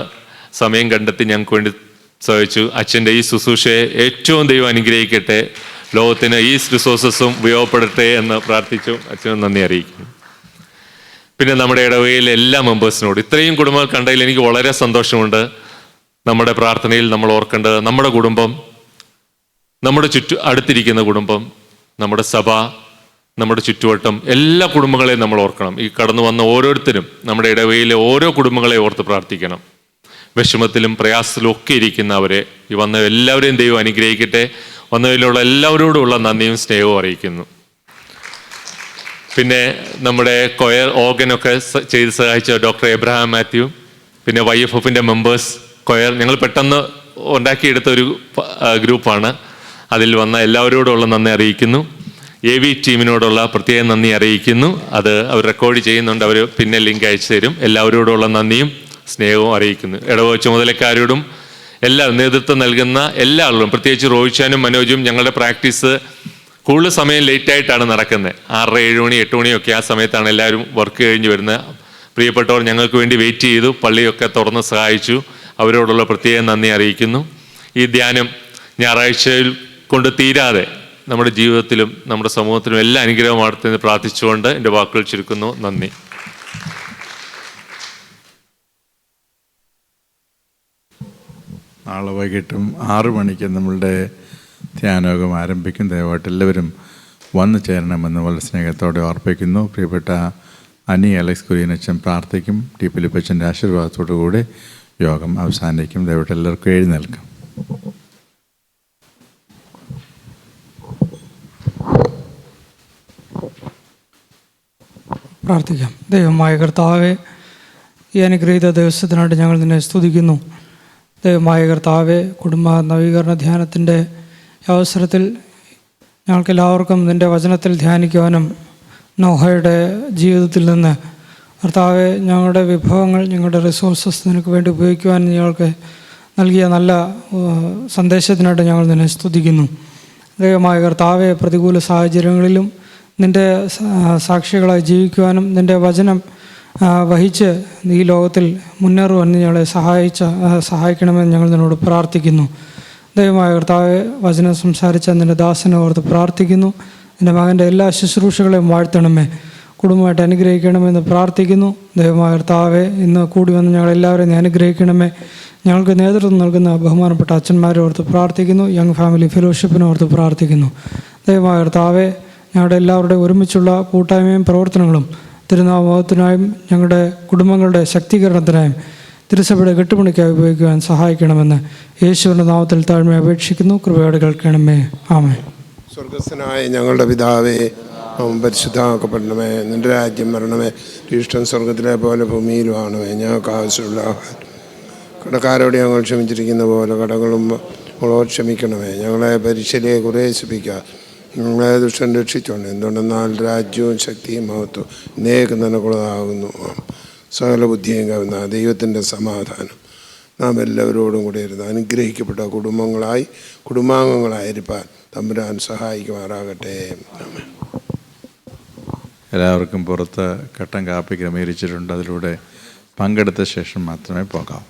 സമയം കണ്ടെത്തി ഞങ്ങൾക്ക് വേണ്ടി സഹായിച്ചു. അച്ഛൻ്റെ ഈ ശുശ്രൂഷയെ ഏറ്റവും ദൈവം അനുഗ്രഹിക്കട്ടെ, ലോകത്തിന് ഈ റിസോഴ്സസും ഉപയോഗപ്പെടട്ടെ എന്ന് പ്രാർത്ഥിച്ചു. അച്ഛനും നന്ദി അറിയിക്കുന്നു. പിന്നെ നമ്മുടെ ഇടവകയിലെ എല്ലാ മെമ്പേഴ്സിനോട് ഇത്രയും കുടുംബങ്ങൾ കണ്ടതിൽ എനിക്ക് വളരെ സന്തോഷമുണ്ട്. നമ്മുടെ പ്രാർത്ഥനയിൽ നമ്മൾ ഓർക്കേണ്ടത് നമ്മുടെ കുടുംബം, നമ്മുടെ അടുത്തിരിക്കുന്ന കുടുംബം, നമ്മുടെ സഭ, നമ്മുടെ ചുറ്റുവട്ടം, എല്ലാ കുടുംബങ്ങളെയും നമ്മൾ ഓർക്കണം. ഈ കടന്നു വന്ന ഓരോരുത്തരും നമ്മുടെ ഇടവകയിലെ ഓരോ കുടുംബങ്ങളെ ഓർത്ത് പ്രാർത്ഥിക്കണം. വിഷമത്തിലും പ്രയാസത്തിലും ഒക്കെ ഇരിക്കുന്നവരെ, ഈ വന്ന എല്ലാവരെയും ദൈവം അനുഗ്രഹിക്കട്ടെ. വന്നതിലുള്ള എല്ലാവരോടുമുള്ള നന്ദിയും സ്നേഹവും അറിയിക്കുന്നു. പിന്നെ നമ്മുടെ കൊയർ ഓർഗനൊക്കെ ചെയ്ത് സഹായിച്ച ഡോക്ടർ എബ്രഹാം മാത്യു, പിന്നെ YFFൻ്റെ മെമ്പേഴ്സ്, കൊയർ ഞങ്ങൾ പെട്ടെന്ന് ഉണ്ടാക്കിയെടുത്ത ഒരു ഗ്രൂപ്പാണ്. അതിൽ വന്ന എല്ലാവരോടുമുള്ള നന്ദി അറിയിക്കുന്നു. AV ടീമിനോടുള്ള പ്രത്യേക നന്ദി അറിയിക്കുന്നു. അത് അവർ റെക്കോർഡ് ചെയ്യുന്നുണ്ട്, അവർ പിന്നെ ലിങ്ക് അയച്ചു തരും. എല്ലാവരോടുള്ള നന്ദിയും സ്നേഹവും അറിയിക്കുന്നു. ഇടവക ചുമതലക്കാരോടും എല്ലാ നേതൃത്വം നൽകുന്ന എല്ലാവരും, പ്രത്യേകിച്ച് റോഹിച്ചാനും മനോജും. ഞങ്ങളുടെ പ്രാക്ടീസ് കൂടുതൽ സമയം ലേറ്റായിട്ടാണ് നടക്കുന്നത്. 6:30, 7 മണി, 8 മണിയൊക്കെ ആ സമയത്താണ് എല്ലാവരും വർക്ക് കഴിഞ്ഞ് വരുന്നത്. പ്രിയപ്പെട്ടവർ ഞങ്ങൾക്ക് വേണ്ടി വെയിറ്റ് ചെയ്തു, പള്ളിയൊക്കെ തുറന്ന് സഹായിച്ചു. അവരോടുള്ള പ്രത്യേക നന്ദി അറിയിക്കുന്നു. ഈ ധ്യാനം ഞായറാഴ്ചയിൽ കൊണ്ട് തീരാതെ നമ്മുടെ ജീവിതത്തിലും നമ്മുടെ സമൂഹത്തിലും എല്ലാ അനുഗ്രഹമാണെന്ന് പ്രാർത്ഥിച്ചുകൊണ്ട് എൻ്റെ വാക്കുകൾ ചുരുക്കുന്നു. നന്ദി. നാളെ വൈകിട്ടും 6 മണിക്ക് നമ്മളുടെ ധ്യാനയോഗം ആരംഭിക്കും. ദയവായിട്ട് എല്ലാവരും വന്നു ചേരണമെന്ന് വളരെ സ്നേഹത്തോടെ ഓർപ്പിക്കുന്നു. പ്രിയപ്പെട്ട അനി അലക്സ് കുര്യനച്ചൻ പ്രാർത്ഥിക്കും. ടി ഫിലിപ്പച്ചൻ്റെ ആശീർവാദത്തോടു കൂടെ യോഗം അവസാനിക്കും. ദയവായിട്ട് എല്ലാവർക്കും എഴുന്നേൽക്കാം. പ്രാർത്ഥിക്കാം. ദൈവമായ കർത്താവെ, ഈ അനുഗ്രഹീത ദിവസത്തിനായിട്ട് ഞങ്ങൾ നിന്നെ സ്തുതിക്കുന്നു. ദൈവമായ കർത്താവെ, കുടുംബ നവീകരണ ധ്യാനത്തിൻ്റെ അവസരത്തിൽ ഞങ്ങൾക്കെല്ലാവർക്കും നിൻ്റെ വചനത്തിൽ ധ്യാനിക്കുവാനും നോഹയുടെ ജീവിതത്തിൽ നിന്ന് കർത്താവെ ഞങ്ങളുടെ വിഭവങ്ങൾ, ഞങ്ങളുടെ റിസോഴ്സസ് നിനക്ക് വേണ്ടി ഉപയോഗിക്കുവാൻ ഞങ്ങൾക്ക് നൽകിയ നല്ല സന്ദേശത്തിനായിട്ട് ഞങ്ങൾ നിന്നെ സ്തുതിക്കുന്നു. ദൈവമായ കർത്താവെ, പ്രതികൂല സാഹചര്യങ്ങളിലും നിൻ്റെ സാക്ഷികളായി ജീവിക്കുവാനും നിൻ്റെ വചനം വഹിച്ച് ഈ ലോകത്തിൽ മുന്നേറുവാൻ ഞങ്ങളെ സഹായിക്കണമെന്ന് ഞങ്ങൾ നിന്നോട് പ്രാർത്ഥിക്കുന്നു. ദൈവമായ കർത്താവെ, വചനം സംസാരിച്ച നിൻ്റെ ദാസനെ ഓർത്ത് പ്രാർത്ഥിക്കുന്നു. നിൻ്റെ മകൻ്റെ എല്ലാ ശുശ്രൂഷകളെയും വാഴ്ത്തണമേ, കുടുംബമായിട്ട് അനുഗ്രഹിക്കണമെന്ന് പ്രാർത്ഥിക്കുന്നു. ദൈവമായ കർത്താവെ, ഇന്ന് കൂടി വന്ന് ഞങ്ങളെല്ലാവരെയും നീ അനുഗ്രഹിക്കണമേ. ഞങ്ങൾക്ക് നേതൃത്വം നൽകുന്ന ബഹുമാനപ്പെട്ട അച്ഛന്മാരെ ഓർത്ത് പ്രാർത്ഥിക്കുന്നു. യങ് ഫാമിലി ഫെലോഷിപ്പിനെ ഓർത്ത് പ്രാർത്ഥിക്കുന്നു. ദൈവമായ കർത്താവെ, ഞങ്ങളുടെ എല്ലാവരുടെയും ഒരുമിച്ചുള്ള കൂട്ടായ്മയും പ്രവർത്തനങ്ങളും തിരുനാമത്തിനായും ഞങ്ങളുടെ കുടുംബങ്ങളുടെ ശക്തീകരണത്തിനായും തിരുസഭയുടെ കെട്ടുപണിക്കായി ഉപയോഗിക്കുവാൻ സഹായിക്കണമെന്ന് യേശുവിൻ്റെ നാമത്തിൽ താഴ്മ അപേക്ഷിക്കുന്നു. കൃപയോടെ കേൾക്കണമേ. ആമേൻ. സ്വർഗസ്ഥനായ ഞങ്ങളുടെ പിതാവേ, പരിശുദ്ധമാക്കപ്പെടണമേ. നിൻ്റെ രാജ്യം വരണമേ. ഇഷ്ടം സ്വർഗത്തിലെ പോലെ ഭൂമിയിലും ആണമേ. ഞങ്ങൾക്ക് ആവശ്യമുള്ള ആഹാരം കടക്കാരോട് ഞങ്ങൾ ക്ഷമിച്ചിരിക്കുന്ന പോലെ കടങ്ങളും ഞങ്ങളോട് ക്ഷമിക്കണമേ. ഞങ്ങളെ പരീക്ഷയിലേക്ക് പ്രവേശിപ്പിക്കുക, ഞങ്ങളെ ദുഷ്ടൻ രക്ഷിച്ചോണ്ട്. എന്തുകൊണ്ടെന്നാൽ രാജ്യവും ശക്തിയും മഹത്വവും നേക്ക് നിനക്കുള്ളതാകുന്നു. സകല ബുദ്ധിയും കവിഞ്ഞ ദൈവത്തിൻ്റെ സമാധാനം നാം എല്ലാവരോടും കൂടെ ഇരുന്ന് അനുഗ്രഹിക്കപ്പെട്ട കുടുംബാംഗങ്ങളായിരിക്കാൻ തമ്പുരാൻ സഹായിക്കുമാറാകട്ടെ. എല്ലാവർക്കും പുറത്ത് കട്ടൻ കാപ്പി ക്രമീകരിച്ചിട്ടുണ്ട്. അതിലൂടെ പങ്കെടുത്ത ശേഷം മാത്രമേ പോകാവൂ.